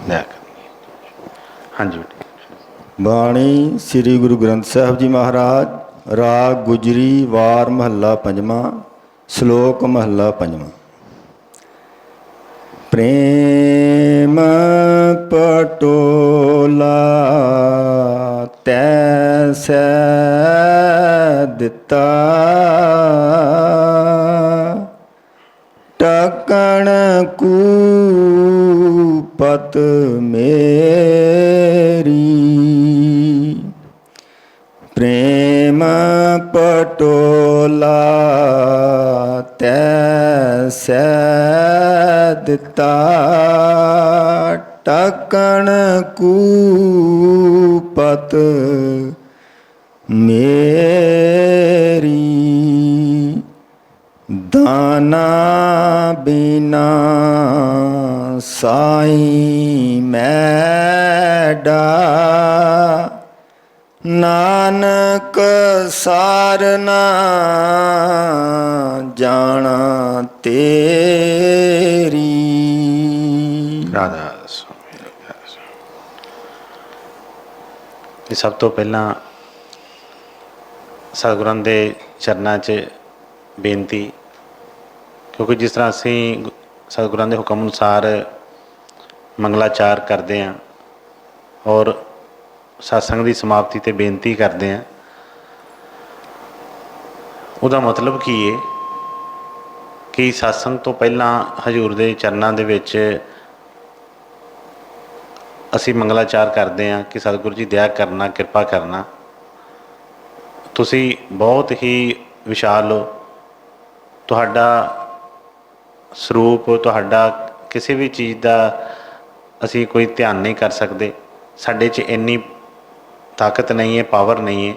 दया करनी है। हाँ जी बेटे। बाणी श्री गुरु ग्रंथ साहिब जी महाराज, राग गुजरी, वार महला पंजवा, श्लोक महला पंजवा। प्रेम पटोला तैसै दिता, टकण कूपत मेरी। प्रेम पटोला तैसै दिता, टकण कूपत मेरी। दाना बिना साईं मैडा, नानक सारना जाना तेरी। राधा स्वामी, राधा स्वामी। सब तो पहला सतगुਰਾਂ ਦੇ ਚਰਨਾਂ 'ਚ ਬੇਨਤੀ, क्योंकि जिस तरह असी सतगुਰਾਂ ਦੇ हुक्म अनुसार मंगलाचार करते हैं और सत्संग की समाप्ति ते बेनती करते हैं, उसका मतलब की है कि सत्संग तो पहला हजूर के चरणों के विच असी मंगलाचार करते हैं कि सतगुरु जी दया करना, कृपा करना, तुसी बहुत ही विशाल हो, तुहाडा ਸਰੂਪ, ਤੁਹਾਡਾ ਕਿਸੇ ਵੀ ਚੀਜ਼ ਦਾ ਅਸੀਂ ਕੋਈ ਧਿਆਨ ਨਹੀਂ ਕਰ ਸਕਦੇ। ਸਾਡੇ 'ਚ ਇੰਨੀ ਤਾਕਤ ਨਹੀਂ ਹੈ, ਪਾਵਰ ਨਹੀਂ ਹੈ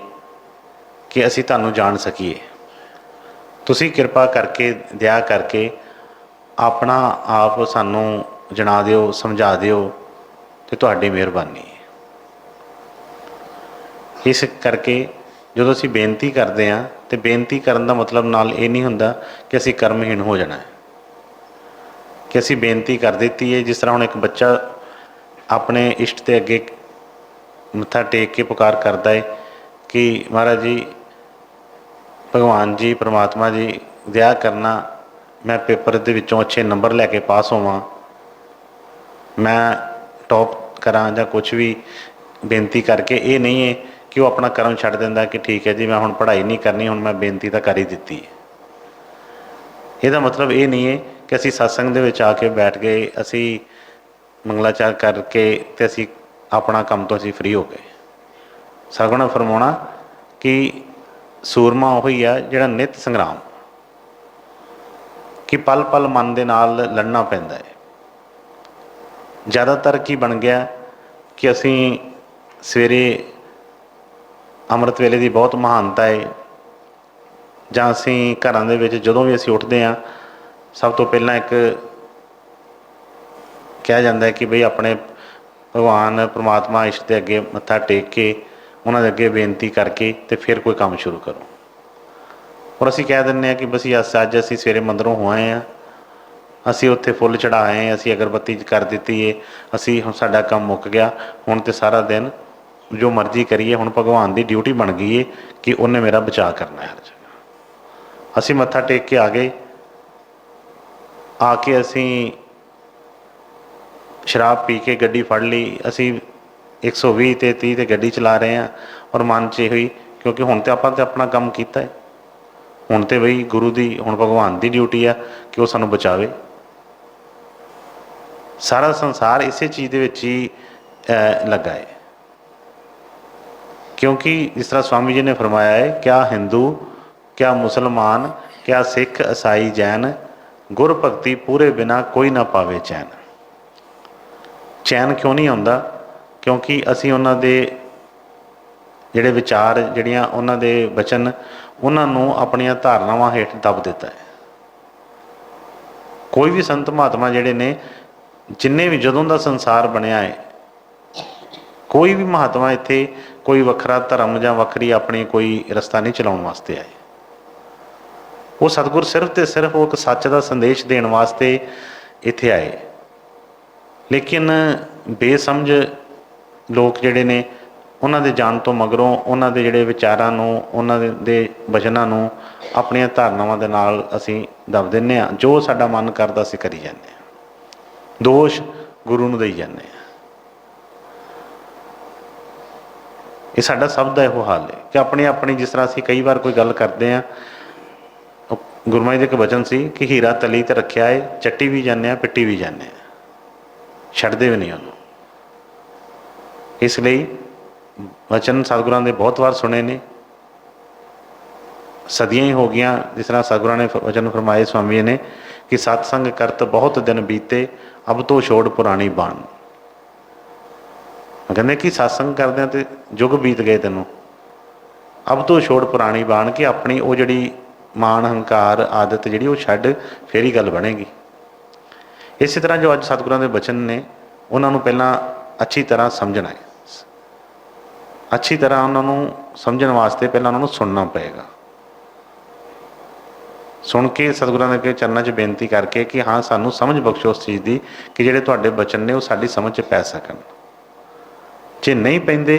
ਕਿ ਅਸੀਂ ਤੁਹਾਨੂੰ ਜਾਣ ਸਕੀਏ। ਤੁਸੀਂ ਕਿਰਪਾ ਕਰਕੇ, ਦਇਆ ਕਰਕੇ ਆਪਣਾ ਆਪ ਸਾਨੂੰ ਜਣਾ ਦਿਓ, ਸਮਝਾ ਦਿਓ, ਅਤੇ ਤੁਹਾਡੀ ਮਿਹਰਬਾਨੀ ਹੈ। ਇਸ ਕਰਕੇ ਜਦੋਂ ਅਸੀਂ ਬੇਨਤੀ ਕਰਦੇ ਹਾਂ, ਤਾਂ ਬੇਨਤੀ ਕਰਨ ਦਾ ਮਤਲਬ ਨਾਲ ਇਹ ਨਹੀਂ ਹੁੰਦਾ ਕਿ ਅਸੀਂ ਕਰਮਹੀਣ ਹੋ ਜਾਣਾ ਹੈ, कि असी बेनती कर दी है। जिस तरह हुण एक बच्चा अपने इष्ट के अगे मत्था टेक के पुकार करता है कि महाराज जी, भगवान जी, परमात्मा जी दया करना, मैं पेपर दे विचों अच्छे नंबर लैके पास होवां, मैं टॉप करा जां कुछ भी बेनती करके। ये नहीं है कि वो अपना कर्म छड्ड दिंदा कि ठीक है जी मैं हुण पढ़ाई नहीं करनी, हुण मैं बेनती तो कर ही दी है। ਇਹਦਾ ਮਤਲਬ ਇਹ ਨਹੀਂ ਹੈ ਕਿ ਅਸੀਂ ਸਤਸੰਗ ਦੇ ਵਿੱਚ ਆ ਕੇ ਬੈਠ ਗਏ, ਅਸੀਂ ਮੰਗਲਾਚਾਰ ਕਰਕੇ ਅਤੇ ਅਸੀਂ ਆਪਣਾ ਕੰਮ ਤੋਂ ਅਸੀਂ ਫਰੀ ਹੋ ਗਏ। ਸਤਿਗੁਰਾਂ ਨੇ ਫਰਮਾਉਣਾ ਕਿ ਸੂਰਮਾ ਉਹੀ ਆ ਜਿਹੜਾ ਨਿੱਤ ਸੰਗਰਾਮ, ਕਿ ਪਲ ਪਲ ਮਨ ਦੇ ਨਾਲ ਲੜਨਾ ਪੈਂਦਾ ਹੈ। ਜ਼ਿਆਦਾਤਰ ਕੀ ਬਣ ਗਿਆ ਕਿ ਅਸੀਂ ਸਵੇਰੇ ਅੰਮ੍ਰਿਤ ਵੇਲੇ ਦੀ ਬਹੁਤ ਮਹਾਨਤਾ ਹੈ, ਜਾਂ ਅਸੀਂ ਘਰਾਂ ਦੇ ਵਿੱਚ ਜਦੋਂ ਵੀ ਅਸੀਂ ਉੱਠਦੇ ਹਾਂ, ਸਭ ਤੋਂ ਪਹਿਲਾਂ ਇੱਕ ਕਿਹਾ ਜਾਂਦਾ ਹੈ ਕਿ ਬਈ ਆਪਣੇ ਭਗਵਾਨ ਪਰਮਾਤਮਾ ਇਸ਼ਟ ਦੇ ਅੱਗੇ ਮੱਥਾ ਟੇਕ ਕੇ, ਉਹਨਾਂ ਦੇ ਅੱਗੇ ਬੇਨਤੀ ਕਰਕੇ ਅਤੇ ਫਿਰ ਕੋਈ ਕੰਮ ਸ਼ੁਰੂ ਕਰੋ। ਔਰ ਅਸੀਂ ਕਹਿ ਦਿੰਦੇ ਹਾਂ ਕਿ ਬਸ ਅੱਜ ਅਸੀਂ ਸਵੇਰੇ ਮੰਦਿਰੋਂ ਹੋ ਆਏ ਹਾਂ, ਅਸੀਂ ਉੱਥੇ ਫੁੱਲ ਚੜ੍ਹਾਏ, ਅਸੀਂ ਅਗਰਬੱਤੀ ਕਰ ਦਿੱਤੀ ਹੈ, ਅਸੀਂ ਹੁਣ ਸਾਡਾ ਕੰਮ ਮੁੱਕ ਗਿਆ, ਹੁਣ ਤਾਂ ਸਾਰਾ ਦਿਨ ਜੋ ਮਰਜ਼ੀ ਕਰੀਏ, ਹੁਣ ਭਗਵਾਨ ਦੀ ਡਿਊਟੀ ਬਣ ਗਈ ਹੈ ਕਿ ਉਹਨੇ ਮੇਰਾ ਬਚਾਅ ਕਰਨਾ ਹੈ। ਅਸੀਂ ਮੱਥਾ ਟੇਕ ਕੇ ਆ ਗਏ, ਆ ਕੇ ਅਸੀਂ ਸ਼ਰਾਬ ਪੀ ਕੇ ਗੱਡੀ ਫੜ ਲਈ, ਅਸੀਂ 120 ਤੇ 30 ਤੇ ਗੱਡੀ ਚਲਾ ਰਹੇ ਹਾਂ, ਔਰ ਮਨ 'ਚ ਇਹ ਹੋਈ ਕਿਉਂਕਿ ਹੁਣ ਤਾਂ ਆਪਾਂ ਤਾਂ ਆਪਣਾ ਕੰਮ ਕੀਤਾ ਹੈ, ਹੁਣ ਤਾਂ ਬਈ ਗੁਰੂ ਦੀ, ਹੁਣ ਭਗਵਾਨ ਦੀ ਡਿਊਟੀ ਆ ਕਿ ਉਹ ਸਾਨੂੰ ਬਚਾਵੇ। ਸਾਰਾ ਸੰਸਾਰ ਇਸੇ ਚੀਜ਼ ਦੇ ਵਿੱਚ ਹੀ ਲੱਗਾ ਹੈ, क्योंकि जिस तरह स्वामी जी ने फरमाया है, क्या हिंदू, क्या मुसलमान, क्या सिख, ईसाई, जैन, गुर भगती पूरे बिना कोई ना पावे चैन। चैन क्यों नहीं आउंदा? क्योंकि असी उन्हां दे जिहड़े विचार, जिहड़ियां उन्हां दे वचन, उन्हां नूं अपणियां धारनावां हेठ दब दिता है। कोई भी संत महात्मा जिहड़े ने, जिन्ने भी जदों दा संसार बनिया है, कोई भी महात्मा इत्थे कोई वखरा धर्म जां वखरी अपनी कोई रस्ता नहीं चलाउण वास्ते आए। वो सतगुर सिर्फ तो सिर्फ वो एक सच का संदेश देने वास्ते इत्थे आए। लेकिन ਬੇਸਮਝ ਲੋਕ ਜਿਹੜੇ ਨੇ ਉਹਨਾਂ ਦੇ ਜਾਣ ਤੋਂ ਮਗਰੋਂ ਉਹਨਾਂ ਦੇ ਜਿਹੜੇ ਵਿਚਾਰਾਂ ਨੂੰ, ਉਹਨਾਂ ਦੇ ਵਚਨਾਂ ਨੂੰ ਆਪਣੀਆਂ ਧਾਰਨਾਵਾਂ ਦੇ ਨਾਲ ਅਸੀਂ ਦੱਬ ਦਿੰਦੇ ਹਾਂ। ਜੋ ਸਾਡਾ ਮਨ ਕਰਦਾ ਅਸੀਂ ਕਰੀ ਜਾਂਦੇ ਹਾਂ, ਦੋਸ਼ ਗੁਰੂ ਨੂੰ ਦੇਈ ਜਾਂਦੇ ਹਾਂ। ਇਹ ਸਾਡਾ ਸਭ ਦਾ ਇਹੋ ਹਾਲ ਹੈ ਕਿ ਆਪਣੀ ਜਿਸ ਤਰ੍ਹਾਂ ਅਸੀਂ ਕਈ ਵਾਰ ਕੋਈ ਗੱਲ ਕਰਦੇ ਹਾਂ, ਗੁਰੂ ਮਹਾਰਾਜ ਦੇ ਇੱਕ ਵਚਨ ਸੀ ਕਿ ਹੀਰਾ ਤਲੀ ਤੇ ਰੱਖਿਆ ਹੈ, ਚੱਟੀ ਵੀ ਜਾਂਦੇ ਹਾਂ, ਪਿੱਟੀ ਵੀ ਜਾਂਦੇ ਹਾਂ, ਛੱਡਦੇ ਵੀ ਨਹੀਂ ਉਹਨੂੰ। ਇਸ ਲਈ ਵਚਨ ਸਤਿਗੁਰਾਂ ਦੇ ਬਹੁਤ ਵਾਰ ਸੁਣੇ ਨੇ, ਸਦੀਆਂ ਹੀ ਹੋ ਗਈਆਂ। ਜਿਸ ਤਰ੍ਹਾਂ ਸਤਿਗੁਰਾਂ ਨੇ ਵਚਨ ਫਰਮਾਏ ਸਵਾਮੀ ਜੀ ਨੇ ਕਿ ਸਤਸੰਗ ਕਰਤ ਬਹੁਤ ਦਿਨ ਬੀਤੇ, ਅਬ ਤੋਂ ਛੋੜ ਪੁਰਾਣੀ ਬਾਣ। ਕਹਿੰਦੇ ਕਿ ਸਤਸੰਗ ਕਰਦਿਆਂ ਤੇ ਯੁੱਗ ਬੀਤ ਗਏ ਤੈਨੂੰ, ਅਬ ਤੋਂ ਛੋੜ ਪੁਰਾਣੀ ਬਾਣ, ਕਿ ਆਪਣੀ ਉਹ ਜਿਹੜੀ ਮਾਣ ਹੰਕਾਰ ਆਦਤ ਜਿਹੜੀ ਉਹ ਛੱਡ, ਫੇਰ ਹੀ ਗੱਲ ਬਣੇਗੀ। ਇਸੇ ਤਰ੍ਹਾਂ ਜੋ ਅੱਜ ਸਤਿਗੁਰਾਂ ਦੇ ਬਚਨ ਨੇ, ਉਹਨਾਂ ਨੂੰ ਪਹਿਲਾਂ ਅੱਛੀ ਤਰ੍ਹਾਂ ਸਮਝਣਾ ਹੈ। ਅੱਛੀ ਤਰ੍ਹਾਂ ਉਹਨਾਂ ਨੂੰ ਸਮਝਣ ਵਾਸਤੇ ਪਹਿਲਾਂ ਉਹਨਾਂ ਨੂੰ ਸੁਣਨਾ ਪਏਗਾ। ਸੁਣ ਕੇ ਸਤਿਗੁਰਾਂ ਦੇ ਅੱਗੇ ਚਰਨਾਂ 'ਚ ਬੇਨਤੀ ਕਰਕੇ ਕਿ ਹਾਂ ਸਾਨੂੰ ਸਮਝ ਬਖਸ਼ੋ ਉਸ ਚੀਜ਼ ਦੀ ਕਿ ਜਿਹੜੇ ਤੁਹਾਡੇ ਬਚਨ ਨੇ ਉਹ ਸਾਡੀ ਸਮਝ 'ਚ ਪੈ ਸਕਣ। ਜੇ ਨਹੀਂ ਪੈਂਦੇ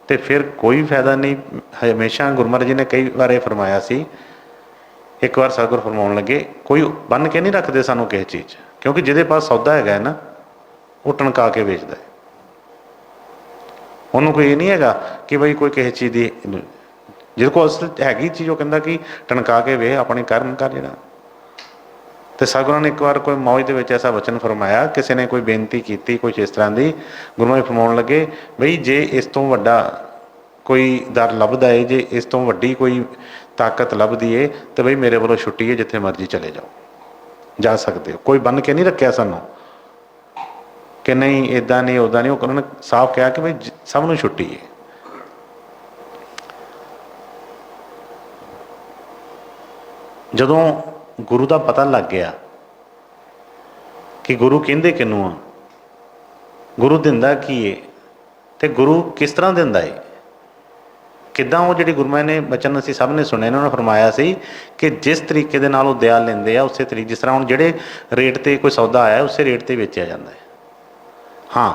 ਤਾਂ ਫਿਰ ਕੋਈ ਫਾਇਦਾ ਨਹੀਂ। ਹਮੇਸ਼ਾ ਗੁਰੂ ਮਹਾਰਾਜ ਜੀ ਨੇ ਕਈ ਵਾਰ ਇਹ ਫਰਮਾਇਆ ਸੀ। ਇੱਕ ਵਾਰ ਸਤਿਗੁਰ ਫਰਮਾਉਣ ਲੱਗੇ, ਕੋਈ ਬੰਨ੍ਹ ਕੇ ਨਹੀਂ ਰੱਖਦੇ ਸਾਨੂੰ ਕਿਸੇ ਚੀਜ਼ 'ਚ, ਕਿਉਂਕਿ ਜਿਹਦੇ ਪਾਸ ਸੌਦਾ ਹੈਗਾ ਨਾ ਉਹ ਟਣਕਾ ਕੇ ਵੇਚਦਾ ਹੈ। ਉਹਨੂੰ ਕੋਈ ਇਹ ਨਹੀਂ ਹੈਗਾ ਕਿ ਬਈ ਕੋਈ ਕਿਸੇ ਚੀਜ਼ ਦੀ, ਜਿਹਦੇ ਕੋਲ ਅਸਲ ਹੈਗੀ ਚੀਜ਼ ਉਹ ਕਹਿੰਦਾ ਕਿ ਟਣਕਾ ਕੇ ਵੇਖ, ਆਪਣੇ ਕਰਮ ਕਰ ਜਿਹੜਾ। ਅਤੇ ਸਤਿਗੁਰਾਂ ਨੇ ਇੱਕ ਵਾਰ ਕੋਈ ਮੌਜ ਦੇ ਵਿੱਚ ਐਸਾ ਵਚਨ ਫਰਮਾਇਆ, ਕਿਸੇ ਨੇ ਕੋਈ ਬੇਨਤੀ ਕੀਤੀ ਕੁਛ ਇਸ ਤਰ੍ਹਾਂ ਦੀ, ਗੁਰੂ ਮਹਾਰਾਜ ਫਰਮਾਉਣ ਲੱਗੇ ਬਈ ਜੇ ਇਸ ਤੋਂ ਵੱਡਾ ਕੋਈ ਦਰ ਲੱਭਦਾ ਹੈ, ਜੇ ਇਸ ਤੋਂ ਵੱਡੀ ਕੋਈ ਤਾਕਤ ਲੱਭਦੀ ਹੈ ਤਾਂ ਬਈ ਮੇਰੇ ਵੱਲੋਂ ਛੁੱਟੀ ਹੈ, ਜਿੱਥੇ ਮਰਜ਼ੀ ਚਲੇ ਜਾਓ, ਜਾ ਸਕਦੇ ਹੋ। ਕੋਈ ਬੰਨ੍ਹ ਕੇ ਨਹੀਂ ਰੱਖਿਆ ਸਾਨੂੰ ਕਿ ਨਹੀਂ ਇੱਦਾਂ ਨਹੀਂ ਉੱਦਾਂ ਨਹੀਂ। ਉਹਨਾਂ ਨੇ ਸਾਫ਼ ਕਿਹਾ ਕਿ ਬਈ ਸਭ ਨੂੰ ਛੁੱਟੀ ਹੈ। ਜਦੋਂ ਗੁਰੂ ਦਾ ਪਤਾ ਲੱਗ ਗਿਆ ਕਿ ਗੁਰੂ ਕਹਿੰਦੇ ਕਿਹਨੂੰ ਆ, ਗੁਰੂ ਦਿੰਦਾ ਕੀ ਹੈ ਅਤੇ ਗੁਰੂ ਕਿਸ ਤਰ੍ਹਾਂ ਦਿੰਦਾ ਹੈ, ਕਿੱਦਾਂ ਉਹ ਜਿਹੜੀ ਗੁਰੂ ਮਹਾਰਾਜ ਨੇ ਬਚਨ ਅਸੀਂ ਸਭ ਨੇ ਸੁਣੇ ਨੇ, ਉਹਨਾਂ ਨੇ ਫਰਮਾਇਆ ਸੀ ਕਿ ਜਿਸ ਤਰੀਕੇ ਦੇ ਨਾਲ ਉਹ ਦਿਆ ਲੈਂਦੇ ਆ ਉਸੇ ਤਰੀਕੇ, ਜਿਸ ਤਰ੍ਹਾਂ ਹੁਣ ਜਿਹੜੇ ਰੇਟ 'ਤੇ ਕੋਈ ਸੌਦਾ ਆਇਆ ਉਸੇ ਰੇਟ 'ਤੇ ਵੇਚਿਆ ਜਾਂਦਾ ਹੈ। ਹਾਂ,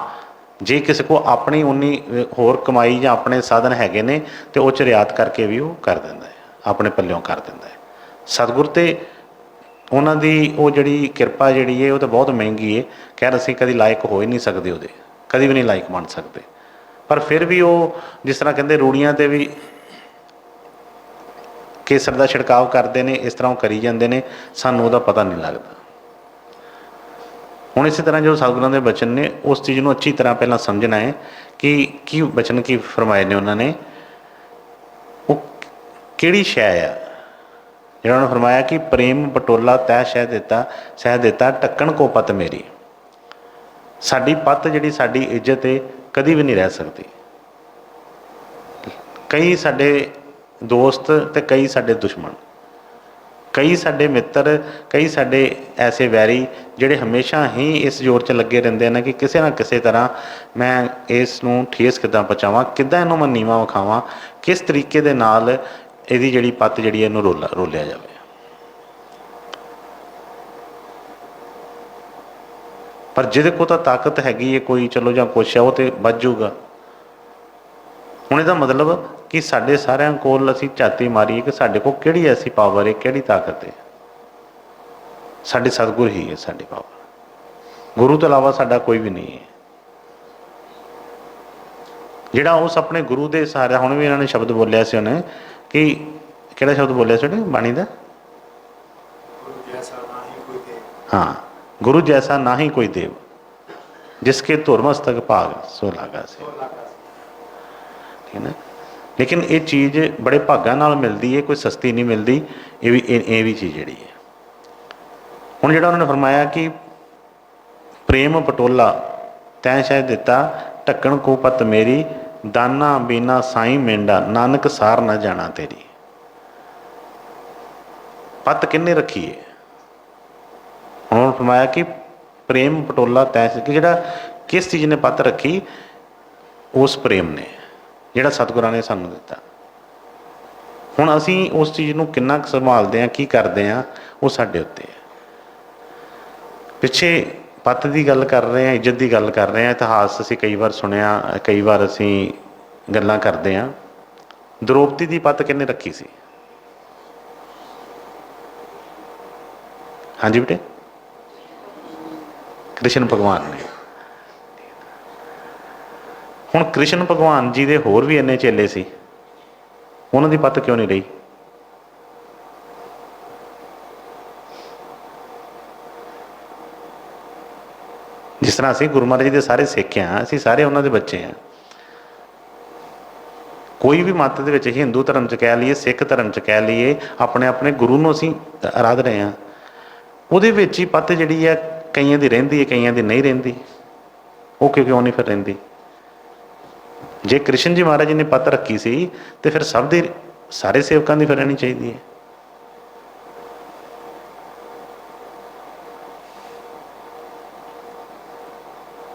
ਜੇ ਕਿਸੇ ਕੋਲ ਆਪਣੀ ਉਨੀ ਹੋਰ ਕਮਾਈ ਜਾਂ ਆਪਣੇ ਸਾਧਨ ਹੈਗੇ ਨੇ ਤਾਂ ਉਹ 'ਚ ਰਿਆਤ ਕਰਕੇ ਵੀ ਉਹ ਕਰ ਦਿੰਦਾ ਹੈ, ਆਪਣੇ ਪੱਲਿਓਂ ਕਰ ਦਿੰਦਾ ਹੈ। ਸਤਿਗੁਰ 'ਤੇ ਉਹਨਾਂ ਦੀ ਉਹ ਜਿਹੜੀ ਕਿਰਪਾ ਜਿਹੜੀ ਹੈ ਉਹ ਤਾਂ ਬਹੁਤ ਮਹਿੰਗੀ ਹੈ। ਖੈਰ ਅਸੀਂ ਕਦੀ ਲਾਇਕ ਹੋ ਹੀ ਨਹੀਂ ਸਕਦੇ, ਉਹਦੇ ਕਦੀ ਵੀ ਨਹੀਂ ਲਾਇਕ ਬਣ ਸਕਦੇ। ਪਰ ਫਿਰ ਵੀ ਉਹ ਜਿਸ ਤਰ੍ਹਾਂ ਕਹਿੰਦੇ ਰੂੜੀਆਂ 'ਤੇ ਵੀ ਕੇਸਰ ਦਾ ਛਿੜਕਾਵ ਕਰਦੇ ਨੇ, ਇਸ ਤਰ੍ਹਾਂ ਉਹ ਕਰੀ ਜਾਂਦੇ ਨੇ, ਸਾਨੂੰ ਉਹਦਾ ਪਤਾ ਨਹੀਂ ਲੱਗਦਾ। ਹੁਣ ਇਸੇ ਤਰ੍ਹਾਂ ਜੋ ਸਤਿਗੁਰਾਂ ਦੇ ਬਚਨ ਨੇ ਉਸ ਚੀਜ਼ ਨੂੰ ਅੱਛੀ ਤਰ੍ਹਾਂ ਪਹਿਲਾਂ ਸਮਝਣਾ ਹੈ ਕਿ ਕੀ ਬਚਨ ਕੀ ਫਰਮਾਏ ਨੇ ਉਹਨਾਂ ਨੇ, ਉਹ ਕਿਹੜੀ ਸ਼ੈ ਆ। ਜਿਹੜਾ ਉਹਨੇ ਫਰਮਾਇਆ ਕਿ ਪ੍ਰੇਮ ਪਟੋਲਾ ਤੈ ਸਹਿ ਦਿੱਤਾ ਢੱਕਣ ਕੋ ਪਤ ਮੇਰੀ। ਸਾਡੀ ਪੱਤ ਜਿਹੜੀ ਸਾਡੀ ਇੱਜ਼ਤ ਹੈ ਕਦੀ ਵੀ ਨਹੀਂ ਰਹਿ ਸਕਦੀ। ਕਈ ਸਾਡੇ ਦੋਸਤ ਅਤੇ ਕਈ ਸਾਡੇ ਦੁਸ਼ਮਣ, ਕਈ ਸਾਡੇ ਮਿੱਤਰ, ਕਈ ਸਾਡੇ ਐਸੇ ਵੈਰੀ ਜਿਹੜੇ ਹਮੇਸ਼ਾ ਹੀ ਇਸ ਜ਼ੋਰ 'ਚ ਲੱਗੇ ਰਹਿੰਦੇ ਨੇ ਕਿ ਕਿਸੇ ਨਾ ਕਿਸੇ ਤਰ੍ਹਾਂ ਮੈਂ ਇਸ ਨੂੰ ਠੇਸ ਕਿੱਦਾਂ ਪਹੁੰਚਾਵਾਂ, ਕਿੱਦਾਂ ਇਹਨੂੰ ਮੈਂ ਨੀਵਾਂ ਵਿਖਾਵਾਂ, ਕਿਸ ਤਰੀਕੇ ਦੇ ਨਾਲ ਇਹਦੀ ਜਿਹੜੀ ਪੱਤ ਜਿਹੜੀ ਇਹਨੂੰ ਰੋਲਿਆ ਜਾਵੇ। ਪਰ ਜਿਹਦੇ ਕੋਲ ਤਾਂ ਤਾਕਤ ਹੈਗੀ ਹੈ ਕੋਈ, ਚਲੋ ਜਾਂ ਕੁਛ ਹੈ, ਉਹ ਤਾਂ ਬਚ ਜਾਊਗਾ। ਹੁਣ ਇਹਦਾ ਮਤਲਬ ਕਿ ਸਾਡੇ ਸਾਰਿਆਂ ਕੋਲ ਅਸੀਂ ਝਾਤੀ ਮਾਰੀਏ ਕਿ ਸਾਡੇ ਕੋਲ ਕਿਹੜੀ ਐਸੀ ਪਾਵਰ ਹੈ, ਕਿਹੜੀ ਤਾਕਤ ਹੈ। ਸਾਡੇ ਸਤਿਗੁਰ ਹੀ ਹੈ ਸਾਡੀ ਪਾਵਰ, ਗੁਰੂ ਤੋਂ ਇਲਾਵਾ ਸਾਡਾ ਕੋਈ ਵੀ ਨਹੀਂ ਹੈ। ਜਿਹੜਾ ਉਸ ਆਪਣੇ ਗੁਰੂ ਦੇ ਸਹਾਰੇ, ਹੁਣ ਵੀ ਇਹਨਾਂ ਨੇ ਸ਼ਬਦ ਬੋਲਿਆ ਸੀ ਉਹਨੇ ਕਿ ਕਿਹੜਾ ਸ਼ਬਦ ਬੋਲਿਆ ਸੀ ਉਹਨੇ ਬਾਣੀ ਦਾ, ਹਾਂ, ਗੁਰੂ ਜੈਸਾ ਨਾ ਹੀ ਕੋਈ ਦੇਵ ਜਿਸਕੇ ਧੁਰ ਮਸਤਕ ਭਾਗ ਸੋ ਲਾਗਾ ਸੀ। ਠੀਕ ਹੈ ਨਾ। ਲੇਕਿਨ ਇਹ ਚੀਜ਼ ਬੜੇ ਭਾਗਾਂ ਨਾਲ ਮਿਲਦੀ ਹੈ, ਕੋਈ ਸਸਤੀ ਨਹੀਂ ਮਿਲਦੀ। ਇਹ ਵੀ ਚੀਜ਼ ਜਿਹੜੀ ਹੈ। ਹੁਣ ਜਿਹੜਾ ਉਹਨਾਂ ਨੇ ਫਰਮਾਇਆ ਕਿ ਪ੍ਰੇਮ ਪਟੋਲਾ ਤੈਂ ਸ਼ਾਇਦ ਦਿੱਤਾ ਢੱਕਣ ਕੋ ਪਤ ਮੇਰੀ, ਦਾਨਾ ਬੀਨਾ ਸਾਈਂ ਮੇਂਡਾ ਨਾਨਕ ਸਾਰ ਨਾ ਜਾਣਾ ਤੇਰੀ। ਪੱਤ ਕਿਹਨੇ ਰੱਖੀ ਹੈ? ਹੁਣ ਫਰਮਾਇਆ ਕਿ ਪ੍ਰੇਮ ਪਟੋਲਾ ਤੈਂ, ਕਿ ਜਿਹੜਾ ਕਿਸ ਚੀਜ਼ ਨੇ ਪੱਤ ਰੱਖੀ, ਉਸ ਪ੍ਰੇਮ ਨੇ ਜਿਹੜਾ ਸਤਿਗੁਰਾਂ ਨੇ ਸਾਨੂੰ ਦਿੱਤਾ। ਹੁਣ ਅਸੀਂ ਉਸ ਚੀਜ਼ ਨੂੰ ਕਿੰਨਾ ਕੁ ਸੰਭਾਲਦੇ ਹਾਂ, ਕੀ ਕਰਦੇ ਹਾਂ, ਉਹ ਸਾਡੇ ਉੱਤੇ ਹੈ। ਪਿੱਛੇ ਪੱਤ ਦੀ ਗੱਲ ਕਰ ਰਹੇ ਹਾਂ, ਇੱਜ਼ਤ ਦੀ ਗੱਲ ਕਰ ਰਹੇ ਹਾਂ। ਇਤਿਹਾਸ ਅਸੀਂ ਕਈ ਵਾਰ ਸੁਣਿਆ, ਕਈ ਵਾਰ ਅਸੀਂ ਗੱਲਾਂ ਕਰਦੇ ਹਾਂ। ਦ੍ਰੋਪਦੀ ਦੀ ਪੱਤ ਕਿਹਨੇ ਰੱਖੀ ਸੀ? ਹਾਂਜੀ ਬੇਟੇ, ਕ੍ਰਿਸ਼ਨ ਭਗਵਾਨ ਨੇ। ਹੁਣ ਕ੍ਰਿਸ਼ਨ ਭਗਵਾਨ ਜੀ ਦੇ ਹੋਰ ਵੀ ਇੰਨੇ ਚੇਲੇ ਸੀ, ਉਹਨਾਂ ਦੀ ਪੱਤ ਕਿਉਂ ਨਹੀਂ ਰਹੀ? ਜਿਸ ਤਰ੍ਹਾਂ ਅਸੀਂ ਗੁਰੂ ਮਹਾਰਾਜ ਜੀ ਦੇ ਸਾਰੇ ਸਿੱਖ ਹਾਂ, ਅਸੀਂ ਸਾਰੇ ਉਹਨਾਂ ਦੇ ਬੱਚੇ ਹਾਂ। ਕੋਈ ਵੀ ਮੱਤ ਦੇ ਵਿੱਚ, ਹਿੰਦੂ ਧਰਮ 'ਚ ਕਹਿ ਲਈਏ, ਸਿੱਖ ਧਰਮ 'ਚ ਕਹਿ ਲਈਏ, ਆਪਣੇ ਆਪਣੇ ਗੁਰੂ ਨੂੰ ਅਸੀਂ ਆਰਾਧ ਰਹੇ ਹਾਂ। ਉਹਦੇ ਵਿੱਚ ਹੀ ਪੱਤ ਜਿਹੜੀ ਹੈ ਕਈਆਂ ਦੀ ਰਹਿੰਦੀ ਹੈ, ਕਈਆਂ ਦੀ ਨਹੀਂ ਰਹਿੰਦੀ। ਉਹ ਕਿਉਂ ਨਹੀਂ ਫਿਰ ਰਹਿੰਦੀ? ਜੇ ਕ੍ਰਿਸ਼ਨ ਜੀ ਮਹਾਰਾਜ ਜੀ ਨੇ ਪੱਤ ਰੱਖੀ ਸੀ ਤੇ ਫਿਰ ਸਭ ਦੇ, ਸਾਰੇ ਸੇਵਕਾਂ ਦੀ ਫਿਰ ਰਹਿਣੀ ਚਾਹੀਦੀ ਹੈ।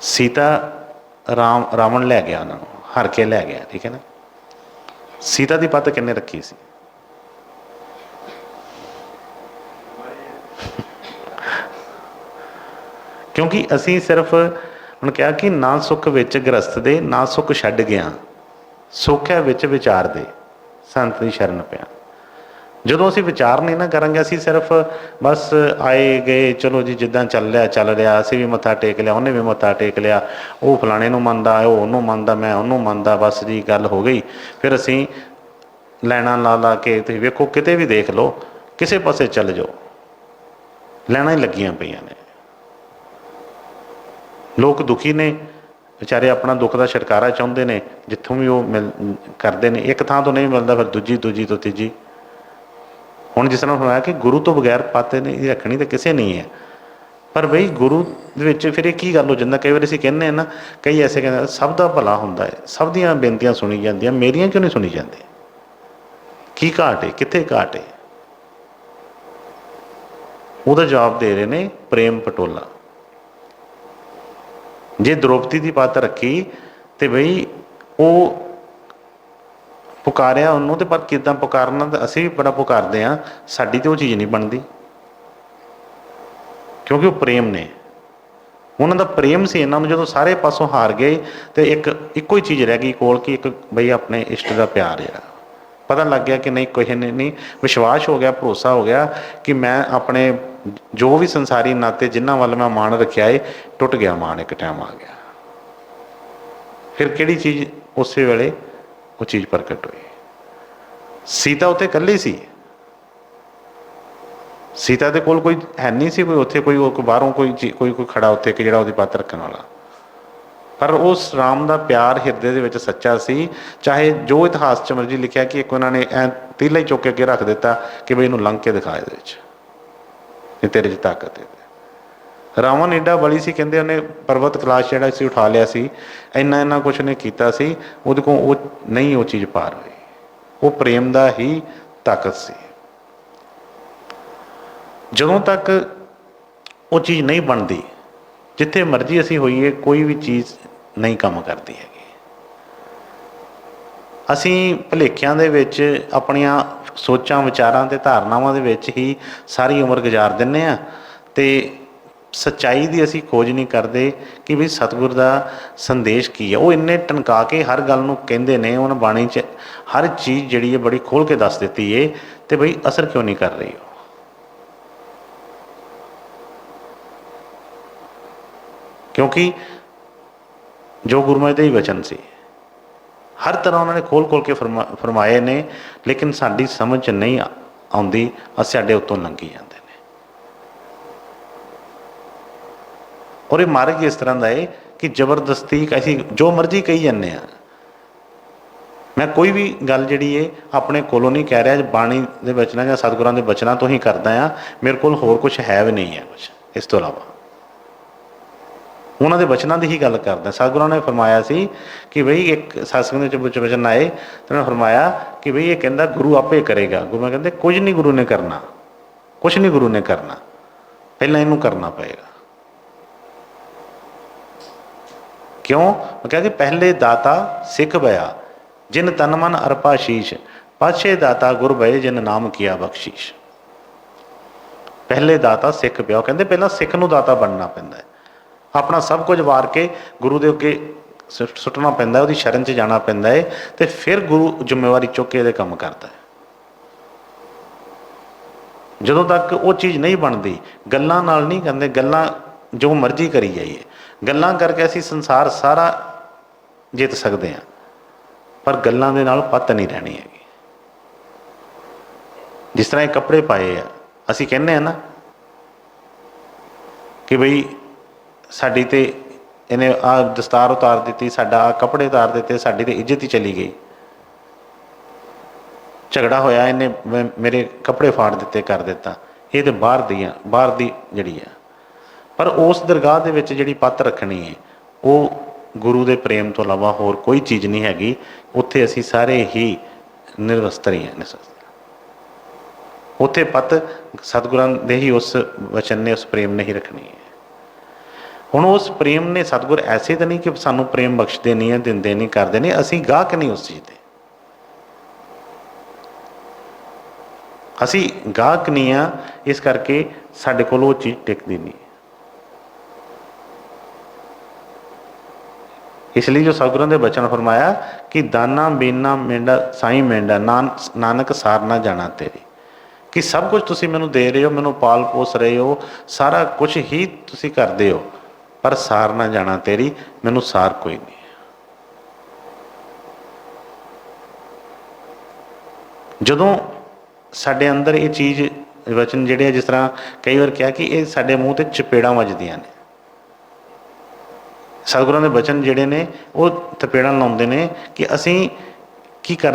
ਸੀਤਾ ਰਾਵਣ ਲੈ ਗਿਆ, ਉਹਨਾਂ ਨੂੰ ਹਰ ਕੇ ਲੈ ਗਿਆ, ਠੀਕ ਹੈ ਨਾ। ਸੀਤਾ ਦੀ ਪੱਤ ਕਿਹਨੇ ਰੱਖੀ ਸੀ? ਕਿਉਂਕਿ ਅਸੀਂ ਸਿਰਫ ਹੁਣ ਕਿਹਾ ਕਿ ਨਾ ਸੁੱਖ ਵਿੱਚ ਗ੍ਰਸਤ ਦੇ, ਨਾ ਸੁੱਖ ਛੱਡ ਗਿਆ, ਸੁੱਖ ਹੈ ਵਿੱਚ ਵਿਚਾਰ ਦੇ, ਸੰਤ ਦੀ ਸ਼ਰਨ ਪਿਆ। ਜਦੋਂ ਅਸੀਂ ਵਿਚਾਰ ਨਹੀਂ ਨਾ ਕਰਾਂਗੇ, ਅਸੀਂ ਸਿਰਫ ਬਸ ਆਏ ਗਏ, ਚਲੋ ਜੀ ਜਿੱਦਾਂ ਚੱਲ ਰਿਹਾ, ਅਸੀਂ ਵੀ ਮੱਥਾ ਟੇਕ ਲਿਆ, ਉਹਨੇ ਵੀ ਮੱਥਾ ਟੇਕ ਲਿਆ, ਉਹ ਫਲਾਣੇ ਨੂੰ ਮੰਨਦਾ, ਉਹ ਉਹਨੂੰ ਮੰਨਦਾ, ਮੈਂ ਉਹਨੂੰ ਮੰਨਦਾ, ਬਸ ਜੀ ਗੱਲ ਹੋ ਗਈ। ਫਿਰ ਅਸੀਂ ਲੈਣਾ ਲਾ ਕੇ, ਤੁਸੀਂ ਵੇਖੋ ਕਿਤੇ ਵੀ ਦੇਖ ਲਓ, ਕਿਸੇ ਪਾਸੇ ਚੱਲ ਜਾਓ, ਲੈਣਾ ਹੀ ਲੱਗੀਆਂ ਪਈਆਂ ਨੇ। ਲੋਕ ਦੁਖੀ ਨੇ ਵਿਚਾਰੇ, ਆਪਣਾ ਦੁੱਖ ਦਾ ਛੁਟਕਾਰਾ ਚਾਹੁੰਦੇ ਨੇ, ਜਿੱਥੋਂ ਵੀ ਉਹ ਕਰਦੇ ਨੇ। ਇੱਕ ਥਾਂ ਤੋਂ ਨਹੀਂ ਮਿਲਦਾ, ਫਿਰ ਦੂਜੀ ਤੋਂ ਤੀਜੀ। ਹੁਣ ਜਿਸ ਤਰ੍ਹਾਂ ਹੋਇਆ ਕਿ ਗੁਰੂ ਤੋਂ ਬਗੈਰ ਪੱਤ ਨਹੀਂ ਰੱਖਣੀ ਤਾਂ ਕਿਸੇ ਨਹੀਂ ਹੈ। ਪਰ ਬਈ ਗੁਰੂ ਦੇ ਵਿੱਚ ਫਿਰ ਇਹ ਕੀ ਗੱਲ ਹੋ ਜਾਂਦਾ? ਕਈ ਵਾਰ ਅਸੀਂ ਕਹਿੰਦੇ ਹਾਂ ਨਾ, ਕਈ ਐਸੇ ਕਹਿੰਦੇ ਸਭ ਦਾ ਭਲਾ ਹੁੰਦਾ ਹੈ, ਸਭ ਦੀਆਂ ਬੇਨਤੀਆਂ ਸੁਣੀ ਜਾਂਦੀਆਂ, ਮੇਰੀਆਂ ਕਿਉਂ ਨਹੀਂ ਸੁਣੀ ਜਾਂਦੀਆਂ? ਕੀ ਘਾਟ ਹੈ? ਕਿੱਥੇ ਘਾਟ ਹੈ? ਉਹਦਾ ਜਵਾਬ ਦੇ ਰਹੇ ਨੇ ਪ੍ਰੇਮ ਪਟੋਲਾ। ਜੇ ਦ੍ਰੋਪਦੀ ਦੀ ਪੱਤ ਰੱਖੀ ਤੇ ਬਈ ਉਹ ਪੁਕਾਰਿਆ ਉਹਨੂੰ, ਤੇ ਪਰ ਕਿੱਦਾਂ ਪੁਕਾਰਨਾ? ਤਾਂ ਅਸੀਂ ਵੀ ਬੜਾ ਪੁਕਾਰਦੇ ਹਾਂ, ਸਾਡੀ ਤੇ ਉਹ ਚੀਜ਼ ਨਹੀਂ ਬਣਦੀ, ਕਿਉਂਕਿ ਉਹ ਪ੍ਰੇਮ ਨੇ, ਉਹਨਾਂ ਦਾ ਪ੍ਰੇਮ ਸੀ ਇਹਨਾਂ ਨੂੰ। ਜਦੋਂ ਸਾਰੇ ਪਾਸੋਂ ਹਾਰ ਗਏ ਤੇ ਇੱਕੋ ਹੀ ਚੀਜ਼ ਰਹਿ ਗਈ ਕੋਲ, ਕਿ ਇੱਕ ਬਈ ਆਪਣੇ ਇਸ਼ਟ ਦਾ ਪਿਆਰ। ਜਿਹੜਾ ਪਤਾ ਲੱਗ ਗਿਆ ਕਿ ਨਹੀਂ, ਕਿਸੇ ਨੇ ਨਹੀਂ, ਵਿਸ਼ਵਾਸ ਹੋ ਗਿਆ, ਭਰੋਸਾ ਹੋ ਗਿਆ ਕਿ ਮੈਂ ਆਪਣੇ ਜੋ ਵੀ ਸੰਸਾਰੀ ਨਾਤੇ ਜਿਨ੍ਹਾਂ ਵੱਲ ਮੈਂ ਮਾਣ ਰੱਖਿਆ ਏ, ਟੁੱਟ ਗਿਆ ਮਾਣ, ਇੱਕ ਟਾਈਮ ਆ ਗਿਆ। ਫਿਰ ਕਿਹੜੀ ਚੀਜ਼ ਉਸੇ ਵੇਲੇ ਉਹ ਚੀਜ਼ ਪ੍ਰਗਟ ਹੋਈ? ਸੀਤਾ ਉੱਥੇ ਇਕੱਲੀ ਸੀ, ਸੀਤਾ ਦੇ ਕੋਲ ਕੋਈ ਹੈ ਨਹੀਂ ਸੀ, ਕੋਈ ਉੱਥੇ ਕੋਈ ਬਾਹਰੋਂ ਕੋਈ ਖੜਾ ਉੱਥੇ ਕਿ ਜਿਹੜਾ ਉਹਦੀ ਪੱਤ ਰੱਖਣ ਵਾਲਾ। ਪਰ ਉਸ ਰਾਮ ਦਾ ਪਿਆਰ ਹਿਰਦੇ ਦੇ ਵਿੱਚ ਸੱਚਾ ਸੀ। ਚਾਹੇ ਜੋ ਇਤਿਹਾਸ 'ਚ ਮਰਜ਼ੀ ਲਿਖਿਆ ਕਿ ਇੱਕ ਉਹਨਾਂ ਨੇ ਤੀਲਾ ਹੀ ਚੁੱਕ ਕੇ ਅੱਗੇ ਰੱਖ ਦਿੱਤਾ ਕਿ ਬਈ ਇਹਨੂੰ ਲੰਘ ਕੇ ਦਿਖਾ, ਇਹਦੇ ਵਿੱਚ ਇਹ ਤੇਰੇ 'ਚ ਤਾਕਤ ਹੈ। ਰਾਵਣ ਏਡਾ ਬਲੀ ਸੀ, ਕਹਿੰਦੇ ਉਹਨੇ ਪਰਬਤ ਕੈਲਾਸ਼ ਜਿਹੜਾ ਸੀ ਉਠਾ ਲਿਆ ਸੀ, ਇੰਨਾ ਕੁਛ ਨੇ ਕੀਤਾ ਸੀ, ਉਹਦੇ ਕੋਲ ਉਹ ਨਹੀਂ, ਉਹ ਚੀਜ਼ ਪਾਰ ਹੋਈ। ਉਹ ਪ੍ਰੇਮ ਦਾ ਹੀ ਤਾਕਤ ਸੀ। ਜਦੋਂ ਤੱਕ ਉਹ ਚੀਜ਼ ਨਹੀਂ ਬਣਦੀ, ਜਿੱਥੇ ਮਰਜ਼ੀ ਅਸੀਂ ਹੋਈਏ, ਕੋਈ ਵੀ ਚੀਜ਼ ਨਹੀਂ ਕੰਮ ਕਰਦੀ ਹੈਗੀ। ਅਸੀਂ ਭੁਲੇਖਿਆਂ ਦੇ ਵਿੱਚ, ਆਪਣੀਆਂ ਸੋਚਾਂ, ਵਿਚਾਰਾਂ ਅਤੇ ਧਾਰਨਾਵਾਂ ਦੇ ਵਿੱਚ ਹੀ ਸਾਰੀ ਉਮਰ ਗੁਜ਼ਾਰ ਦਿੰਦੇ ਹਾਂ, ਅਤੇ ਸੱਚਾਈ ਦੀ ਅਸੀਂ ਖੋਜ ਨਹੀਂ ਕਰਦੇ ਕਿ ਵੀ ਸਤਿਗੁਰ ਦਾ ਸੰਦੇਸ਼ ਕੀ ਹੈ। ਉਹ ਇੰਨੇ ਟਨਕਾ ਕੇ ਹਰ ਗੱਲ ਨੂੰ ਕਹਿੰਦੇ ਨੇ, ਉਹਨਾਂ ਬਾਣੀ 'ਚ ਹਰ ਚੀਜ਼ ਜਿਹੜੀ ਹੈ ਬੜੀ ਖੋਲ੍ਹ ਕੇ ਦੱਸ ਦਿੱਤੀ ਹੈ, ਅਤੇ ਬਈ ਅਸਰ ਕਿਉਂ ਨਹੀਂ ਕਰ ਰਹੀ? ਕਿਉਂਕਿ ਜੋ ਗੁਰੂ ਮਹਾਰਾਜ ਦੇ ਹੀ ਵਚਨ ਸੀ, ਹਰ ਤਰ੍ਹਾਂ ਉਹਨਾਂ ਨੇ ਖੋਲ੍ਹ ਕੇ ਫਰਮਾਏ ਨੇ, ਲੇਕਿਨ ਸਾਡੀ ਸਮਝ 'ਚ ਨਹੀਂ ਆਉਂਦੀ, ਸਾਡੇ ਉੱਤੋਂ ਲੰਘੀ ਜਾਂਦੇ ਨੇ। ਔਰ ਇਹ ਮਾਰਗ ਇਸ ਤਰ੍ਹਾਂ ਦਾ ਹੈ ਕਿ ਜ਼ਬਰਦਸਤੀ ਅਸੀਂ ਜੋ ਮਰਜ਼ੀ ਕਹੀ ਜਾਂਦੇ ਹਾਂ। ਮੈਂ ਕੋਈ ਵੀ ਗੱਲ ਜਿਹੜੀ ਹੈ ਆਪਣੇ ਕੋਲੋਂ ਨਹੀਂ ਕਹਿ ਰਿਹਾ, ਬਾਣੀ ਦੇ ਬਚਨਾਂ ਜਾਂ ਸਤਿਗੁਰਾਂ ਦੇ ਬਚਨਾਂ ਤੋਂ ਹੀ ਕਰਦਾ ਹਾਂ। ਮੇਰੇ ਕੋਲ ਹੋਰ ਕੁਛ ਹੈ ਵੀ ਨਹੀਂ ਹੈ, ਕੁਛ ਇਸ ਤੋਂ ਇਲਾਵਾ ਉਹਨਾਂ ਦੇ ਬਚਨਾਂ ਦੀ ਹੀ ਗੱਲ ਕਰਦਾ। ਸਤਿਗੁਰਾਂ ਨੇ ਫਰਮਾਇਆ ਸੀ ਕਿ ਬਈ ਇੱਕ ਸਤਸੰਗ ਦੇ ਵਿੱਚ ਬਚਨ ਆਏ, ਤੇ ਉਹਨਾਂ ਨੇ ਫਰਮਾਇਆ ਕਿ ਬਈ ਇਹ ਕਹਿੰਦਾ ਗੁਰੂ ਆਪੇ ਕਰੇਗਾ। ਗੁਰੂ ਮੈਂ ਕਹਿੰਦੇ ਕੁਝ ਨਹੀਂ ਗੁਰੂ ਨੇ ਕਰਨਾ, ਕੁਛ ਨਹੀਂ ਗੁਰੂ ਨੇ ਕਰਨਾ, ਪਹਿਲਾਂ ਇਹਨੂੰ ਕਰਨਾ ਪਏਗਾ। ਕਿਉਂ? ਮੈਂ ਕਿਹਾ ਕਿ ਪਹਿਲੇ ਦਾਤਾ ਸਿੱਖ ਬਇਆ, ਜਿਨ ਤਨ ਮਨ ਅਰਪਾ ਸ਼ੀਸ਼, ਪਾਛੇ ਦਾਤਾ ਗੁਰ ਬਏ, ਜਿਨ ਨਾਮ ਕੀਆ ਬਖਸ਼ੀਸ਼। ਪਹਿਲੇ ਦਾਤਾ ਸਿੱਖ ਪਿਆ। ਉਹ ਕਹਿੰਦੇ ਪਹਿਲਾਂ ਸਿੱਖ ਨੂੰ ਦਾਤਾ ਬਣਨਾ ਪੈਂਦਾ ਹੈ, अपना सब कुछ वार के गुरु दे अगे सुੱਟਣਾ ਪੈਂਦਾ, ਉਹਦੀ ਸ਼ਰਨ 'ਚ ਜਾਣਾ ਪੈਂਦਾ ਹੈ, ਤੇ ਫਿਰ ਗੁਰੂ ਜ਼ਿੰਮੇਵਾਰੀ ਚੁੱਕ ਕੇ ਇਹਦੇ ਕੰਮ ਕਰਦਾ ਹੈ। ਜਦੋਂ ਤੱਕ ਉਹ ਚੀਜ਼ ਨਹੀਂ ਬਣਦੀ, ਗੱਲਾਂ ਨਾਲ ਨਹੀਂ ਕਹਿੰਦੇ, ਗੱਲਾਂ ਜੋ ਮਰਜ਼ੀ ਕਰੀ ਜਾਈਏ, ਗੱਲਾਂ ਕਰਕੇ ਅਸੀਂ ਸੰਸਾਰ ਸਾਰਾ ਜਿੱਤ ਸਕਦੇ ਹਾਂ, ਪਰ ਗੱਲਾਂ ਦੇ ਨਾਲ ਪੱਤ ਨਹੀਂ ਰਹਿਣੀ ਹੈਗੀ। ਜਿਸ ਤਰ੍ਹਾਂ ਇਹ ਕੱਪੜੇ ਪਾਏ ਆ, ਅਸੀਂ ਕਹਿੰਦੇ ਹਾਂ ਨਾ ਕਿ ਬਈ ਸਾਡੀ ਤੇ ਇਹਨੇ ਆਹ ਦਸਤਾਰ ਉਤਾਰ ਦਿੱਤੀ, ਸਾਡਾ ਆਹ ਕੱਪੜੇ ਉਤਾਰ ਦਿੱਤੇ, ਸਾਡੀ ਤੇ ਇੱਜ਼ਤ ਹੀ ਚਲੀ ਗਈ। ਝਗੜਾ ਹੋਇਆ, ਇਹਨੇ ਮੇਰੇ ਕੱਪੜੇ ਫਾੜ ਦਿੱਤੇ, ਕਰ ਦਿੱਤਾ, ਇਹ ਤਾਂ ਬਾਹਰ ਦੀ ਜਿਹੜੀ ਆ। ਪਰ ਉਸ ਦਰਗਾਹ ਦੇ ਵਿੱਚ ਜਿਹੜੀ ਪੱਤ ਰੱਖਣੀ ਹੈ, ਉਹ ਗੁਰੂ ਦੇ ਪ੍ਰੇਮ ਤੋਂ ਇਲਾਵਾ ਹੋਰ ਕੋਈ ਚੀਜ਼ ਨਹੀਂ ਹੈਗੀ। ਉੱਥੇ ਅਸੀਂ ਸਾਰੇ ਹੀ ਨਿਰਵਸਤਰ ਹੀ ਹਾਂ। ਉੱਥੇ ਪੱਤ ਸਤਿਗੁਰਾਂ ਦੇ ਹੀ ਉਸ ਵਚਨ ਨੇ, ਉਸ ਪ੍ਰੇਮ ਨੇ ਹੀ ਰੱਖਣੀ ਹੈ। ਹੁਣ ਉਸ ਪ੍ਰੇਮ ਨੇ, ਸਤਿਗੁਰ ਐਸੇ ਤਾਂ ਨਹੀਂ ਕਿ ਸਾਨੂੰ ਪ੍ਰੇਮ ਬਖਸ਼ਦੇ ਨਹੀਂ ਹੈ, ਦਿੰਦੇ ਨਹੀਂ, ਕਰਦੇ ਨਹੀਂ, ਅਸੀਂ ਗਾਹਕ ਨਹੀਂ ਉਸ ਚੀਜ਼ ਦੇ, ਅਸੀਂ ਗਾਹਕ ਨਹੀਂ ਹਾਂ। ਇਸ ਕਰਕੇ ਸਾਡੇ ਕੋਲ ਉਹ ਚੀਜ਼ ਟਿਕਦੀ ਨਹੀਂ। ਇਸ ਲਈ ਜੋ ਸਤਿਗੁਰਾਂ ਦੇ ਬਚਨ ਫਰਮਾਇਆ ਕਿ ਦਾਨਾ ਬੀਨਾ ਮੇਂਡਾ ਸਾਈਂ ਮੇਂਡਾ, ਨਾਨਕ ਸਾਰ ਨਾ ਜਾਣਾ ਤੇਰੀ, ਕਿ ਸਭ ਕੁਝ ਤੁਸੀਂ ਮੈਨੂੰ ਦੇ ਰਹੇ ਹੋ, ਮੈਨੂੰ ਪਾਲ ਪੋਸ ਰਹੇ ਹੋ, ਸਾਰਾ ਕੁਝ ਹੀ ਤੁਸੀਂ ਕਰਦੇ ਹੋ, ਪਰ ਸਾਰ ਨਾ ਜਾਣਾ ਤੇਰੀ, ਮੈਨੂੰ ਸਾਰ ਕੋਈ ਨਹੀਂ। ਜਦੋਂ ਸਾਡੇ ਅੰਦਰ ਇਹ ਚੀਜ਼ ਵਚਨ ਜਿਹੜੇ ਆ, ਜਿਸ ਤਰ੍ਹਾਂ ਕਈ ਵਾਰ ਕਿਹਾ ਕਿ ਇਹ ਸਾਡੇ ਮੂੰਹ ਤੇ ਚਪੇੜਾਂ ਵੱਜਦੀਆਂ ਨੇ, ਸਤਿਗੁਰਾਂ ਦੇ ਬਚਨ ਜਿਹੜੇ ਨੇ ਉਹ ਚਪੇੜਾਂ ਲਾਉਂਦੇ ਨੇ ਕਿ ਅਸੀਂ ਕੀ ਕਰ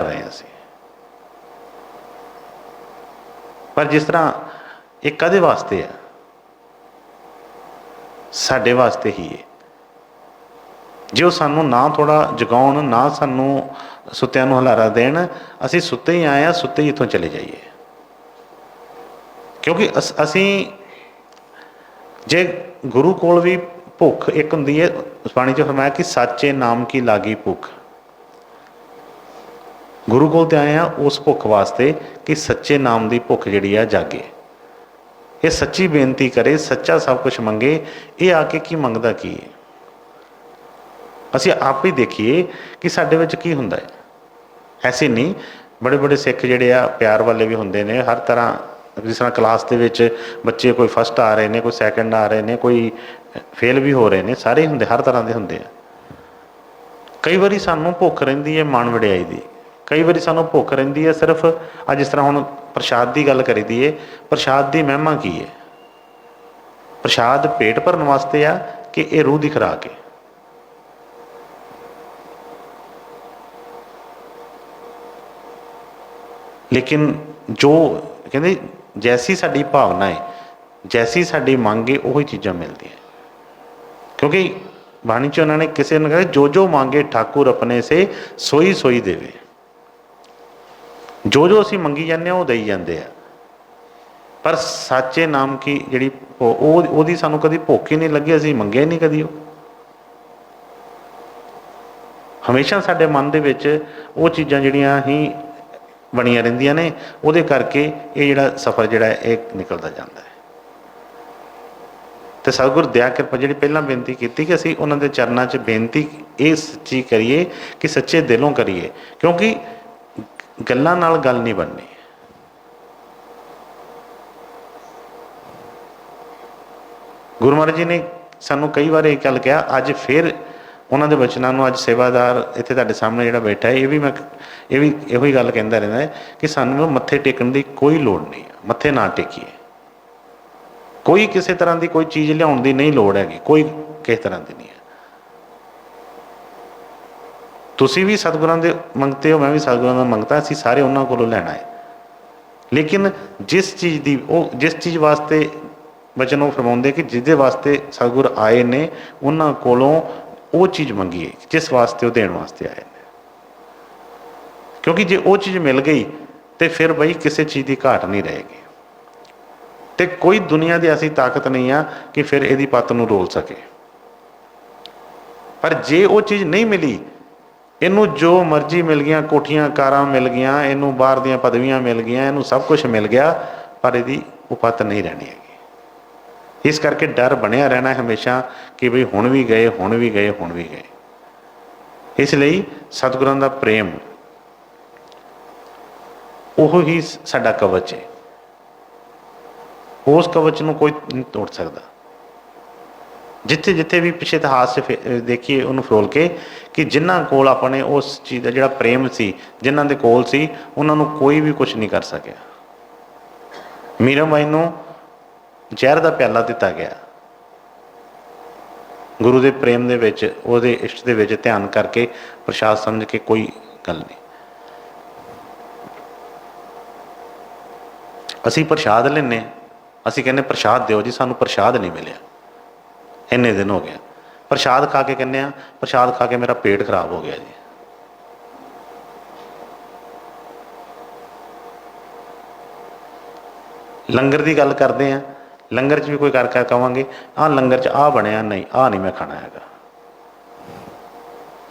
ਰਹੇ ਹਾਂ ਅਸੀਂ। ਪਰ ਜਿਸ ਤਰ੍ਹਾਂ ਇਹ ਕਾਹਦੇ ਵਾਸਤੇ ਆ, ਸਾਡੇ ਵਾਸਤੇ ਹੀ ਹੈ। ਜੇ ਉਹ ਸਾਨੂੰ ਨਾ ਥੋੜ੍ਹਾ ਜਗਾਉਣ, ਨਾ ਸਾਨੂੰ ਸੁੱਤਿਆਂ ਨੂੰ ਹੁਲਾਰਾ ਦੇਣ, ਅਸੀਂ ਸੁੱਤੇ ਹੀ ਆਏ ਹਾਂ, ਸੁੱਤੇ ਹੀ ਇੱਥੋਂ ਚਲੇ ਜਾਈਏ। ਕਿਉਂਕਿ ਅਸੀਂ ਜੇ ਗੁਰੂ ਕੋਲ ਵੀ ਭੁੱਖ ਇੱਕ ਹੁੰਦੀ ਹੈ, ਬਾਣੀ 'ਚ ਫਰਮਾਇਆ ਕਿ ਸਾਚੇ ਨਾਮ ਕੀ ਲਾਗੀ ਭੁੱਖ। ਗੁਰੂ ਕੋਲ ਤੇ ਆਏ ਹਾਂ ਉਸ ਭੁੱਖ ਵਾਸਤੇ ਕਿ ਸੱਚੇ ਨਾਮ ਦੀ ਭੁੱਖ ਜਿਹੜੀ ਆ ਜਾਗੇ, ਇਹ ਸੱਚੀ ਬੇਨਤੀ ਕਰੇ, ਸੱਚਾ ਸਭ ਕੁਝ ਮੰਗੇ। ਇਹ ਆ ਕੇ ਕੀ ਮੰਗਦਾ ਕੀ ਹੈ, ਅਸੀਂ ਆਪ ਹੀ ਦੇਖੀਏ ਕਿ ਸਾਡੇ ਵਿੱਚ ਕੀ ਹੁੰਦਾ ਹੈ। ਐਸੇ ਨਹੀਂ, ਬੜੇ ਸਿੱਖ ਜਿਹੜੇ ਆ ਪਿਆਰ ਵਾਲੇ ਵੀ ਹੁੰਦੇ ਨੇ, ਹਰ ਤਰ੍ਹਾਂ, ਜਿਸ ਤਰ੍ਹਾਂ ਕਲਾਸ ਦੇ ਵਿੱਚ ਬੱਚੇ ਕੋਈ ਫਸਟ ਆ ਰਹੇ ਨੇ, ਕੋਈ ਸੈਕਿੰਡ ਆ ਰਹੇ ਨੇ, ਕੋਈ ਫੇਲ ਵੀ ਹੋ ਰਹੇ ਨੇ, ਸਾਰੇ ਹੀ ਹੁੰਦੇ, ਹਰ ਤਰ੍ਹਾਂ ਦੇ ਹੁੰਦੇ ਆ। ਕਈ ਵਾਰੀ ਸਾਨੂੰ ਭੁੱਖ ਰਹਿੰਦੀ ਹੈ ਮਾਣ ਵਡਿਆਈ ਦੀ, ਕਈ ਵਾਰੀ ਸਾਨੂੰ ਭੁੱਖ ਰਹਿੰਦੀ ਹੈ ਸਿਰਫ ਅੱਜ ਜਿਸ ਤਰ੍ਹਾਂ ਹੁਣ ਪ੍ਰਸ਼ਾਦ ਦੀ ਗੱਲ ਕਰੀ ਦੀ ਹੈ, ਪ੍ਰਸ਼ਾਦ ਦੀ ਮਹਿਮਾ ਕੀ ਹੈ? ਪ੍ਰਸ਼ਾਦ ਪੇਟ ਭਰਨ ਵਾਸਤੇ ਆ ਕਿ ਇਹ ਰੂਹ ਦੀ ਖੁਰਾਕ ਹੈ? ਲੇਕਿਨ ਜੋ ਕਹਿੰਦੇ ਜੈਸੀ ਸਾਡੀ ਭਾਵਨਾ ਹੈ, ਜੈਸੀ ਸਾਡੀ ਮੰਗ ਹੈ, ਉਹੀ ਚੀਜ਼ਾਂ ਮਿਲਦੀਆਂ। ਕਿਉਂਕਿ ਬਾਣੀ 'ਚ ਉਹਨਾਂ ਨੇ ਕਿਸੇ ਨੂੰ ਕਹਿੰਦੇ ਜੋ ਜੋ ਮੰਗੇ ਠਾਕੁਰ ਆਪਣੇ ਸੇ ਸੋਈ ਸੋਈ ਦੇਵੇ। ਜੋ ਜੋ ਅਸੀਂ ਮੰਗੀ ਜਾਂਦੇ ਹਾਂ ਉਹ ਦੇਈ ਜਾਂਦੇ ਆ, ਪਰ ਸਾਚੇ ਨਾਮ ਕੀ ਜਿਹੜੀ ਉਹਦੀ ਸਾਨੂੰ ਕਦੀ ਭੁੱਖ ਹੀ ਨਹੀਂ ਲੱਗੀ, ਅਸੀਂ ਮੰਗਿਆ ਹੀ ਨਹੀਂ ਕਦੀ। ਉਹ ਹਮੇਸ਼ਾ ਸਾਡੇ ਮਨ ਦੇ ਵਿੱਚ ਉਹ ਚੀਜ਼ਾਂ ਜਿਹੜੀਆਂ ਹੀ ਬਣੀਆਂ ਰਹਿੰਦੀਆਂ ਨੇ, ਉਹਦੇ ਕਰਕੇ ਇਹ ਜਿਹੜਾ ਸਫ਼ਰ ਜਿਹੜਾ ਇਹ ਨਿਕਲਦਾ ਜਾਂਦਾ ਹੈ। ਤੇ ਸਤਿਗੁਰ ਦਇਆ ਕਿਰਪਾ ਜਿਹੜੀ ਪਹਿਲਾਂ ਬੇਨਤੀ ਕੀਤੀ ਕਿ ਅਸੀਂ ਉਹਨਾਂ ਦੇ ਚਰਨਾਂ 'ਚ ਬੇਨਤੀ ਇਹ ਸੱਚੀ ਕਰੀਏ ਕਿ ਸੱਚੇ ਦਿਲੋਂ ਕਰੀਏ, ਕਿਉਂਕਿ ਗੱਲਾਂ ਨਾਲ ਗੱਲ ਨਹੀਂ ਬਣਨੀ। ਗੁਰੂ ਮਹਾਰਾਜ ਜੀ ਨੇ ਸਾਨੂੰ ਕਈ ਵਾਰ ਇਹ ਗੱਲ ਕਿਹਾ, ਅੱਜ ਫਿਰ ਉਹਨਾਂ ਦੇ ਬਚਨਾਂ ਨੂੰ, ਅੱਜ ਸੇਵਾਦਾਰ ਇੱਥੇ ਤੁਹਾਡੇ ਸਾਹਮਣੇ ਜਿਹੜਾ ਬੈਠਾ ਹੈ, ਇਹ ਵੀ ਇਹੋ ਹੀ ਗੱਲ ਕਹਿੰਦਾ ਰਹਿੰਦਾ ਹੈ ਕਿ ਸਾਨੂੰ ਮੱਥੇ ਟੇਕਣ ਦੀ ਕੋਈ ਲੋੜ ਨਹੀਂ, ਮੱਥੇ ਨਾ ਟੇਕੀਏ। ਕੋਈ ਕਿਸੇ ਤਰ੍ਹਾਂ ਦੀ ਕੋਈ ਚੀਜ਼ ਲਿਆਉਣ ਦੀ ਨਹੀਂ ਲੋੜ ਹੈਗੀ, ਕੋਈ ਕਿਸੇ ਤਰ੍ਹਾਂ ਦੀ ਨਹੀਂ ਹੈ। ਤੁਸੀਂ ਵੀ ਸਤਿਗੁਰਾਂ ਦੇ ਮੰਗਤੇ ਹੋ, ਮੈਂ ਵੀ ਸਤਿਗੁਰਾਂ ਦਾ ਮੰਗਤਾ, ਅਸੀਂ ਸਾਰੇ ਉਹਨਾਂ ਕੋਲੋਂ ਲੈਣਾ ਹੈ। ਲੇਕਿਨ ਜਿਸ ਚੀਜ਼ ਵਾਸਤੇ ਬਚਨ ਉਹ ਫਰਮਾਉਂਦੇ ਕਿ ਜਿਹਦੇ ਵਾਸਤੇ ਸਤਿਗੁਰ ਆਏ ਨੇ, ਉਹਨਾਂ ਕੋਲੋਂ ਉਹ ਚੀਜ਼ ਮੰਗੀਏ ਜਿਸ ਵਾਸਤੇ ਉਹ ਦੇਣ ਵਾਸਤੇ ਆਏ ਨੇ। ਕਿਉਂਕਿ ਜੇ ਉਹ ਚੀਜ਼ ਮਿਲ ਗਈ ਤੇ ਫਿਰ ਬਈ ਕਿਸੇ ਚੀਜ਼ ਦੀ ਘਾਟ ਨਹੀਂ ਰਹੇਗੀ, ਤੇ ਕੋਈ ਦੁਨੀਆ ਦੀ ਐਸੀ ਤਾਕਤ ਨਹੀਂ ਆ ਕਿ ਫਿਰ ਇਹਦੀ ਪੱਤ ਨੂੰ ਰੋਲ ਸਕੇ। ਪਰ ਜੇ ਉਹ ਚੀਜ਼ ਨਹੀਂ ਮਿਲੀ, ਇਹਨੂੰ ਜੋ ਮਰਜ਼ੀ ਮਿਲ ਗਈਆਂ, ਕੋਠੀਆਂ ਕਾਰਾਂ ਮਿਲ ਗਈਆਂ, ਇਹਨੂੰ ਬਾਹਰ ਦੀਆਂ ਪਦਵੀਆਂ ਮਿਲ ਗਈਆਂ, ਇਹਨੂੰ ਸਭ ਕੁਝ ਮਿਲ ਗਿਆ, ਪਰ ਇਹਦੀ ਉਹ ਪੱਤ ਨਹੀਂ ਰਹਿਣੀ ਹੈਗੀ। इस करके डर बनया रहना हमेशा कि बई हुण भी गए, हुण भी गए, हुण भी गए। इसलिए सतगुरां दा प्रेम ਉਹ ही साडा कवच है। उस कवच ਨੂੰ कोई नहीं तोड़ सकता। जिथे जिथे भी पिछले इतिहास से देखिए उन्होंने फरोल के कि जिन्हों कोल अपने उस चीज़ का जोड़ा प्रेम सी, जिन्हों के कोल सी, उन्होंने कोई भी कुछ नहीं कर सकिया। मीराबाई नूं जहर का प्याला दिता गया, गुरु के प्रेम दे विच, उहदे इष्ट दे विच ध्यान करके प्रसाद समझ के कोई गल नहीं। असी प्रसाद लेने, असी कहने प्रसाद दिओ जी, सानू प्रसाद नहीं मिलिया, इन्ने दिन हो गया। प्रसाद खा के कहने प्रसाद खा के मेरा पेट खराब हो गया जी। लंगर की गल करते हैं, लंगर च भी कोई कर कहांगे आ लंगर च आ बनया, नहीं आ नहीं मैं खाना हैगा।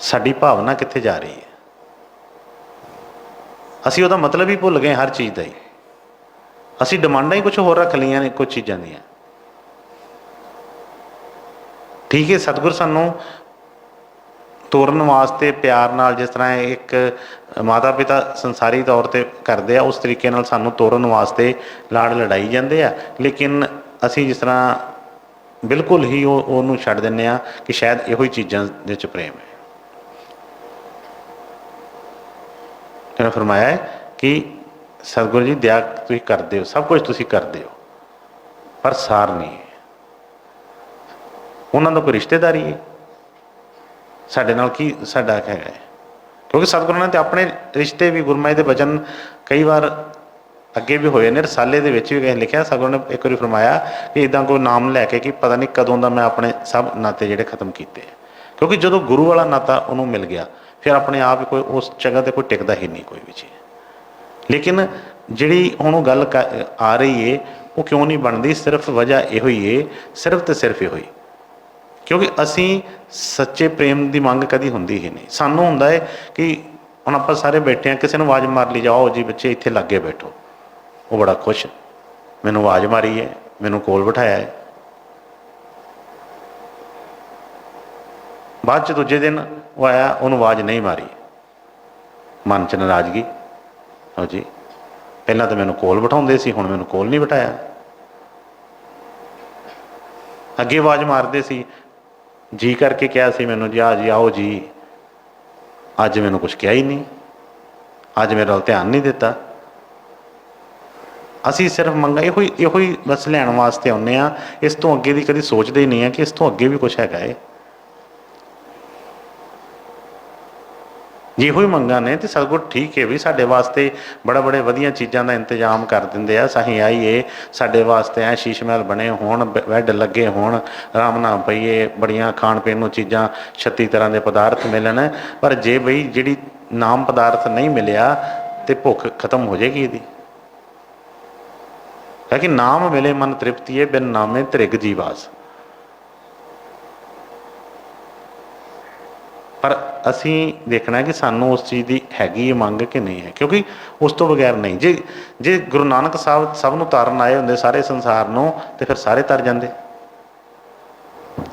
साडी भावना कित्थे जा रही है? असी उहदा मतलब ही भुल गए हर चीज़ का ही। असी डिमांडां ही कुछ होर रख लियां ने कुछ चीज़ां दियां। ठीक है, सतगुर सानू ਤੋਰਨ वास्ते प्यार नाल जिस तरह एक माता पिता संसारी तौर पर करते हैं, उस तरीके नाल सानू ਤੋਰਨ वास्ते लाड़ लड़ाई जाते हैं। लेकिन असी जिस तरह बिल्कुल ही ਉਹਨੂੰ ਛੱਡ ਦਿੰਦੇ ਆ कि शायद ਇਹੋ ही चीज़ों के प्रेम है। उन्होंने फरमाया है कि सतगुरु जी दया तुसीं करते हो, सब कुछ तुसीं करते हो, पर सार नहीं है। उन्होंने कोई रिश्तेदारी है साडे नाल की साडा है? क्योंकि सतगुरु ने तो अपने रिश्ते भी गुरमाई के वचन कई बार अगे भी होए ने। रसाले दे विच भी लिखा, सतगुरु ने एक बार फरमाया कि इदां कोई नाम लैके कि पता नहीं कदों दा मैं अपने सब नाते जिहड़े खत्म किए। क्योंकि जो गुरु वाला नाता उन्होंने मिल गया, फिर अपने आप ही कोई उस जगह पर कोई टिकता ही नहीं कोई भी चीज़। लेकिन जिहड़ी हुण गल आ रही है वो क्यों नहीं बनती? सिर्फ वजह इहो ही है, सिर्फ तो सिर्फ इहो ही क्योंकि असी सच्चे प्रेम की मंग कभी होंदी ही नहीं। सानू हुंदा है कि हुण आपां सारे बैठे हैं, किसी ने आवाज़ मार ली, जाओ जी बच्चे इत्थे लागे बैठो, वो बड़ा खुश, मैनू आवाज़ मारी है, मैनू कोल बिठाया है। बाद च दूजे दिन वो आया, उन्होंने आवाज़ नहीं मारी, मन च नाराज़गी, हाँ जी पहला तो मैनू कोल बिठाउंदे सी, हुण मैनू कोल नहीं बिठाया। अगे आवाज़ मारते सी, जी करके क्या सी मैनू जी, जी आओ जी, अज मैनू कुछ कहा ही नहीं, अज मेरे वाल ध्यान नहीं दिता। असी सिर्फ मंगा यो ही बस लैण वास्ते आने, इस तो अगे की कभी सोचते ही नहीं है कि इस तो अगे भी कुछ है। जे हो ही मंगा ने तो सतगुर ठीक है भी साडे वास्ते बड़ा बड़े वधिया चीज़ों का इंतजाम कर देंगे। असीं आईए साडे वास्ते ऐ शीश महल बने होण, बैड लगे होण, आराम नाल पईए, बड़ियां खाण पीण नूं चीज़ां 36 तरह के पदार्थ मिलन। पर जे बई जिहड़ी नाम पदार्थ नहीं मिलिया तो भुख खत्म हो जाएगी इहदी। क्योंकि नाम मिले मन तृप्ति है, बिन नामे त्रिग जीवास। पर असी देखना है कि सानू उस चीज़ की हैगी मंग कि नहीं है, क्योंकि उस तो बगैर नहीं। जे गुरु नानक साहब सब नूं तारन आए होंदे सारे संसार नूं ते फिर सारे तर जांदे।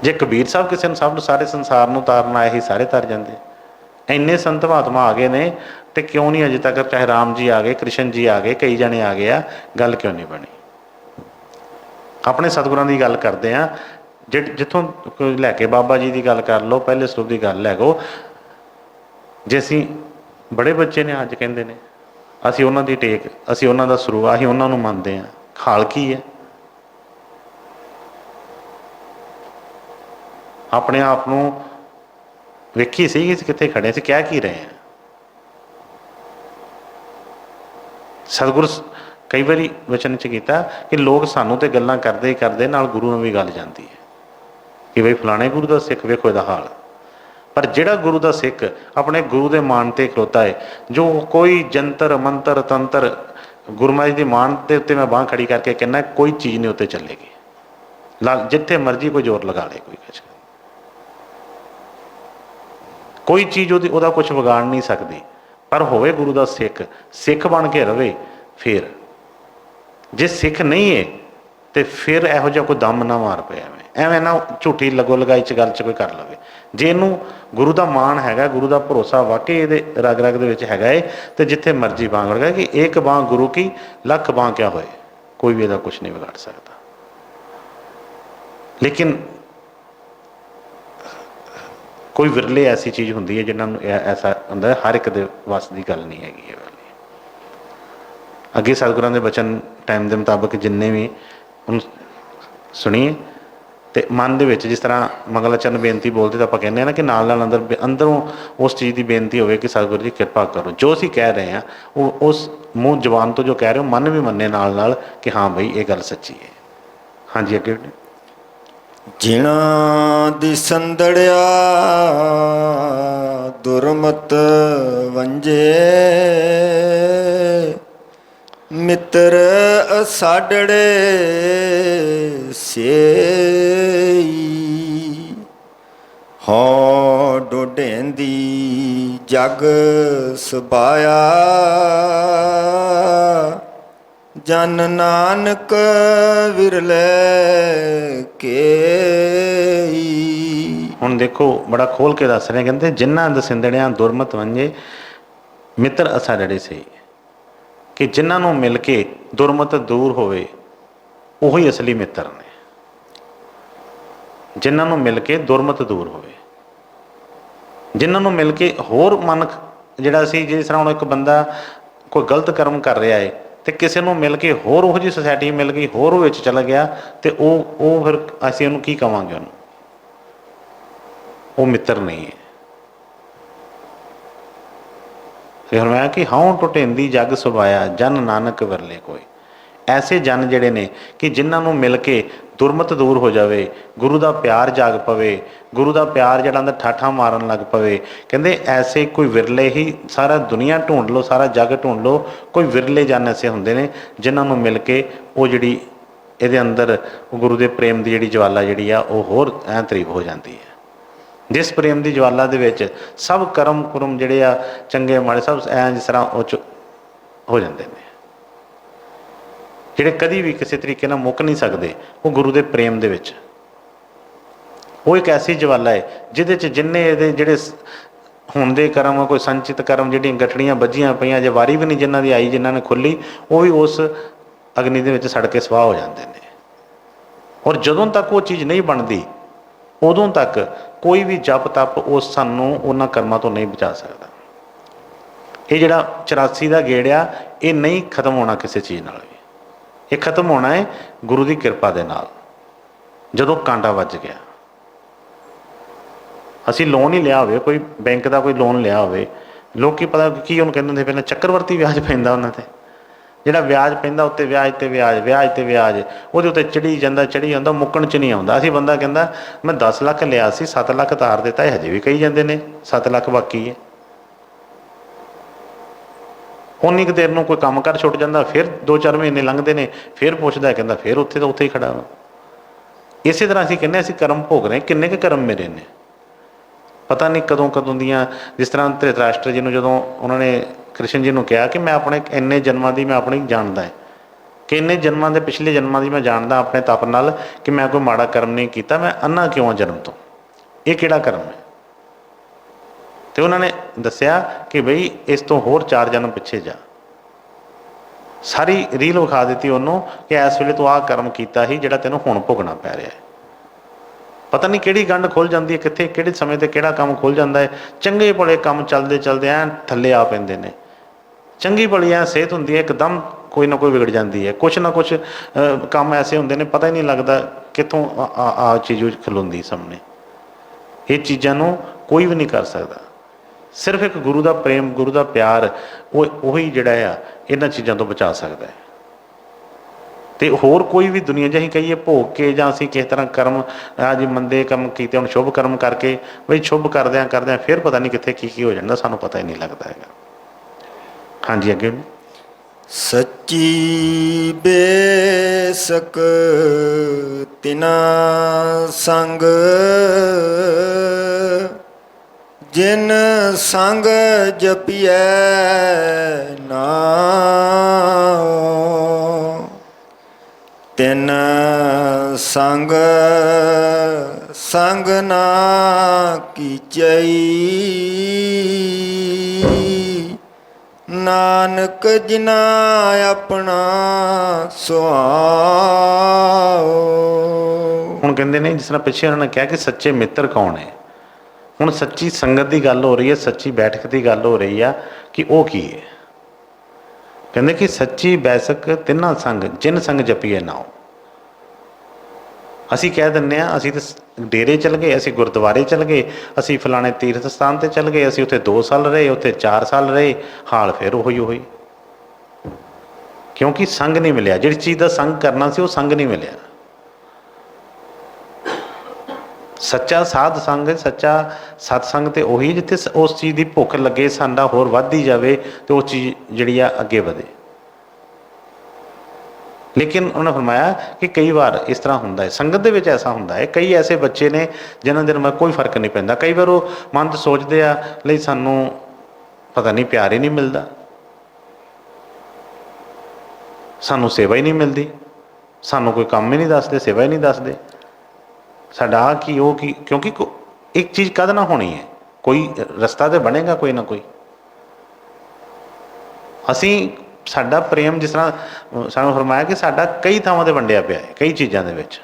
जे कबीर साहब किसी ने सब सारे संसार नूं तारन आए ही सारे तर जांदे। इन्ने संत महात्मा आ गए ने तो क्यों नहीं अजे तक, चाहे राम जी आ गए, कृष्ण जी आ गए, कई जने आ गए आ, गल क्यों नहीं बनी? अपने सतगुरां की गल करते हैं, जिथों लैके बाबा जी की गल कर लो, पहले सरूप की गल लै गो। जे असी बड़े बच्चे ने अज कहते हैं असी उन्हों की टेक, असी उन्हों का सरूप, असीं उन्होंने मनते हैं, खाल की है? अपने आप को वेखी सी कित्थे खड़े सी, कह की रहे हैं? सतगुर कई बारी वचन च कीता कि लोग सानू तो गल्लां करदे ही करदे, नाल गुरु नूं भी गल जाती है कि बई फलाने गुरु का सिख वेखो इहदा हाल। पर जिहड़ा गुरु का सिख अपने गुरु के मान ते खलोता है, जो कोई जंतर मंतर तंत्र गुरु महाराज की मान के उत्ते मैं बांह खड़ी करके कहना कोई चीज़ नहीं उत्ते चलेगी, जिथे मर्जी कोई जोर लगा ले, कोई चीज़ उहदा कुछ विगाड़ नहीं सकती। पर होवे गुरु का सिख, सिख बन के रवे। फिर जे सिख नहीं है तो फिर ਇਹੋ ਜਿਹਾ ਕੋਈ ਦਮ ਨਾ ਮਾਰ ਪਿਆ ਐਵੇਂ ਨਾ ਝੂਠੀ ਲੱਗੋ ਲਗਾਈ 'ਚ ਗੱਲ 'ਚ ਕੋਈ ਕਰ ਲਵੇ। ਜੇ ਇਹਨੂੰ ਗੁਰੂ ਦਾ ਮਾਣ ਹੈਗਾ, ਗੁਰੂ ਦਾ ਭਰੋਸਾ ਵਾਕਈ ਇਹਦੇ ਰਗ ਰਗ ਦੇ ਵਿੱਚ ਹੈਗਾ ਏ, ਤੇ ਜਿੱਥੇ ਮਰਜ਼ੀ ਬਾਂਹ ਵੜਗਾ ਕਿ ਇੱਕ ਬਾਂਹ ਗੁਰੂ ਕੀ ਲੱਖ ਬਾਂਹ ਕਿਆ ਹੋਏ, ਕੋਈ ਵੀ ਇਹਦਾ ਕੁਛ ਨਹੀਂ ਵਿਗਾੜ ਸਕਦਾ। ਲੇਕਿਨ ਕੋਈ ਵਿਰਲੇ ਐਸੀ ਚੀਜ਼ ਹੁੰਦੀ ਹੈ ਜਿਨ੍ਹਾਂ ਨੂੰ ਐਸਾ ਹੁੰਦਾ, ਹਰ ਇੱਕ ਦੇ ਵੱਸ ਦੀ ਗੱਲ ਨਹੀਂ ਹੈਗੀ ਇਹ ਵਾਲੀ। ਅੱਗੇ ਸਤਿਗੁਰਾਂ ਦੇ ਬਚਨ ਟਾਈਮ ਦੇ ਮੁਤਾਬਕ ਜਿੰਨੇ ਵੀ ਹੁਣ ਸੁਣੀਏ ਤੇ ਮਨ ਦੇ ਵਿੱਚ ਜਿਸ ਤਰ੍ਹਾਂ ਮੰਗਲਾਚਰਨ ਬੇਨਤੀ ਬੋਲਦੇ ਤਾਂ ਆਪਾਂ ਕਹਿੰਦੇ ਹਾਂ ਨਾ ਕਿ ਨਾਲ ਨਾਲ ਅੰਦਰੋਂ ਉਸ ਚੀਜ਼ ਦੀ ਬੇਨਤੀ ਹੋਵੇ ਕਿ ਸਤਿਗੁਰੂ ਜੀ ਕਿਰਪਾ ਕਰੋ, ਜੋ ਅਸੀਂ ਕਹਿ ਰਹੇ ਹਾਂ ਉਹ ਉਸ ਮੂੰਹ ਜ਼ੁਬਾਨ ਤੋਂ ਜੋ ਕਹਿ ਰਹੇ ਹੋ ਮਨ ਵੀ ਮੰਨੇ ਨਾਲ ਨਾਲ ਕਿ ਹਾਂ ਬਈ ਇਹ ਗੱਲ ਸੱਚੀ ਹੈ। ਹਾਂਜੀ ਅੱਗੇ। ਜਿਨ੍ਹਾਂ ਦੀ ਸੰਦੜਿਆ ਦੁਰਮਤ ਵੰਜੇ, ਮਿੱਤਰ ਅਸਾਡੜੇ ਸੇਈ, ਹਉ ਡੋਢੇਂਦੀ ਜਗ ਸਬਾਇਆ, ਜਨ ਨਾਨਕ ਵਿਰਲੇ ਕੇਈ। ਹੁਣ ਦੇਖੋ ਬੜਾ ਖੋਲ ਕੇ ਦੱਸ ਰਹੇ, ਕਹਿੰਦੇ ਜਿਨ੍ਹਾਂ ਦਸਿੰਦੜਿਆਂ ਦੁਰਮਤ ਵੰਜੇ, ਮਿੱਤਰ ਅਸਾਡੜੇ ਸੇਈ, ਕਿ ਜਿਨ੍ਹਾਂ ਨੂੰ ਮਿਲ ਕੇ ਦੁਰਮਤ ਦੂਰ ਹੋਵੇ ਉਹੀ ਅਸਲੀ ਮਿੱਤਰ ਨੇ। ਜਿਨ੍ਹਾਂ ਨੂੰ ਮਿਲ ਕੇ ਦੁਰਮਤ ਦੂਰ ਹੋਵੇ, ਜਿਨ੍ਹਾਂ ਨੂੰ ਮਿਲ ਕੇ ਹੋਰ ਮਨ ਜਿਹੜਾ ਸੀ, ਜਿਸ ਤਰ੍ਹਾਂ ਹੁਣ ਇੱਕ ਬੰਦਾ ਕੋਈ ਗਲਤ ਕਰਮ ਕਰ ਰਿਹਾ ਹੈ ਤੇ ਕਿਸੇ ਨੂੰ ਮਿਲ ਕੇ ਹੋਰ ਉਹੋ ਜਿਹੀ ਸੁਸਾਇਟੀ ਮਿਲ ਗਈ, ਹੋਰ ਉਹ ਵਿੱਚ ਚਲਾ ਗਿਆ, ਤੇ ਉਹ ਫਿਰ ਅਸੀਂ ਉਹਨੂੰ ਕੀ ਕਵਾਂਗੇ? ਉਹਨੂੰ ਉਹ ਮਿੱਤਰ ਨਹੀਂ ਹੈ। ਫਿਰ ਮੈਂ ਕਿ ਹਉ ਟੁਟੇਂਦੀ ਜਗ ਸੁਭਾਇਆ, ਜਨ ਨਾਨਕ ਵਿਰਲੇ ਕੋਈ। ਐਸੇ ਜਨ ਜਿਹੜੇ ਨੇ ਕਿ ਜਿਨ੍ਹਾਂ ਨੂੰ ਮਿਲ ਕੇ ਦੁਰਮਤ ਦੂਰ ਹੋ ਜਾਵੇ, ਗੁਰੂ ਦਾ ਪਿਆਰ ਜਾਗ ਪਵੇ, ਗੁਰੂ ਦਾ ਪਿਆਰ ਜਿਹੜਾ ਅੰਦਰ ਠਾਠਾਂ ਮਾਰਨ ਲੱਗ ਪਵੇ। ਕਹਿੰਦੇ ਐਸੇ ਕੋਈ ਵਿਰਲੇ ਹੀ, ਸਾਰਾ ਦੁਨੀਆ ਢੂੰਡ ਲਓ, ਸਾਰਾ ਜੱਗ ਢੂੰਡ ਲਓ, ਕੋਈ ਵਿਰਲੇ ਜਨ ਐਸੇ ਹੁੰਦੇ ਨੇ ਜਿਨ੍ਹਾਂ ਨੂੰ ਮਿਲ ਕੇ ਉਹ ਜਿਹੜੀ ਇਹਦੇ ਅੰਦਰ ਗੁਰੂ ਦੇ ਪ੍ਰੇਮ ਦੀ ਜਿਹੜੀ ਜਵਾਲਾ ਜਿਹੜੀ ਆ ਉਹ ਹੋਰ ਐਂ ਤਰੀਬ ਹੋ ਜਾਂਦੀ ਹੈ। ਜਿਸ ਪ੍ਰੇਮ ਦੀ ਜਵਾਲਾ ਦੇ ਵਿੱਚ ਸਭ ਕਰਮ ਕੁਰਮ ਜਿਹੜੇ ਆ ਚੰਗੇ ਮਾੜੇ ਸਭ ਐਂ ਜਿਸ ਤਰ੍ਹਾਂ ਉਹ 'ਚ ਹੋ ਜਾਂਦੇ ਨੇ, ਜਿਹੜੇ ਕਦੀ ਵੀ ਕਿਸੇ ਤਰੀਕੇ ਨਾਲ ਮੁੱਕ ਨਹੀਂ ਸਕਦੇ, ਉਹ ਗੁਰੂ ਦੇ ਪ੍ਰੇਮ ਦੇ ਵਿੱਚ। ਉਹ ਇੱਕ ਐਸੀ ਜਵਾਲਾ ਹੈ ਜਿਹਦੇ 'ਚ ਜਿੰਨੇ ਇਹਦੇ ਜਿਹੜੇ ਹੁਣ ਦੇ ਕਰਮ, ਕੋਈ ਸੰਚਿਤ ਕਰਮ, ਜਿਹੜੀਆਂ ਗਠੜੀਆਂ ਵੱਜੀਆਂ ਪਈਆਂ, ਜੇ ਵਾਰੀ ਵੀ ਨਹੀਂ ਜਿਨ੍ਹਾਂ ਦੀ ਆਈ, ਜਿਨ੍ਹਾਂ ਨੇ ਖੁੱਲ੍ਹੀ, ਉਹ ਵੀ ਉਸ ਅਗਨੀ ਦੇ ਵਿੱਚ ਸੜ ਕੇ ਸਵਾਹ ਹੋ ਜਾਂਦੇ ਨੇ। ਔਰ ਜਦੋਂ ਤੱਕ ਉਹ ਚੀਜ਼ ਨਹੀਂ ਬਣਦੀ ਉਦੋਂ ਤੱਕ ਕੋਈ ਵੀ ਜਪ ਤਪ ਉਸ ਸਾਨੂੰ ਉਹਨਾਂ ਕਰਮਾਂ ਤੋਂ ਨਹੀਂ ਬਚਾ ਸਕਦਾ। ਇਹ ਜਿਹੜਾ 84 ਦਾ ਗੇੜ ਆ, ਇਹ ਨਹੀਂ ਖਤਮ ਹੋਣਾ ਕਿਸੇ ਚੀਜ਼ ਨਾਲ ਵੀ। ਇਹ ਖਤਮ ਹੋਣਾ ਹੈ ਗੁਰੂ ਦੀ ਕਿਰਪਾ ਦੇ ਨਾਲ। ਜਦੋਂ ਕਾਂਟਾ ਵੱਜ ਗਿਆ, ਅਸੀਂ ਲੋਨ ਹੀ ਲਿਆ ਹੋਵੇ, ਕੋਈ ਬੈਂਕ ਦਾ ਕੋਈ ਲੋਨ ਲਿਆ ਹੋਵੇ, ਲੋਕ ਪਤਾ ਕੀ ਉਹਨੂੰ ਕਹਿੰਦੇ ਹੁੰਦੇ, ਪਹਿਲਾਂ ਚੱਕਰਵਰਤੀ ਵਿਆਜ ਪੈਂਦਾ ਉਹਨਾਂ 'ਤੇ। ਜਿਹੜਾ ਵਿਆਜ ਪੈਂਦਾ ਉੱਤੇ ਵਿਆਜ 'ਤੇ ਵਿਆਜ, ਵਿਆਜ 'ਤੇ ਵਿਆਜ, ਉਹਦੇ ਉੱਤੇ ਚੜੀ ਜਾਂਦਾ ਚੜੀ ਜਾਂਦਾ, ਮੁੱਕਣ 'ਚ ਨਹੀਂ ਆਉਂਦਾ। ਅਸੀਂ ਬੰਦਾ ਕਹਿੰਦਾ ਮੈਂ 10 ਲੱਖ ਲਿਆ ਸੀ, 7 ਲੱਖ ਤਾਰ ਦਿੱਤਾ, ਇਹ ਹਜੇ ਵੀ ਕਹੀ ਜਾਂਦੇ ਨੇ 7 ਲੱਖ ਬਾਕੀ ਹੈ। ਉਨੀ ਕੁ ਦੇਰ ਨੂੰ ਕੋਈ ਕੰਮ ਕਰ ਛੁੱਟ ਜਾਂਦਾ, ਫਿਰ 2-4 ਮਹੀਨੇ ਲੰਘਦੇ ਨੇ, ਫਿਰ ਪੁੱਛਦਾ, ਕਹਿੰਦਾ ਫਿਰ ਉੱਥੇ ਤਾਂ ਉੱਥੇ ਹੀ ਖੜਾ ਵਾ। ਇਸੇ ਤਰ੍ਹਾਂ ਅਸੀਂ ਕਹਿੰਦੇ ਅਸੀਂ ਕਰਮ ਭੋਗ ਰਹੇ, ਕਿੰਨੇ ਕੁ ਕਰਮ ਮੇਰੇ ਨੇ ਪਤਾ ਨਹੀਂ ਕਦੋਂ ਕਦੋਂ ਦੀਆਂ। ਜਿਸ ਤਰ੍ਹਾਂ ਧ੍ਰਿਤਰਾਸ਼ਟਰ ਜੀ ਨੂੰ ਜਦੋਂ ਉਹਨਾਂ ਨੇ ਕ੍ਰਿਸ਼ਨ ਜੀ ਨੂੰ ਕਿਹਾ ਕਿ ਮੈਂ ਆਪਣੇ ਇੰਨੇ ਜਨਮਾਂ ਦੀ ਮੈਂ ਆਪਣੀ ਜਾਣਦਾ ਹੈ, ਕਿ ਇੰਨੇ ਜਨਮਾਂ ਦੇ ਪਿਛਲੇ ਜਨਮਾਂ ਦੀ ਮੈਂ ਜਾਣਦਾ ਆਪਣੇ ਤਪ ਨਾਲ ਕਿ ਮੈਂ ਕੋਈ ਮਾੜਾ ਕਰਮ ਨਹੀਂ ਕੀਤਾ, ਮੈਂ ਅੰਨਾ ਕਿਉਂ ਹਾਂ ਜਨਮ ਤੋਂ, ਇਹ ਕਿਹੜਾ ਕਰਮ ਹੈ? ਤੇ ਉਹਨਾਂ ਨੇ ਦੱਸਿਆ ਕਿ ਬਈ ਇਸ ਤੋਂ ਹੋਰ 4 ਜਨਮ ਪਿੱਛੇ ਜਾ। ਸਾਰੀ ਰੀਲ ਵਿਖਾ ਦਿੱਤੀ ਉਹਨੂੰ ਕਿ ਇਸ ਵੇਲੇ ਤੂੰ ਆਹ ਕਰਮ ਕੀਤਾ ਸੀ ਜਿਹੜਾ ਤੈਨੂੰ ਹੁਣ ਭੁਗਣਾ ਪੈ ਰਿਹਾ ਹੈ। ਪਤਾ ਨਹੀਂ ਕਿਹੜੀ ਗੰਢ ਖੁੱਲ੍ਹ ਜਾਂਦੀ ਹੈ, ਕਿੱਥੇ ਕਿਹੜੇ ਸਮੇਂ 'ਤੇ ਕਿਹੜਾ ਕੰਮ ਖੁੱਲ੍ਹ ਜਾਂਦਾ ਹੈ। ਚੰਗੇ ਭਲੇ ਕੰਮ ਚੱਲਦੇ ਚੱਲਦੇ ਐਂ ਥੱਲੇ ਆ ਪੈਂਦੇ ਨੇ। ਚੰਗੀ ਭਲੀ ਐਂ ਸਿਹਤ ਹੁੰਦੀ ਹੈ, ਇੱਕਦਮ ਕੋਈ ਨਾ ਕੋਈ ਵਿਗੜ ਜਾਂਦੀ ਹੈ। ਕੁਛ ਨਾ ਕੁਛ ਕੰਮ ਐਸੇ ਹੁੰਦੇ ਨੇ, ਪਤਾ ਹੀ ਨਹੀਂ ਲੱਗਦਾ ਕਿੱਥੋਂ ਆ ਚੀਜ਼ ਖਲੋਂਦੀ ਸਾਹਮਣੇ। ਇਹ ਚੀਜ਼ਾਂ ਨੂੰ ਕੋਈ ਵੀ ਨਹੀਂ ਕਰ ਸਕਦਾ। ਸਿਰਫ ਇੱਕ ਗੁਰੂ ਦਾ ਪ੍ਰੇਮ, ਗੁਰੂ ਦਾ ਪਿਆਰ, ਉਹੀ ਜਿਹੜਾ ਆ ਇਹਨਾਂ ਚੀਜ਼ਾਂ ਤੋਂ ਬਚਾ ਸਕਦਾ ਹੈ। ਅਤੇ ਹੋਰ ਕੋਈ ਵੀ ਦੁਨੀਆ 'ਚ ਅਸੀਂ ਕਹੀਏ ਭੋਗ ਕੇ ਜਾਂ ਅਸੀਂ ਕਿਸੇ ਤਰ੍ਹਾਂ ਕਰਮ ਅੱਜ ਮੰਦੇ ਕੰਮ ਕੀਤੇ, ਹੁਣ ਸ਼ੁਭ ਕਰਮ ਕਰਕੇ ਬਈ ਸ਼ੁਭ ਕਰਦਿਆਂ ਕਰਦਿਆਂ ਫਿਰ ਪਤਾ ਨਹੀਂ ਕਿੱਥੇ ਕੀ ਕੀ ਹੋ ਜਾਂਦਾ, ਸਾਨੂੰ ਪਤਾ ਹੀ ਨਹੀਂ ਲੱਗਦਾ ਹੈਗਾ। ਹਾਂਜੀ ਅੱਗੇ। ਸੱਚੀ ਬੇਸਕ ਤਿਨਾ ਸੰਗ, ਜਿਨ ਸੰਗ ਜਪੀਐ ਨਾਮ, ਤਿਨ ਸੰਗ ਸੰਗ ਨਾ ਕੀਚਈ, ਨਾਨਕ ਜਿਨਾ ਆਪਣਾ ਸੁਆਓ। ਹੁਣ ਕਹਿੰਦੇ ਨੇ, ਜਿਸ ਤਰ੍ਹਾਂ ਪਿੱਛੇ ਉਹਨਾਂ ਨੇ ਕਿਹਾ ਕਿ ਸੱਚੇ ਮਿੱਤਰ ਕੌਣ ਹੈ, ਹੁਣ ਸੱਚੀ ਸੰਗਤ ਦੀ ਗੱਲ ਹੋ ਰਹੀ ਹੈ, ਸੱਚੀ ਬੈਠਕ ਦੀ ਗੱਲ ਹੋ ਰਹੀ ਆ ਕਿ ਉਹ ਕੀ ਹੈ। ਕਹਿੰਦੇ ਕਿ ਸੱਚੀ ਬੈਸਕ ਤਿੰਨਾਂ ਸੰਗ ਜਿਨ ਸੰਗ ਜਪੀਏ ਨਾਉ। ਅਸੀਂ ਕਹਿ ਦਿੰਦੇ ਹਾਂ ਅਸੀਂ ਤਾਂ ਡੇਰੇ ਚਲ ਗਏ, ਅਸੀਂ ਗੁਰਦੁਆਰੇ ਚਲ ਗਏ, ਅਸੀਂ ਫਲਾਣੇ ਤੀਰਥ ਸਥਾਨ 'ਤੇ ਚਲ ਗਏ, ਅਸੀਂ ਉੱਥੇ 2 ਸਾਲ ਰਹੇ, ਉੱਥੇ 4 ਸਾਲ ਰਹੇ, ਹਾਲ ਫਿਰ ਉਹੀ। ਕਿਉਂਕਿ ਸੰਗ ਨਹੀਂ ਮਿਲਿਆ, ਜਿਹੜੀ ਚੀਜ਼ ਦਾ ਸੰਗ ਕਰਨਾ ਸੀ ਉਹ ਸੰਗ ਨਹੀਂ ਮਿਲਿਆ। ਸੱਚਾ ਸਾਧ ਸੰਗ, ਸੱਚਾ ਸਤਸੰਗ ਤੇ ਉਹੀ ਜਿੱਥੇ ਉਸ ਚੀਜ਼ ਦੀ ਭੁੱਖ ਲੱਗੇ, ਸਾਡਾ ਹੋਰ ਵੱਧਦੀ ਜਾਵੇ ਤੇ ਉਹ ਚੀਜ਼ ਜਿਹੜੀ ਆ ਅੱਗੇ ਵਧੇ। ਲੇਕਿਨ ਉਹਨੇ ਫਰਮਾਇਆ ਕਿ ਕਈ ਵਾਰ ਇਸ ਤਰ੍ਹਾਂ ਹੁੰਦਾ ਹੈ, ਸੰਗਤ ਦੇ ਵਿੱਚ ਐਸਾ ਹੁੰਦਾ ਹੈ, ਕਈ ਐਸੇ ਬੱਚੇ ਨੇ ਜਿਨ੍ਹਾਂ ਦੇ ਨਾਲ ਕੋਈ ਫਰਕ ਨਹੀਂ ਪੈਂਦਾ। ਕਈ ਵਾਰ ਉਹ ਮਨ 'ਚ ਸੋਚਦੇ ਆ ਲਈ ਸਾਨੂੰ ਪਤਾ ਨਹੀਂ ਪਿਆਰ ਹੀ ਨਹੀਂ ਮਿਲਦਾ, ਸਾਨੂੰ ਸੇਵਾ ਹੀ ਨਹੀਂ ਮਿਲਦੀ, ਸਾਨੂੰ ਕੋਈ ਕੰਮ ਹੀ ਨਹੀਂ ਦੱਸਦੇ, ਸੇਵਾ ਹੀ ਨਹੀਂ ਦੱਸਦੇ, ਸਾਡਾ ਆਹ ਕੀ ਉਹ ਕੀ। ਕਿਉਂਕਿ ਇੱਕ ਚੀਜ਼ ਕਦ ਨਾ ਹੋਣੀ ਹੈ, ਕੋਈ ਰਸਤਾ ਤਾਂ ਬਣੇਗਾ ਕੋਈ ਨਾ ਕੋਈ। ਅਸੀਂ ਸਾਡਾ ਪ੍ਰੇਮ, ਜਿਸ ਤਰ੍ਹਾਂ ਸਾਨੂੰ ਫਰਮਾਇਆ ਕਿ ਸਾਡਾ ਕਈ ਥਾਵਾਂ 'ਤੇ ਵੰਡਿਆ ਪਿਆ ਹੈ, ਕਈ ਚੀਜ਼ਾਂ ਦੇ ਵਿੱਚ।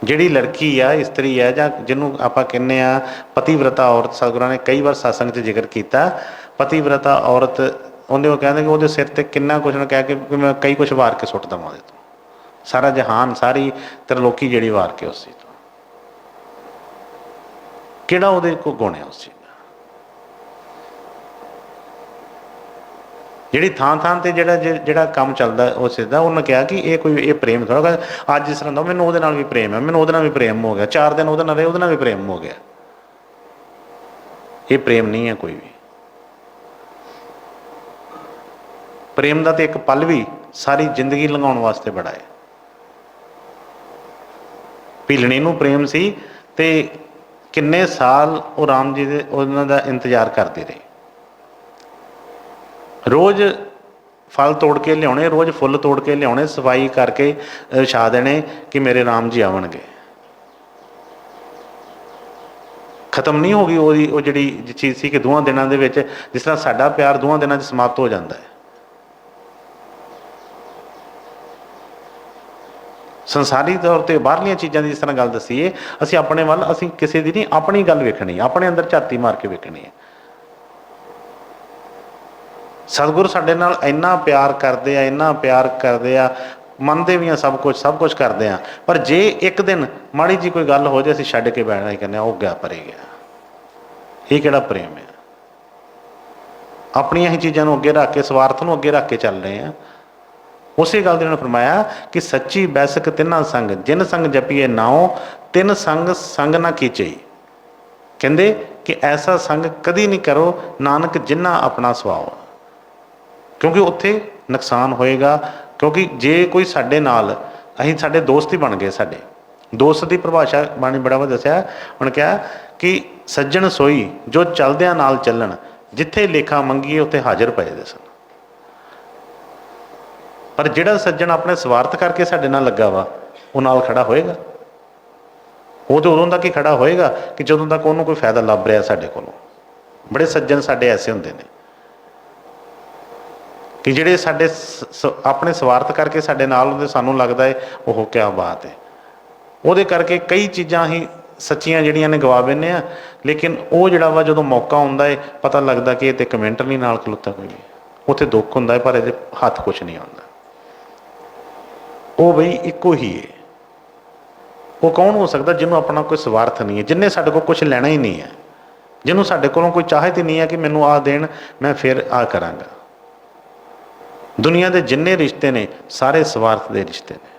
ਜਿਹੜੀ ਲੜਕੀ ਆ, ਇਸਤਰੀ ਹੈ, ਜਾਂ ਜਿਹਨੂੰ ਆਪਾਂ ਕਹਿੰਦੇ ਆ ਪਤੀਵ੍ਰਤਾ ਔਰਤ, ਸਤਿਗੁਰਾਂ ਨੇ ਕਈ ਵਾਰ ਸਤਸੰਗ 'ਚ ਜ਼ਿਕਰ ਕੀਤਾ ਪਤੀਵ੍ਰਤਾ ਔਰਤ। ਉਹਦੇ ਉਹ ਕਹਿੰਦੇ ਕਿ ਉਹਦੇ ਸਿਰ 'ਤੇ ਕਿੰਨਾ ਕੁਛ, ਨਾ ਕਹਿ ਕੇ ਮੈਂ ਕਈ ਕੁਛ ਵਾਰ ਕੇ ਸੁੱਟ ਦੇਵਾਂ ਉਹਦੇ ਤੋਂ, ਸਾਰਾ ਜਹਾਨ, ਸਾਰੀ ਤ੍ਰਿਲੋਕੀ ਜਿਹੜੀ ਵਾਰ ਕੇ ਉਸ ਚੀਜ਼ ਤੋਂ। ਕਿਹੜਾ ਉਹਦੇ ਕੋਲ ਗੁਣ ਹੈ ਉਸ ਚੀਜ਼ ਦਾ? ਜਿਹੜੀ ਥਾਂ 'ਤੇ ਜਿਹੜਾ ਕੰਮ ਚੱਲਦਾ ਉਸ ਚੀਜ਼ ਦਾ, ਉਹਨੇ ਕਿਹਾ ਕਿ ਇਹ ਕੋਈ ਪ੍ਰੇਮ ਥੋੜ੍ਹਾ। ਅੱਜ ਜਿਸ ਤਰ੍ਹਾਂ ਦਾ ਮੈਨੂੰ ਉਹਦੇ ਨਾਲ ਵੀ ਪ੍ਰੇਮ ਹੈ, ਮੈਨੂੰ ਉਹਦੇ ਨਾਲ ਵੀ ਪ੍ਰੇਮ ਹੋ ਗਿਆ, 4 ਦਿਨ ਉਹਦੇ ਨਾਲ ਰਹੇ, ਉਹਦੇ ਨਾਲ ਵੀ ਪ੍ਰੇਮ ਹੋ ਗਿਆ। ਇਹ ਪ੍ਰੇਮ ਨਹੀਂ ਹੈ ਕੋਈ ਵੀ। ਪ੍ਰੇਮ ਦਾ ਤੇ ਇੱਕ ਪਲ ਵੀ ਸਾਰੀ ਜ਼ਿੰਦਗੀ ਲੰਘਾਉਣ ਵਾਸਤੇ ਬੜਾ ਹੈ। ਭੀਲਣੀ ਨੂੰ ਪ੍ਰੇਮ ਸੀ ਤੇ ਕਿੰਨੇ ਸਾਲ ਉਹ ਰਾਮ ਜੀ ਦੇ ਉਹਨਾਂ ਦਾ ਇੰਤਜ਼ਾਰ ਕਰਦੇ ਰਹੇ। ਰੋਜ਼ ਫਲ ਤੋੜ ਕੇ ਲਿਆਉਣੇ, ਰੋਜ਼ ਫੁੱਲ ਤੋੜ ਕੇ ਲਿਆਉਣੇ, ਸਫਾਈ ਕਰਕੇ ਵਿਛਾ ਦੇਣੇ ਕਿ ਮੇਰੇ ਰਾਮ ਜੀ ਆਉਣਗੇ। ਖਤਮ ਨਹੀਂ ਹੋ ਗਈ ਉਹਦੀ ਉਹ ਜਿਹੜੀ ਚੀਜ਼ ਸੀ ਕਿ 2 ਦਿਨਾਂ ਦੇ ਵਿੱਚ, ਜਿਸ ਤਰ੍ਹਾਂ ਸਾਡਾ ਪਿਆਰ 2 ਦਿਨਾਂ 'ਚ ਸਮਾਪਤ ਹੋ ਜਾਂਦਾ ਹੈ। ਸੰਸਾਰੀ ਤੌਰ 'ਤੇ ਬਾਹਰਲੀਆਂ ਚੀਜ਼ਾਂ ਦੀ ਜਿਸ ਤਰ੍ਹਾਂ ਗੱਲ ਦੱਸੀਏ, ਅਸੀਂ ਆਪਣੇ ਵੱਲ, ਅਸੀਂ ਕਿਸੇ ਦੀ ਨਹੀਂ, ਆਪਣੀ ਗੱਲ ਵੇਖਣੀ, ਆਪਣੇ ਅੰਦਰ ਝਾਤੀ ਮਾਰ ਕੇ ਵੇਖਣੀ ਹੈ। ਸਤਿਗੁਰ ਸਾਡੇ ਨਾਲ ਇੰਨਾ ਪਿਆਰ ਕਰਦੇ ਆ, ਇੰਨਾ ਪਿਆਰ ਕਰਦੇ ਆ, ਮੰਨਦੇ ਵੀ ਆ ਸਭ ਕੁਝ ਕਰਦੇ ਆ, ਪਰ ਜੇ ਇੱਕ ਦਿਨ ਮਾੜੀ ਜੀ ਕੋਈ ਗੱਲ ਹੋ ਜਾਏ, ਅਸੀਂ ਛੱਡ ਕੇ ਬੈਠਣਾ ਹੀ ਕਹਿੰਦੇ ਉਹ ਗਿਆ ਪਰੇ ਗਿਆ। ਇਹ ਕਿਹੜਾ ਪ੍ਰੇਮ ਹੈ? ਆਪਣੀਆਂ ਹੀ ਚੀਜ਼ਾਂ ਨੂੰ ਅੱਗੇ ਰੱਖ ਕੇ, ਸਵਾਰਥ ਨੂੰ ਅੱਗੇ ਰੱਖ ਕੇ ਚੱਲ ਰਹੇ ਆ। ਉਸੇ ਗੱਲ ਦੇ ਨਾਲ ਫਰਮਾਇਆ ਕਿ ਸੱਚੀ ਬੈਸਕ ਤਿੰਨਾਂ ਸੰਗ ਜਿਨ ਸੰਗ ਜਪੀਏ ਨਾਉ, ਤਿੰਨ ਸੰਗ ਨਾ ਕੀਚਈ। ਕਹਿੰਦੇ ਕਿ ਐਸਾ ਸੰਗ ਕਦੀ ਨਹੀਂ ਕਰੋ, ਨਾਨਕ ਜਿੰਨਾ ਆਪਣਾ ਸੁਆਓ। ਕਿਉਂਕਿ ਉੱਥੇ ਨੁਕਸਾਨ ਹੋਏਗਾ। ਕਿਉਂਕਿ ਜੇ ਕੋਈ ਸਾਡੇ ਨਾਲ, ਅਸੀਂ ਸਾਡੇ ਦੋਸਤ ਹੀ ਬਣ ਗਏ, ਸਾਡੇ ਦੋਸਤ ਦੀ ਪਰਿਭਾਸ਼ਾ ਬਾਣੀ ਬੜਾ ਵਧੀਆ ਦੱਸਿਆ। ਹੁਣ ਕਿਹਾ ਕਿ ਸੱਜਣ ਸੋਈ ਜੋ ਚਲਦਿਆਂ ਨਾਲ ਚੱਲਣ, ਜਿੱਥੇ ਲੇਖਾ ਮੰਗੀਏ ਉੱਥੇ ਹਾਜ਼ਰ ਪਏ ਦੇ ਸਨ। ਪਰ ਜਿਹੜਾ ਸੱਜਣ ਆਪਣੇ ਸਵਾਰਥ ਕਰਕੇ ਸਾਡੇ ਨਾਲ ਲੱਗਾ ਵਾ, ਉਹ ਨਾਲ ਖੜਾ ਹੋਏਗਾ। ਉਹ ਤਾਂ ਉਦੋਂ ਤੱਕ ਹੀ ਖੜਾ ਹੋਏਗਾ ਕਿ ਜਦੋਂ ਤੱਕ ਉਹਨੂੰ ਕੋਈ ਫਾਇਦਾ ਲੱਭ ਰਿਹਾ ਸਾਡੇ ਕੋਲੋਂ। ਬੜੇ ਸੱਜਣ ਸਾਡੇ ਐਸੇ ਹੁੰਦੇ ਨੇ ਕਿ ਜਿਹੜੇ ਸਾਡੇ ਆਪਣੇ ਸਵਾਰਥ ਕਰਕੇ ਸਾਡੇ ਨਾਲ ਹੁੰਦੇ, ਸਾਨੂੰ ਲੱਗਦਾ ਹੈ ਉਹ ਕਿਆ ਬਾਤ ਹੈ। ਉਹਦੇ ਕਰਕੇ ਕਈ ਚੀਜ਼ਾਂ ਅਸੀਂ ਸੱਚੀਆਂ ਜਿਹੜੀਆਂ ਨੇ ਗਵਾ ਬੈਂਦੇ ਹਾਂ। ਲੇਕਿਨ ਉਹ ਜਿਹੜਾ ਵਾ ਜਦੋਂ ਮੌਕਾ ਆਉਂਦਾ ਹੈ, ਪਤਾ ਲੱਗਦਾ ਕਿ ਇਹ ਤੇ ਕਮੈਂਟ ਨਹੀਂ ਨਾਲ ਖਲੋਤਾ ਕੋਈ ਵੀ, ਉੱਥੇ ਦੁੱਖ ਹੁੰਦਾ ਹੈ, ਪਰ ਇਹਦੇ ਹੱਥ ਕੁਛ ਨਹੀਂ ਆਉਂਦਾ। ਉਹ ਬਈ ਇੱਕੋ ਹੀ ਹੈ। ਉਹ ਕੌਣ ਹੋ ਸਕਦਾ ਜਿਹਨੂੰ ਆਪਣਾ ਕੋਈ ਸਵਾਰਥ ਨਹੀਂ ਹੈ, ਜਿਹਨੇ ਸਾਡੇ ਕੋਲ ਕੁਛ ਲੈਣਾ ਹੀ ਨਹੀਂ ਹੈ, ਜਿਹਨੂੰ ਸਾਡੇ ਕੋਲੋਂ ਕੋਈ ਚਾਹਤ ਹੀ ਨਹੀਂ ਹੈ ਕਿ ਮੈਨੂੰ ਆਹ ਦੇਣ, ਮੈਂ ਫਿਰ ਆਹ ਕਰਾਂਗਾ। ਦੁਨੀਆ ਦੇ ਜਿੰਨੇ ਰਿਸ਼ਤੇ ਨੇ ਸਾਰੇ ਸਵਾਰਥ ਦੇ ਰਿਸ਼ਤੇ ਨੇ।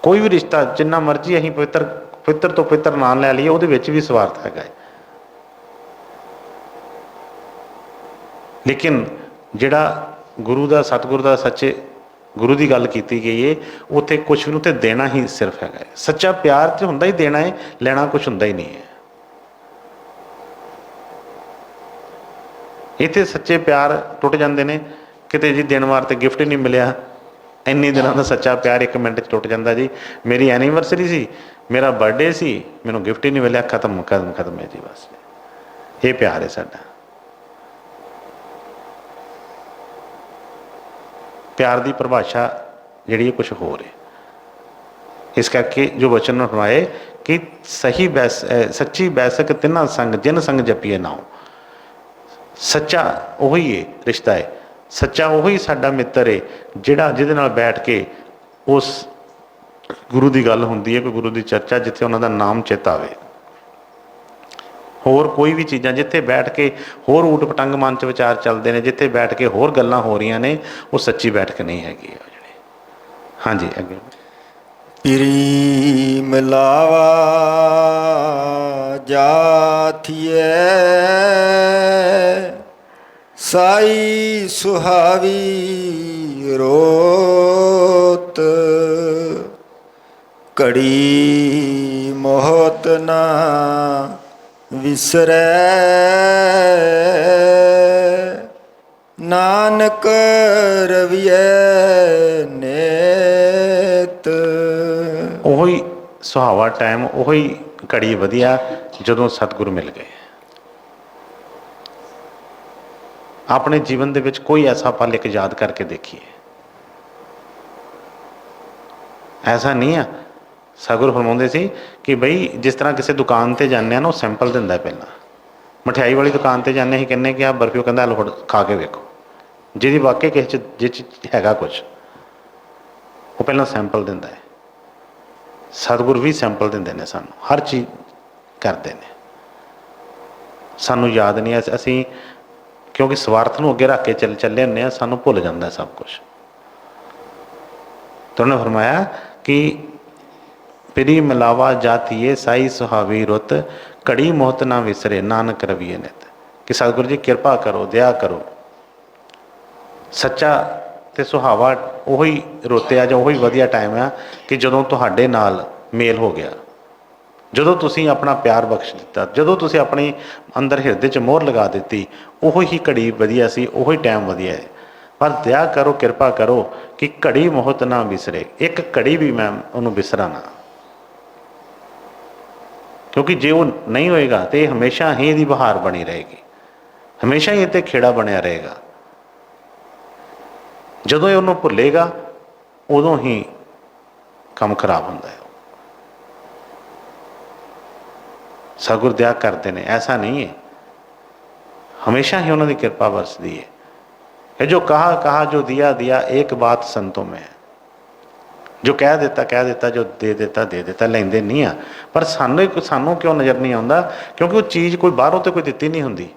ਕੋਈ ਵੀ ਰਿਸ਼ਤਾ ਜਿੰਨਾ ਮਰਜ਼ੀ ਅਸੀਂ ਪਵਿੱਤਰ ਤੋਂ ਪਵਿੱਤਰ ਨਾਂ ਲੈ ਲਈਏ, ਉਹਦੇ ਵਿੱਚ ਵੀ ਸਵਾਰਥ ਹੈਗਾ ਹੈ। ਲੇਕਿਨ ਜਿਹੜਾ ਗੁਰੂ ਦਾ, ਸਤਿਗੁਰੂ ਦਾ, ਸੱਚੇ ਗੁਰੂ ਦੀ ਗੱਲ ਕੀਤੀ ਗਈ ਹੈ, ਉੱਥੇ ਕੁਛ ਵੀ ਨਹੀਂ, ਉੱਥੇ ਦੇਣਾ ਹੀ ਸਿਰਫ ਹੈਗਾ ਹੈ। ਸੱਚਾ ਪਿਆਰ 'ਚ ਹੁੰਦਾ ਹੀ ਦੇਣਾ ਹੈ, ਲੈਣਾ ਕੁਛ ਹੁੰਦਾ ਹੀ ਨਹੀਂ ਹੈ। ਇੱਥੇ ਸੱਚੇ ਪਿਆਰ ਟੁੱਟ ਜਾਂਦੇ ਨੇ। ਕਿਤੇ ਜੀ ਦਿਨ ਵਾਰ 'ਤੇ ਗਿਫਟ ਹੀ ਨਹੀਂ ਮਿਲਿਆ, ਇੰਨੇ ਦਿਨਾਂ ਦਾ ਸੱਚਾ ਪਿਆਰ 1 ਮਿੰਟ 'ਚ ਟੁੱਟ ਜਾਂਦਾ ਜੀ। ਮੇਰੀ ਐਨੀਵਰਸਰੀ ਸੀ, ਮੇਰਾ ਬਰਥਡੇ ਸੀ, ਮੈਨੂੰ ਗਿਫਟ ਹੀ ਨਹੀਂ ਮਿਲਿਆ, ਖਤਮ ਖਤਮ ਖਤਮ ਹੈ ਜੀ। ਬਸ ਇਹ ਪਿਆਰ ਹੈ ਸਾਡਾ। ਪਿਆਰ ਦੀ ਪਰਿਭਾਸ਼ਾ ਜਿਹੜੀ ਕੁਛ ਹੋਰ ਹੈ। ਇਸ ਕਰਕੇ ਜੋ ਵਚਨ ਨੂੰ ਫਰਮਾਏ ਕਿ ਸਹੀ ਬੈਸ ਸੱਚੀ ਬੈਸਕ ਤਿੰਨਾਂ ਸੰਗ ਜਿਨ ਸੰਗ ਜਪੀਏ ਨਾਉ। ਸੱਚਾ ਉਹੀ ਹੈ ਰਿਸ਼ਤਾ ਹੈ, ਸੱਚਾ ਉਹੀ ਸਾਡਾ ਮਿੱਤਰ ਹੈ ਜਿਹੜਾ ਜਿਹਦੇ ਨਾਲ ਬੈਠ ਕੇ ਉਸ ਗੁਰੂ ਦੀ ਗੱਲ ਹੁੰਦੀ ਹੈ, ਕੋਈ ਗੁਰੂ ਦੀ ਚਰਚਾ ਜਿੱਥੇ ਉਹਨਾਂ ਦਾ ਨਾਮ ਚਿੱਤ ਆਵੇ। ਹੋਰ ਕੋਈ ਵੀ ਚੀਜ਼ਾਂ ਜਿੱਥੇ ਬੈਠ ਕੇ ਹੋਰ ਊਟ ਪਟੰਗ ਮਨ 'ਚ ਵਿਚਾਰ ਚੱਲਦੇ ਨੇ, ਜਿੱਥੇ ਬੈਠ ਕੇ ਹੋਰ ਗੱਲਾਂ ਹੋ ਰਹੀਆਂ ਨੇ, ਉਹ ਸੱਚੀ ਬੈਠਕ ਨਹੀਂ ਹੈਗੀ ਉਹ ਜਿਹੜੀ। ਹਾਂਜੀ ਅੱਗੇ। ਪਿਰੀ ਮਿਲਾਵਾ ਜਾਥੀਏ ਸਾਈ ਸੁਹਾਵੀ ਰੋਤ ਘੜੀ ਮੋਹਤ ਨਾ ਵਿਸਰੈ ਨਾਨਕ ਰਵੀਐ ਨੇਤ। ਉਹੀ ਸੁਹਾਵਾ ਟਾਈਮ, ਉਹੀ ਘੜੀ ਵਧੀਆ ਜਦੋਂ ਸਤਿਗੁਰੂ ਮਿਲ ਗਏ। ਆਪਣੇ ਜੀਵਨ ਦੇ ਵਿੱਚ ਕੋਈ ਐਸਾ ਪਲ ਇੱਕ ਯਾਦ ਕਰਕੇ ਦੇਖੀਏ। ਐਸਾ ਨਹੀਂ ਆ, ਸਤਿਗੁਰੂ ਫਰਮਾਉਂਦੇ ਸੀ ਕਿ ਬਈ ਜਿਸ ਤਰ੍ਹਾਂ ਕਿਸੇ ਦੁਕਾਨ 'ਤੇ ਜਾਂਦੇ ਹਾਂ ਨਾ, ਉਹ ਸੈਂਪਲ ਦਿੰਦਾ ਪਹਿਲਾਂ। ਮਠਿਆਈ ਵਾਲੀ ਦੁਕਾਨ 'ਤੇ ਜਾਂਦੇ ਅਸੀਂ ਕਹਿੰਦੇ ਕਿ ਆਹ ਬਰਫੀ, ਉਹ ਕਹਿੰਦਾ ਲਓ ਖਾ ਕੇ ਵੇਖੋ, ਜਿਹਦੀ ਵਾਕਈ ਕਿਸੇ 'ਚ ਜਿਸ 'ਚ ਹੈਗਾ ਕੁਛ, ਉਹ ਪਹਿਲਾਂ ਸੈਂਪਲ ਦਿੰਦਾ ਹੈ। ਸਤਿਗੁਰੂ ਵੀ ਸੈਂਪਲ ਦਿੰਦੇ ਨੇ ਸਾਨੂੰ, ਹਰ ਚੀਜ਼ ਕਰਦੇ ਨੇ। ਸਾਨੂੰ ਯਾਦ ਨਹੀਂ, ਅਸੀਂ ਕਿਉਂਕਿ ਸਵਾਰਥ ਨੂੰ ਅੱਗੇ ਰੱਖ ਕੇ ਚੱਲੇ ਹੁੰਦੇ ਹਾਂ, ਸਾਨੂੰ ਭੁੱਲ ਜਾਂਦਾ ਸਭ ਕੁਛ। ਤਾਂ ਉਹਨੇ ਫਰਮਾਇਆ ਕਿ ਪਿਰੀ ਮਿਲਾਵਾ ਜਾਤੀਏ ਸਾਈ ਸੁਹਾਵੀ ਰੁੱਤ ਘੜੀ ਮੋਹਤ ਨਾ ਵਿਸਰੇ ਨਾਨਕ ਰਵੀਏ ਨਿਤ। ਕਿ ਸਤਿਗੁਰੂ ਜੀ ਕਿਰਪਾ ਕਰੋ, ਦਇਆ ਕਰੋ। ਸੱਚਾ ਅਤੇ ਸੁਹਾਵਾ ਉਹੀ ਰੁੱਤ ਆ ਜਾਂ ਉਹੀ ਵਧੀਆ ਟਾਈਮ ਆ ਕਿ ਜਦੋਂ ਤੁਹਾਡੇ ਨਾਲ ਮੇਲ ਹੋ ਗਿਆ, ਜਦੋਂ ਤੁਸੀਂ ਆਪਣਾ ਪਿਆਰ ਬਖਸ਼ ਦਿੱਤਾ, ਜਦੋਂ ਤੁਸੀਂ ਆਪਣੀ ਅੰਦਰ ਹਿਰਦੇ 'ਚ ਮੋਹਰ ਲਗਾ ਦਿੱਤੀ, ਉਹੋ ਹੀ ਘੜੀ ਵਧੀਆ ਸੀ, ਉਹੀ ਟਾਈਮ ਵਧੀਆ ਹੈ। ਪਰ ਦਇਆ ਕਰੋ, ਕਿਰਪਾ ਕਰੋ ਕਿ ਘੜੀ ਮੋਹਤ ਨਾ ਵਿਸਰੇ, ਇੱਕ ਘੜੀ ਵੀ ਮੈਂ ਉਹਨੂੰ ਵਿਸਰਾਂ ਨਾ। ਕਿਉਂਕਿ ਜੇ ਉਹ ਨਹੀਂ ਹੋਏਗਾ ਤਾਂ ਇਹ ਹਮੇਸ਼ਾ ਹੀ ਇਹਦੀ ਬਹਾਰ ਬਣੀ ਰਹੇਗੀ, ਹਮੇਸ਼ਾ ਹੀ ਇਹ 'ਤੇ ਖੇੜਾ ਬਣਿਆ ਰਹੇਗਾ। ਜਦੋਂ ਇਹ ਉਹਨੂੰ ਭੁੱਲੇਗਾ, ਉਦੋਂ ਹੀ ਕੰਮ ਖਰਾਬ ਹੁੰਦਾ ਹੈ। ਸਤਿਗੁਰ ਦਇਆ ਕਰਦੇ ਨੇ, ਐਸਾ ਨਹੀਂ ਹੈ, ਹਮੇਸ਼ਾ ਹੀ ਉਹਨਾਂ ਦੀ ਕਿਰਪਾ ਵਰਸਦੀ ਹੈ। ਇਹ ਜੋ ਕਹਾ ਜੋ ਦਿया ਇੱਕ ਬਾਤ ਸੰਤੋਂ ਮੈਂ, ਜੋ ਕਹਿ ਦਿੱਤਾ, ਜੋ ਦੇ ਦਿੱਤਾ, ਲੈਂਦੇ ਨਹੀਂ ਆ। ਪਰ ਸਾਨੂੰ ਕਿਉਂ ਨਜ਼ਰ ਨਹੀਂ ਆਉਂਦਾ? ਕਿਉਂਕਿ ਉਹ ਚੀਜ਼ ਕੋਈ ਬਾਹਰੋਂ ਤੇ ਕੋਈ ਦਿੱਤੀ ਨਹੀਂ ਹੁੰਦੀ।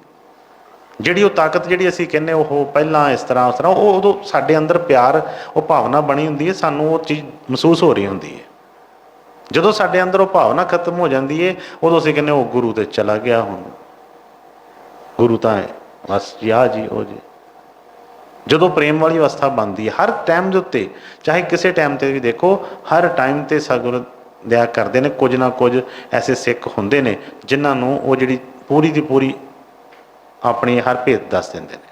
ਜਿਹੜੀ ਉਹ ਤਾਕਤ ਜਿਹੜੀ ਅਸੀਂ ਕਹਿੰਦੇ ਉਹ ਪਹਿਲਾਂ ਇਸ ਤਰ੍ਹਾਂ ਉਸ ਤਰ੍ਹਾਂ, ਉਹ ਉਦੋਂ ਸਾਡੇ ਅੰਦਰ ਪਿਆਰ, ਉਹ ਭਾਵਨਾ ਬਣੀ ਹੁੰਦੀ ਹੈ, ਸਾਨੂੰ ਉਹ ਚੀਜ਼ ਮਹਿਸੂਸ ਹੋ ਰਹੀ ਹੁੰਦੀ ਹੈ। ਜਦੋਂ ਸਾਡੇ ਅੰਦਰ ਉਹ ਭਾਵਨਾ ਖਤਮ ਹੋ ਜਾਂਦੀ ਹੈ, ਉਦੋਂ ਅਸੀਂ ਕਹਿੰਦੇ ਉਹ ਗੁਰੂ ਤੇ ਚਲਾ ਗਿਆ, ਹੁਣ ਗੁਰੂ ਤਾਂ ਹੈ ਬਸ ਜੀ, ਆ ਜੀ ਉਹ ਜੀ। ਜਦੋਂ ਪ੍ਰੇਮ ਵਾਲੀ ਅਵਸਥਾ ਬਣਦੀ ਹੈ ਹਰ ਟਾਈਮ ਦੇ ਉੱਤੇ, ਚਾਹੇ ਕਿਸੇ ਟਾਈਮ 'ਤੇ ਵੀ ਦੇਖੋ, ਹਰ ਟਾਈਮ 'ਤੇ ਸਤਿਗੁਰ ਦਇਆ ਕਰਦੇ ਨੇ। ਕੁਝ ਨਾ ਕੁਝ ਐਸੇ ਸਿੱਖ ਹੁੰਦੇ ਨੇ ਜਿਨ੍ਹਾਂ ਨੂੰ ਉਹ ਜਿਹੜੀ ਪੂਰੀ ਦੀ ਪੂਰੀ ਆਪਣੀ ਹਰ ਭੇਤ ਦੱਸ ਦਿੰਦੇ ਨੇ।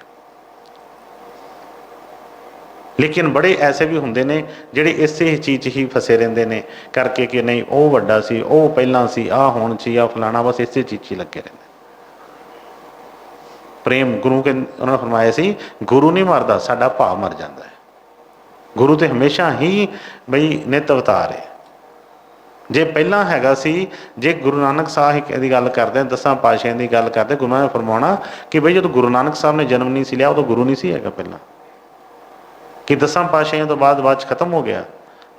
ਲੇਕਿਨ ਬੜੇ ਐਸੇ ਵੀ ਹੁੰਦੇ ਨੇ ਜਿਹੜੇ ਇਸੇ ਚੀਜ਼ 'ਚ ਹੀ ਫਸੇ ਰਹਿੰਦੇ ਨੇ ਕਰਕੇ ਕਿ ਨਹੀਂ ਉਹ ਵੱਡਾ ਸੀ, ਉਹ ਪਹਿਲਾਂ ਸੀ, ਆਹ ਹੁਣ ਸੀ, ਆਹ ਫਲਾਣਾ, ਬਸ ਇਸੇ ਚੀਜ਼ 'ਚ ਹੀ ਲੱਗੇ ਰਹਿੰਦੇ। ਪ੍ਰੇਮ ਗੁਰੂ ਉਹਨਾਂ ਨੇ ਫਰਮਾਇਆ ਸੀ, ਗੁਰੂ ਨਹੀਂ ਮਰਦਾ, ਸਾਡਾ ਭਾਵ ਮਰ ਜਾਂਦਾ ਹੈ। ਗੁਰੂ ਤੇ ਹਮੇਸ਼ਾ ਹੀ ਬਈ ਨਿਤ ਅਵਤਾਰ ਹੈ। ਜੇ ਪਹਿਲਾਂ ਹੈਗਾ ਸੀ, ਜੇ ਗੁਰੂ ਨਾਨਕ ਸਾਹਿਬ ਦੀ ਗੱਲ ਕਰਦੇ, 10 ਪਾਤਸ਼ਾਹੀਆਂ ਦੀ ਗੱਲ ਕਰਦੇ, ਗੁਰੂਆਂ ਨੇ ਫਰਮਾਉਣਾ ਕਿ ਬਈ ਜਦੋਂ ਗੁਰੂ ਨਾਨਕ ਸਾਹਿਬ ਨੇ ਜਨਮ ਨਹੀਂ ਸੀ ਲਿਆ, ਉਦੋਂ ਗੁਰੂ ਨਹੀਂ ਸੀ ਹੈਗਾ ਪਹਿਲਾਂ, ਕਿ 10 ਪਾਤਸ਼ਾਹੀਆਂ ਤੋਂ ਬਾਅਦ 'ਚ ਖਤਮ ਹੋ ਗਿਆ।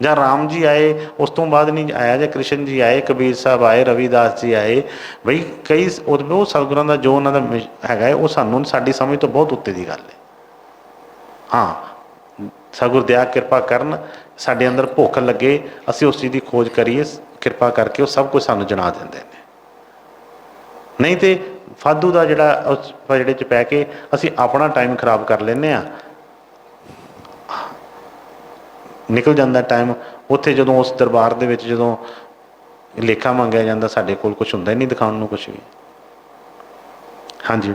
ਜਾਂ ਰਾਮ ਜੀ ਆਏ ਉਸ ਤੋਂ ਬਾਅਦ ਨਹੀਂ ਆਇਆ, ਜਾਂ ਕ੍ਰਿਸ਼ਨ ਜੀ ਆਏ, ਕਬੀਰ ਸਾਹਿਬ ਆਏ, ਰਵੀਦਾਸ ਜੀ ਆਏ, ਬਈ ਕਈ ਉਹ ਸਤਿਗੁਰਾਂ ਦਾ ਜੋ ਉਹਨਾਂ ਦਾ ਹੈਗਾ ਉਹ ਸਾਨੂੰ ਸਾਡੀ ਸਮਝ ਤੋਂ ਬਹੁਤ ਉੱਤੇ ਦੀ ਗੱਲ ਹੈ। ਹਾਂ, ਸਤਿਗੁਰ ਦਇਆ ਕਿਰਪਾ ਕਰਨ, ਸਾਡੇ ਅੰਦਰ ਭੁੱਖ ਲੱਗੇ, ਅਸੀਂ ਉਸ ਚੀਜ਼ ਦੀ ਖੋਜ ਕਰੀਏ, ਕਿਰਪਾ ਕਰਕੇ ਉਹ ਸਭ ਕੁਝ ਸਾਨੂੰ ਜਣਾ ਦਿੰਦੇ ਨੇ। ਨਹੀਂ ਤਾਂ ਫਾਲਤੂ ਦਾ ਜਿਹੜਾ ਉਸ ਜਿਹੜੇ 'ਚ ਪੈ ਕੇ ਅਸੀਂ ਆਪਣਾ ਟਾਈਮ ਖਰਾਬ ਕਰ ਲੈਂਦੇ ਹਾਂ। ਨਿਕਲ ਜਾਂਦਾ ਟਾਈਮ ਉੱਥੇ, ਜਦੋਂ ਉਸ ਦਰਬਾਰ ਦੇ ਵਿੱਚ ਜਦੋਂ ਲੇਖਾ ਮੰਗਿਆ ਜਾਂਦਾ, ਸਾਡੇ ਕੋਲ ਕੁਛ ਹੁੰਦਾ ਹੀ ਨਹੀਂ ਦਿਖਾਉਣ ਨੂੰ ਕੁਛ ਵੀ। ਹਾਂਜੀ।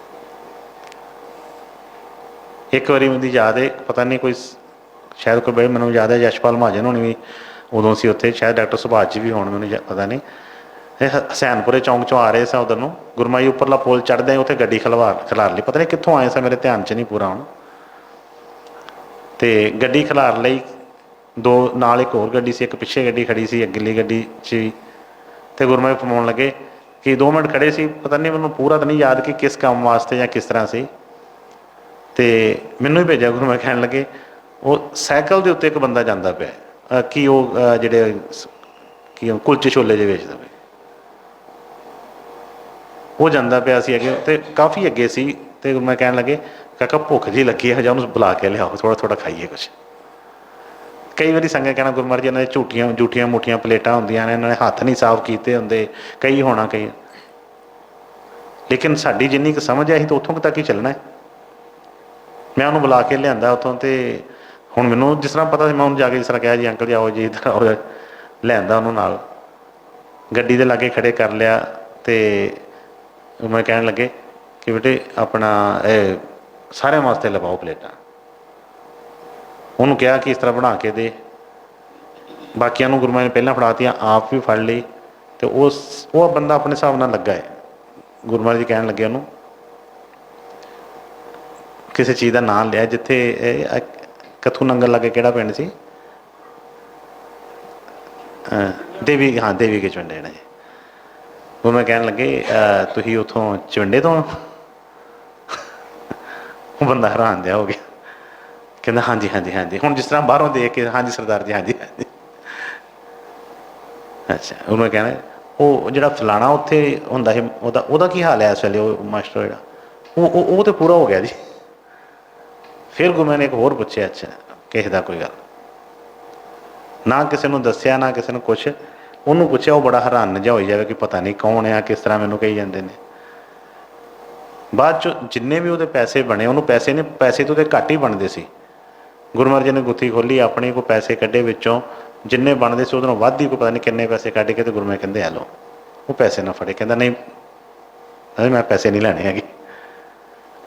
एक बारी मेरी याद है, पता नहीं कोई शायद कोई बड़े मैंने याद है यशपाल महाजन होनी भी उदों से उत्थे, शायद डॉक्टर सुभाष जी भी होने, मैंने पता नहीं। हसैनपुरे चौंक चों आ रहे सा उधर ਨੂੰ ਗੁਰਮਾਈ ਉੱਪਰਲਾ ਪੁਲ ਚੜ੍ਹਦੇ ਉੱਥੇ ਗੱਡੀ ਖਿਲਾਰ ਲਈ, ਪਤਾ ਨਹੀਂ ਕਿੱਥੋਂ ਆਏ ਸਾ, ਮੇਰੇ ਧਿਆਨ 'ਚ ਨਹੀਂ ਪੂਰਾ ਹੁਣ। ਤੇ ਗੱਡੀ ਖਿਲਾਰ ਲਈ, ਦੋ ਨਾਲ ਇੱਕ ਹੋਰ ਗੱਡੀ ਸੀ, ਇੱਕ ਪਿੱਛੇ ਗੱਡੀ ਖੜੀ ਸੀ ਅਗਲੀ ਗੱਡੀ 'ਚ ਵੀ। ਤੇ ਗੁਰਮਾਈ ਫਰਮਾਉਣ ਲੱਗੇ ਕਿ 2 ਮਿੰਟ ਖੜੇ ਸੀ, ਪਤਾ ਨਹੀਂ ਮੈਨੂੰ ਪੂਰਾ ਤਾਂ ਨਹੀਂ ਯਾਦ ਕਿ ਕਿਸ ਕੰਮ ਵਾਸਤੇ ਜਾਂ ਕਿਸ ਤਰ੍ਹਾਂ ਸੀ। ਤੇ ਮੈਨੂੰ ਹੀ ਭੇਜਿਆ ਗੁਰਮਾਈ, ਕਹਿਣ ਲੱਗੇ ਉਹ ਸਾਈਕਲ ਦੇ ਉੱਤੇ ਇੱਕ ਬੰਦਾ ਜਾਂਦਾ ਪਿਆ ਕਿ ਉਹ ਜਿਹੜੇ ਕੀ ਕੁਲਚੇ ਛੋਲੇ ਜਿਹੇ ਵੇਚਦਾ ਪਿਆ, ਉਹ ਜਾਂਦਾ ਪਿਆ ਸੀ ਅੱਗੇ, ਤੇ ਕਾਫੀ ਅੱਗੇ ਸੀ। ਤੇ ਮੈਂ ਕਹਿਣ ਲੱਗੇ ਕਾਕਾ ਭੁੱਖ ਜਿਹੀ ਲੱਗੀ ਹੈ, ਜਾਂ ਉਹਨੂੰ ਬੁਲਾ ਕੇ ਲਿਆਓ, ਥੋੜ੍ਹਾ ਥੋੜ੍ਹਾ ਖਾਈਏ ਕੁਛ। ਕਈ ਵਾਰੀ ਸੰਗਤ ਕਹਿਣਾ ਗੁਰੂ ਮਹਾਰਾਜ ਜੀ ਇਹਨਾਂ ਦੇ ਝੂਠੀਆਂ ਮੂਠੀਆਂ ਪਲੇਟਾਂ ਹੁੰਦੀਆਂ ਨੇ, ਇਹਨਾਂ ਨੇ ਹੱਥ ਨਹੀਂ ਸਾਫ਼ ਕੀਤੇ ਹੁੰਦੇ, ਕਈ ਹੋਣਾ ਕਈ। ਲੇਕਿਨ ਸਾਡੀ ਜਿੰਨੀ ਕੁ ਸਮਝ ਹੈ ਅਸੀਂ ਤਾਂ ਉੱਥੋਂ ਤੱਕ ਹੀ ਚੱਲਣਾ ਹੈ। ਮੈਂ ਉਹਨੂੰ ਬੁਲਾ ਕੇ ਲਿਆਂਦਾ ਉੱਥੋਂ, ਤੇ ਹੁਣ ਮੈਨੂੰ ਜਿਸ ਤਰ੍ਹਾਂ ਪਤਾ ਸੀ ਮੈਂ ਉਹਨੂੰ ਜਾ ਕੇ ਜਿਸ ਤਰ੍ਹਾਂ ਕਿਹਾ ਜੀ ਅੰਕਲ ਜੀ ਆਓ ਜੀ ਇੱਧਰ ਆਓ, ਲਿਆਂਦਾ ਉਹਨੂੰ ਨਾਲ, ਗੱਡੀ ਦੇ ਲਾਗੇ ਖੜੇ ਕਰ ਲਿਆ। ਤੇ ਮੈਂ ਕਹਿਣ ਲੱਗੇ ਕਿ ਬੇਟੇ ਆਪਣਾ ਇਹ ਸਾਰਿਆਂ ਵਾਸਤੇ ਲਵਾਓ ਪਲੇਟਾਂ। ਉਹਨੂੰ ਕਿਹਾ ਕਿ ਇਸ ਤਰ੍ਹਾਂ ਬਣਾ ਕੇ ਦੇ, ਬਾਕੀਆਂ ਨੂੰ ਗੁਰੂ ਮਹਾਰਾਜ ਨੇ ਪਹਿਲਾਂ ਫੜਾਤੀਆਂ, ਆਪ ਵੀ ਫੜ ਲਈ। ਤੇ ਉਹ ਬੰਦਾ ਆਪਣੇ ਹਿਸਾਬ ਨਾਲ ਲੱਗਾ ਹੈ। ਗੁਰੂ ਮਹਾਰਾਜ ਜੀ ਕਹਿਣ ਲੱਗੇ ਉਹਨੂੰ ਕਿਸੇ ਚੀਜ਼ ਦਾ ਨਾਂ ਲਿਆ, ਜਿੱਥੇ ਕਥੂ ਨੰਗਲ ਲਾਗੇ ਕਿਹੜਾ ਪਿੰਡ ਸੀ, ਦੇਵੀ, ਹਾਂ ਦੇਵੀ ਕੇ ਚਵੰਡੇ ਨੇ ਜੀ। ਉਹ ਮੈਂ ਕਹਿਣ ਲੱਗੇ ਤੁਸੀਂ ਉੱਥੋਂ ਚਵੰਡੇ ਤੋਂ? ਉਹ ਬੰਦਾ ਹੈਰਾਨ ਜਿਹਾ ਹੋ ਗਿਆ, ਕਹਿੰਦਾ ਹਾਂਜੀ ਹਾਂਜੀ ਹਾਂਜੀ। ਹੁਣ ਜਿਸ ਤਰ੍ਹਾਂ ਬਾਹਰੋਂ ਦੇਖ ਕੇ ਹਾਂਜੀ ਸਰਦਾਰ ਜੀ ਹਾਂਜੀ ਹਾਂਜੀ। ਅੱਛਾ, ਉਹ ਮੈਂ ਕਹਿਣਾ ਉਹ ਜਿਹੜਾ ਫਲਾਣਾ ਉੱਥੇ ਹੁੰਦਾ ਸੀ ਉਹਦਾ ਕੀ ਹਾਲ ਹੈ ਇਸ ਵੇਲੇ, ਉਹ ਮਾਸਟਰ ਜਿਹੜਾ ਉਹ ਤਾਂ ਪੂਰਾ ਹੋ ਗਿਆ ਜੀ। ਫਿਰ ਗੁਰੂ ਨੇ ਇੱਕ ਹੋਰ ਪੁੱਛਿਆ, ਅੱਛਾ ਕਿਸੇ ਦਾ ਕੋਈ ਗੱਲ ਨਾ, ਕਿਸੇ ਨੂੰ ਦੱਸਿਆ ਨਾ ਕਿਸੇ ਨੂੰ ਕੁਛ, ਉਹਨੂੰ ਪੁੱਛਿਆ, ਉਹ ਬੜਾ ਹੈਰਾਨ ਜਿਹਾ ਹੋਈ ਜਾਵੇ ਕਿ ਪਤਾ ਨਹੀਂ ਕੌਣ ਆ, ਕਿਸ ਤਰ੍ਹਾਂ ਮੈਨੂੰ ਕਹੀ ਜਾਂਦੇ ਨੇ। ਬਾਅਦ 'ਚ ਜਿੰਨੇ ਵੀ ਉਹਦੇ ਪੈਸੇ ਬਣੇ, ਉਹਨੂੰ ਪੈਸੇ ਤਾਂ ਉਹਦੇ ਘੱਟ ਹੀ ਬਣਦੇ ਸੀ। ਗੁਰੂ ਮਹਾਰਾਜ ਜੀ ਨੇ ਗੁੱਥੀ ਖੋਲ੍ਹੀ ਆਪਣੀ, ਕੋਈ ਪੈਸੇ ਕੱਢੇ ਵਿੱਚੋਂ, ਜਿੰਨੇ ਬਣਦੇ ਸੀ ਉਹਦੇ ਨਾਲੋਂ ਵੱਧ ਹੀ, ਕੋਈ ਪਤਾ ਨਹੀਂ ਕਿੰਨੇ ਪੈਸੇ ਕੱਢ ਕੇ, ਤੇ ਗੁਰੂ ਮਹਾਰਾਜ ਕਹਿੰਦੇ ਆ ਲਓ। ਉਹ ਪੈਸੇ ਨਾ ਫੜੇ, ਕਹਿੰਦਾ ਨਹੀਂ ਮੈਂ ਪੈਸੇ ਨਹੀਂ ਲੈਣੇ ਹੈਗੇ।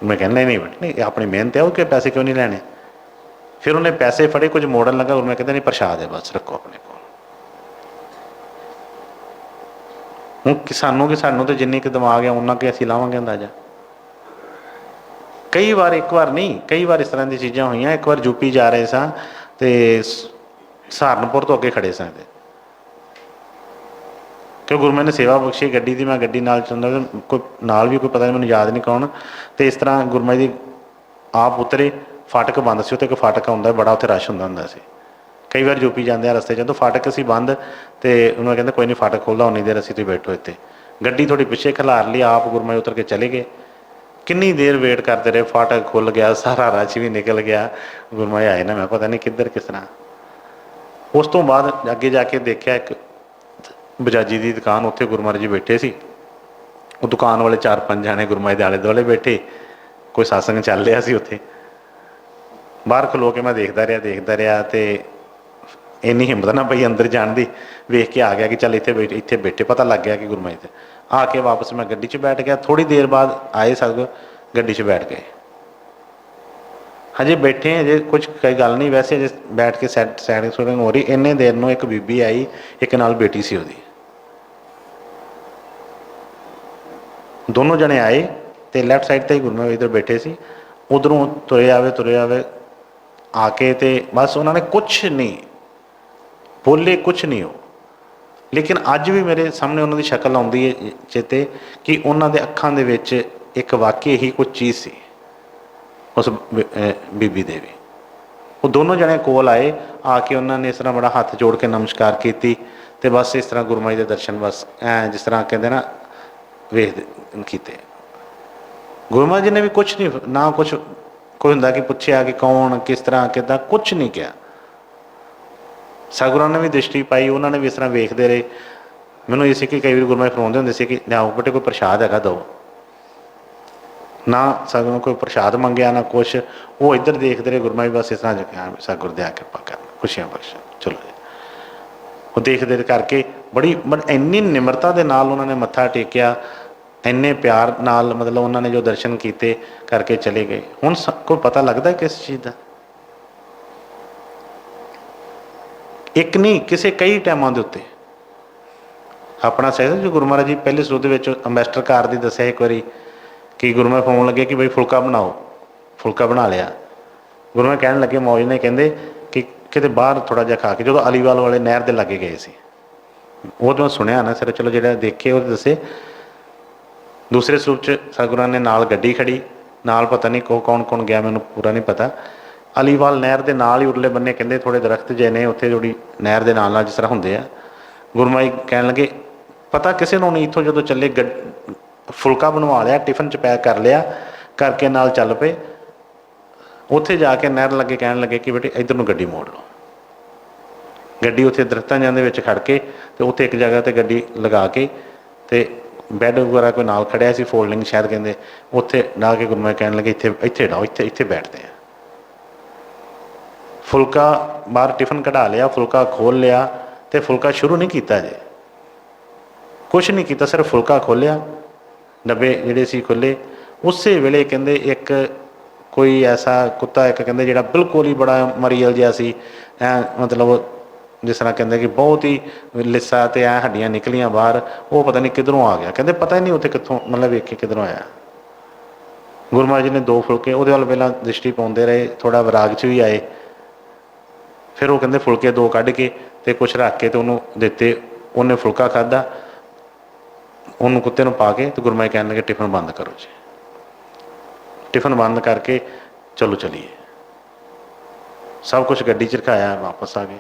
ਮੈਂ ਕਹਿੰਦਾ ਨਹੀਂ ਬੇਟੇ ਨਹੀਂ, ਆਪਣੀ ਮਿਹਨਤ ਹੈ, ਉਹ ਕਿ ਪੈਸੇ ਕਿਉਂ ਨਹੀਂ ਲੈਣੇ। ਫਿਰ ਉਹਨੇ ਪੈਸੇ ਫੜੇ, ਕੁਝ ਮੋੜਨ ਲੱਗਾ, ਗੁਰੂ ਮਹਾਰਾਜ ਕਹਿੰਦੇ ਨਹੀਂ ਪ੍ਰਸ਼ਾਦ ਹੈ ਬਸ ਰੱਖੋ ਆਪਣੇ ਕੋਲ। ਹੁਣ ਸਾਨੂੰ ਤਾਂ ਜਿੰਨੀ ਕੁ ਦਿਮਾਗ ਹੈ ਉਹਨਾਂ ਕਿ ਅਸੀਂ ਲਾਵਾਂਗੇ ਅੰਦਾਜ਼ਾ। ਕਈ ਵਾਰ, ਇੱਕ ਵਾਰ ਨਹੀਂ ਕਈ ਵਾਰ ਇਸ ਤਰ੍ਹਾਂ ਦੀਆਂ ਚੀਜ਼ਾਂ ਹੋਈਆਂ। ਇੱਕ ਵਾਰ ਯੂਪੀ ਜਾ ਰਹੇ ਸਾਂ ਅਤੇ ਸਹਾਰਨਪੁਰ ਤੋਂ ਅੱਗੇ ਖੜੇ ਸਾਂ, ਕਿ ਗੁਰੂ ਮਹਾਰਾਜ ਨੇ ਸੇਵਾ ਬਖਸ਼ੀ ਗੱਡੀ ਦੀ, ਮੈਂ ਗੱਡੀ ਨਾਲ ਚਾਹੁੰਦਾ ਕੋਈ ਨਾਲ ਵੀ ਕੋਈ ਪਤਾ ਨਹੀਂ ਮੈਨੂੰ ਯਾਦ ਨਹੀਂ ਕੌਣ। ਅਤੇ ਇਸ ਤਰ੍ਹਾਂ ਗੁਰੂ ਮਹਾਰਾਜ ਜੀ ਆਪ ਉਤਰੇ, ਫਾਟਕ ਬੰਦ ਸੀ ਉੱਥੇ, ਇੱਕ ਫਾਟਕ ਆਉਂਦਾ ਬੜਾ, ਉੱਥੇ ਰਸ਼ ਹੁੰਦਾ ਸੀ। ਕਈ ਵਾਰ ਯੂਪੀ ਜਾਂਦੇ ਆ ਰਸਤੇ ਜਦੋਂ ਫਾਟਕ ਅਸੀਂ ਬੰਦ, ਅਤੇ ਉਹਨੂੰ ਕਹਿੰਦੇ ਕੋਈ ਨਹੀਂ ਫਾਟਕ ਖੋਲ੍ਹਦਾ ਉਨੀ ਦੇਰ, ਅਸੀਂ ਤੁਸੀਂ ਬੈਠੋ ਇੱਥੇ। ਗੱਡੀ ਥੋੜ੍ਹੀ ਪਿੱਛੇ ਖਿਲਾਰ ਲਈ, ਆਪ ਗੁਰੂ ਮਹਾਰਾਜ ਉਤਰ ਕੇ ਚਲੇ ਗਏ। ਕਿੰਨੀ ਦੇਰ ਵੇਟ ਕਰਦੇ ਰਹੇ, ਫਾਟਕ ਖੁੱਲ੍ਹ ਗਿਆ, ਸਾਰਾ ਰਸ਼ ਵੀ ਨਿਕਲ ਗਿਆ, ਗੁਰੂ ਮਹਾਰਾਜ ਆਏ ਨਾ, ਮੈਂ ਪਤਾ ਨਹੀਂ ਕਿੱਧਰ ਕਿਸ ਤਰ੍ਹਾਂ। ਉਸ ਤੋਂ ਬਾਅਦ ਅੱਗੇ ਜਾ ਕੇ ਦੇਖਿਆ ਇੱਕ ਬਜਾਜੀ ਦੀ ਦੁਕਾਨ, ਉੱਥੇ ਗੁਰੂ ਮਹਾਰਾਜ ਜੀ ਬੈਠੇ ਸੀ। ਉਹ ਦੁਕਾਨ ਵਾਲੇ 4-5 ਜਾਣੇ ਗੁਰੂ ਮਹਾਰਾਜ ਦੇ ਆਲੇ ਦੁਆਲੇ ਬੈਠੇ, ਕੋਈ ਸਤਸੰਗ ਚੱਲ ਰਿਹਾ ਸੀ ਉੱਥੇ। ਬਾਹਰ ਖਲੋ ਕੇ ਮੈਂ ਦੇਖਦਾ ਰਿਹਾ ਅਤੇ ਇੰਨੀ ਹਿੰਮਤ ਨਾ ਪਈ ਅੰਦਰ ਜਾਣ ਦੀ। ਵੇਖ ਕੇ ਆ ਗਿਆ ਕਿ ਚੱਲ ਇੱਥੇ ਬੈਠੇ, ਪਤਾ ਲੱਗ ਗਿਆ ਕਿ ਗੁਰੂ ਮਹਾਰਾਜ 'ਤੇ ਆ ਕੇ ਵਾਪਸ ਮੈਂ ਗੱਡੀ 'ਚ ਬੈਠ ਗਿਆ। ਥੋੜ੍ਹੀ ਦੇਰ ਬਾਅਦ ਆਏ ਸਭ ਗੱਡੀ 'ਚ ਬੈਠ ਗਏ। ਹਜੇ ਬੈਠੇ, ਹਜੇ ਕੁਝ ਕੋਈ ਗੱਲ ਨਹੀਂ, ਵੈਸੇ ਹਜੇ ਬੈਠ ਕੇ ਸੈਟਿੰਗ ਸ਼ੂਟਿੰਗ ਹੋ ਰਹੀ। ਇੰਨੇ ਦੇਰ ਨੂੰ ਇੱਕ ਬੀਬੀ ਆਈ, ਇੱਕ ਨਾਲ ਬੇਟੀ ਸੀ ਉਹਦੀ, ਦੋਨੋਂ ਜਣੇ ਆਏ ਅਤੇ ਲੈਫਟ ਸਾਈਡ 'ਤੇ ਹੀ ਗੁਰੂ ਮਹਾਰਾਜ ਇੱਧਰ ਬੈਠੇ ਸੀ। ਉੱਧਰੋਂ ਤੁਰੇ ਆਵੇ ਆ ਕੇ, ਅਤੇ ਬਸ ਉਹਨਾਂ ਨੇ ਕੁਛ ਨਹੀਂ ਬੋਲੇ, ਕੁਛ ਨਹੀਂ ਉਹ। ਲੇਕਿਨ ਅੱਜ ਵੀ ਮੇਰੇ ਸਾਹਮਣੇ ਉਹਨਾਂ ਦੀ ਸ਼ਕਲ ਆਉਂਦੀ ਹੈ ਚੇਤੇ, ਕਿ ਉਹਨਾਂ ਦੇ ਅੱਖਾਂ ਦੇ ਵਿੱਚ ਇੱਕ ਵਾਕਈ ਹੀ ਕੁਛ ਚੀਜ਼ ਸੀ ਉਸ ਬੀਬੀ ਦੇ ਵੀ। ਉਹ ਦੋਨੋਂ ਜਣੇ ਕੋਲ ਆਏ, ਆ ਕੇ ਉਹਨਾਂ ਨੇ ਇਸ ਤਰ੍ਹਾਂ ਬੜਾ ਹੱਥ ਜੋੜ ਕੇ ਨਮਸਕਾਰ ਕੀਤੀ, ਅਤੇ ਬਸ ਇਸ ਤਰ੍ਹਾਂ ਗੁਰੂ ਮਹਾਰਾਜ ਦੇ ਦਰਸ਼ਨ ਬਸ ਜਿਸ ਤਰ੍ਹਾਂ ਕਹਿੰਦੇ ਨਾ ਵੇਖਦੇ ਕੀਤੇ। ਗੁਰੂ ਮਹਾਰਾਜ ਜੀ ਨੇ ਵੀ ਕੁਛ ਨਹੀਂ, ਨਾ ਕੁਛ ਕੋਈ ਹੁੰਦਾ ਕਿ ਪੁੱਛਿਆ ਕਿ ਕੌਣ, ਕਿਸ ਤਰ੍ਹਾਂ, ਕਿੱਦਾਂ, ਕੁਛ ਨਹੀਂ ਕਿਹਾ। ਸਤਿਗੁਰਾਂ ਨੇ ਵੀ ਦ੍ਰਿਸ਼ਟੀ ਪਾਈ, ਉਹਨਾਂ ਨੇ ਵੀ ਇਸ ਤਰ੍ਹਾਂ ਵੇਖਦੇ ਰਹੇ। ਮੈਨੂੰ ਇਹ ਸੀ ਕਿ ਕਈ ਵਾਰੀ ਗੁਰੂ ਮਹਾਰਾਜ ਫਰਮਾਉਂਦੇ ਹੁੰਦੇ ਸੀ ਕਿ ਲਿਆਓ ਬੇਟੇ ਕੋਈ ਪ੍ਰਸ਼ਾਦ ਹੈਗਾ ਦਿਓ। ਨਾ ਸਤਿਗੁਰਾਂ ਕੋਈ ਪ੍ਰਸ਼ਾਦ ਮੰਗਿਆ ਨਾ ਕੁਛ, ਉਹ ਇੱਧਰ ਦੇਖਦੇ ਰਹੇ। ਗੁਰੂ ਮਹਾਰਾਜ ਬਸ ਇਸ ਤਰ੍ਹਾਂ ਸਤਿਗੁਰ ਦਿਆ ਕਿਰਪਾ ਕਰਨ, ਖੁਸ਼ੀਆਂ ਬਖਸ਼ਣ, ਚਲੋ ਜੀ। ਉਹ ਦੇਖਦੇ ਕਰਕੇ ਬੜੀ ਇੰਨੀ ਨਿਮਰਤਾ ਦੇ ਨਾਲ ਉਹਨਾਂ ਨੇ ਮੱਥਾ ਟੇਕਿਆ, ਇੰਨੇ ਪਿਆਰ ਨਾਲ ਮਤਲਬ ਉਹਨਾਂ ਨੇ ਜੋ ਦਰਸ਼ਨ ਕੀਤੇ ਕਰਕੇ ਚਲੇ ਗਏ। ਹੁਣ ਕੋਈ ਪਤਾ ਲੱਗਦਾ ਕਿਸ ਚੀਜ਼ ਦਾ? ਇੱਕ ਨਹੀਂ, ਕਿਸੇ ਕਈ ਟਾਈਮਾਂ ਦੇ ਉੱਤੇ ਆਪਣਾ ਸਹਿਜ ਜੋ ਗੁਰੂ ਮਹਾਰਾਜ ਜੀ ਪਹਿਲੇ ਸਰੂਪ ਦੇ ਵਿੱਚ ਅੰਬੈਸਡਰ ਕਾਰ ਦੀ ਦੱਸਿਆ ਇੱਕ ਵਾਰੀ ਕਿ ਗੁਰੂ ਮਹਾਰਾਜ ਫੋਨ ਲੱਗੇ ਕਿ ਬਈ ਫੁਲਕਾ ਬਣਾਓ, ਫੁਲਕਾ ਬਣਾ ਲਿਆ। ਗੁਰੂ ਮਹਾਰਾਜ ਕਹਿਣ ਲੱਗੇ, ਮੌਜ ਨੇ ਕਹਿੰਦੇ ਕਿ ਕਿਤੇ ਬਾਹਰ ਥੋੜ੍ਹਾ ਜਿਹਾ ਖਾ ਕੇ, ਜਦੋਂ ਅਲੀਵਾਲ ਵਾਲੇ ਨਹਿਰ ਦੇ ਲਾਗੇ ਗਏ ਸੀ, ਉਹ ਤੋਂ ਸੁਣਿਆ ਨਾ ਸਿਰ, ਚਲੋ ਜਿਹੜਾ ਦੇਖੇ ਉਹ ਦੱਸੇ। ਦੂਸਰੇ ਸਰੂਪ 'ਚ ਸਤਿਗੁਰਾਂ ਨੇ ਨਾਲ ਗੱਡੀ ਖੜੀ, ਨਾਲ ਪਤਾ ਨਹੀਂ ਕੌਣ ਕੌਣ ਗਿਆ, ਮੈਨੂੰ ਪੂਰਾ ਨਹੀਂ ਪਤਾ। ਅਲੀਵਾਲ ਨਹਿਰ ਦੇ ਨਾਲ ਹੀ ਉਰਲੇ ਬੰਨੇ ਕਹਿੰਦੇ ਥੋੜ੍ਹੇ ਦਰਖਤ ਜਿਹੇ ਨੇ ਉੱਥੇ, ਜਿਹੜੀ ਨਹਿਰ ਦੇ ਨਾਲ ਨਾਲ ਜਿਸ ਤਰ੍ਹਾਂ ਹੁੰਦੇ ਆ। ਗੁਰੂ ਮਹਾਰਾਜ ਕਹਿਣ ਲੱਗੇ ਪਤਾ ਕਿਸੇ ਨੂੰ ਨਹੀਂ, ਇੱਥੋਂ ਜਦੋਂ ਚੱਲੇ ਫੁਲਕਾ ਬਣਵਾ ਲਿਆ, ਟਿਫਨ 'ਚ ਪੈਕ ਕਰ ਲਿਆ, ਕਰਕੇ ਨਾਲ ਚੱਲ ਪਏ। ਉੱਥੇ ਜਾ ਕੇ ਨਹਿਰ ਲੱਗੇ ਕਹਿਣ ਲੱਗੇ ਕਿ ਬੇਟੇ ਇੱਧਰ ਨੂੰ ਗੱਡੀ ਮੋੜ ਲਓ। ਗੱਡੀ ਉੱਥੇ ਦਰਖਤਾਂ ਦੇ ਵਿੱਚ ਖੜ੍ਹ ਕੇ ਅਤੇ ਉੱਥੇ ਇੱਕ ਜਗ੍ਹਾ 'ਤੇ ਗੱਡੀ ਲਗਾ ਕੇ ਅਤੇ ਬੈੱਡ ਵਗੈਰਾ ਕੋਈ ਨਾਲ ਖੜਿਆ ਸੀ, ਫੋਲਡਿੰਗ ਸ਼ਾਇਦ ਕਹਿੰਦੇ, ਉੱਥੇ ਡਾ ਕੇ ਗੁਰੂ ਮਹਾਰਾਜ ਕਹਿਣ ਲੱਗੇ ਇੱਥੇ ਡਾਓ, ਇੱਥੇ ਬੈਠਦੇ ਆ। ਫੁਲਕਾ ਬਾਹਰ ਟਿਫਨ ਕਢਾ ਲਿਆ, ਫੁਲਕਾ ਖੋਲ੍ਹ ਲਿਆ ਅਤੇ ਫੁਲਕਾ ਸ਼ੁਰੂ ਨਹੀਂ ਕੀਤਾ ਜੇ, ਕੁਛ ਨਹੀਂ ਕੀਤਾ, ਸਿਰਫ ਫੁਲਕਾ ਖੋਲ੍ਹਿਆ, ਡੱਬੇ ਜਿਹੜੇ ਸੀ ਖੁੱਲ੍ਹੇ। ਉਸੇ ਵੇਲੇ ਕਹਿੰਦੇ ਇੱਕ ਕੋਈ ਐਸਾ ਕੁੱਤਾ, ਇੱਕ ਕਹਿੰਦੇ ਜਿਹੜਾ ਬਿਲਕੁਲ ਹੀ ਬੜਾ ਮਰੀਅਲ ਜਿਹਾ ਸੀ, ਐ ਮਤਲਬ ਜਿਸ ਤਰ੍ਹਾਂ ਕਹਿੰਦੇ ਕਿ ਬਹੁਤ ਹੀ ਲਿੱਸਾ ਅਤੇ ਐ ਹੱਡੀਆਂ ਨਿਕਲੀਆਂ ਬਾਹਰ, ਉਹ ਪਤਾ ਨਹੀਂ ਕਿੱਧਰੋਂ ਆ ਗਿਆ। ਕਹਿੰਦੇ ਪਤਾ ਹੀ ਨਹੀਂ ਉੱਥੇ ਕਿੱਥੋਂ, ਮਤਲਬ ਵੇਖੇ ਕਿੱਧਰੋਂ ਆਇਆ। ਗੁਰੂ ਮਹਾਰਾਜ ਜੀ ਨੇ 2 ਫੁਲਕੇ ਉਹਦੇ ਵੱਲ ਪਹਿਲਾਂ ਦ੍ਰਿਸ਼ਟੀ ਪਾਉਂਦੇ ਰਹੇ, ਥੋੜ੍ਹਾ ਵਿਰਾਗ 'ਚ ਵੀ ਆਏ। ਫਿਰ ਉਹ ਕਹਿੰਦੇ ਫੁਲਕੇ 2 ਕੱਢ ਕੇ ਅਤੇ ਕੁਛ ਰੱਖ ਕੇ ਅਤੇ ਉਹਨੂੰ ਦਿੱਤੇ। ਉਹਨੇ ਫੁਲਕਾ ਖਾਧਾ, ਉਹਨੂੰ ਕੁੱਤੇ ਨੂੰ ਪਾ ਕੇ, ਅਤੇ ਗੁਰੂ ਮਹਾਰਾਜ ਕਹਿਣ ਲੱਗੇ ਟਿਫਨ ਬੰਦ ਕਰੋ ਜੀ। ਟਿਫਨ ਬੰਦ ਕਰਕੇ ਚਲੋ ਚਲੀਏ। ਸਭ ਕੁਛ ਗੱਡੀ 'ਚ ਰਖਾਇਆ, ਵਾਪਸ ਆ ਗਏ,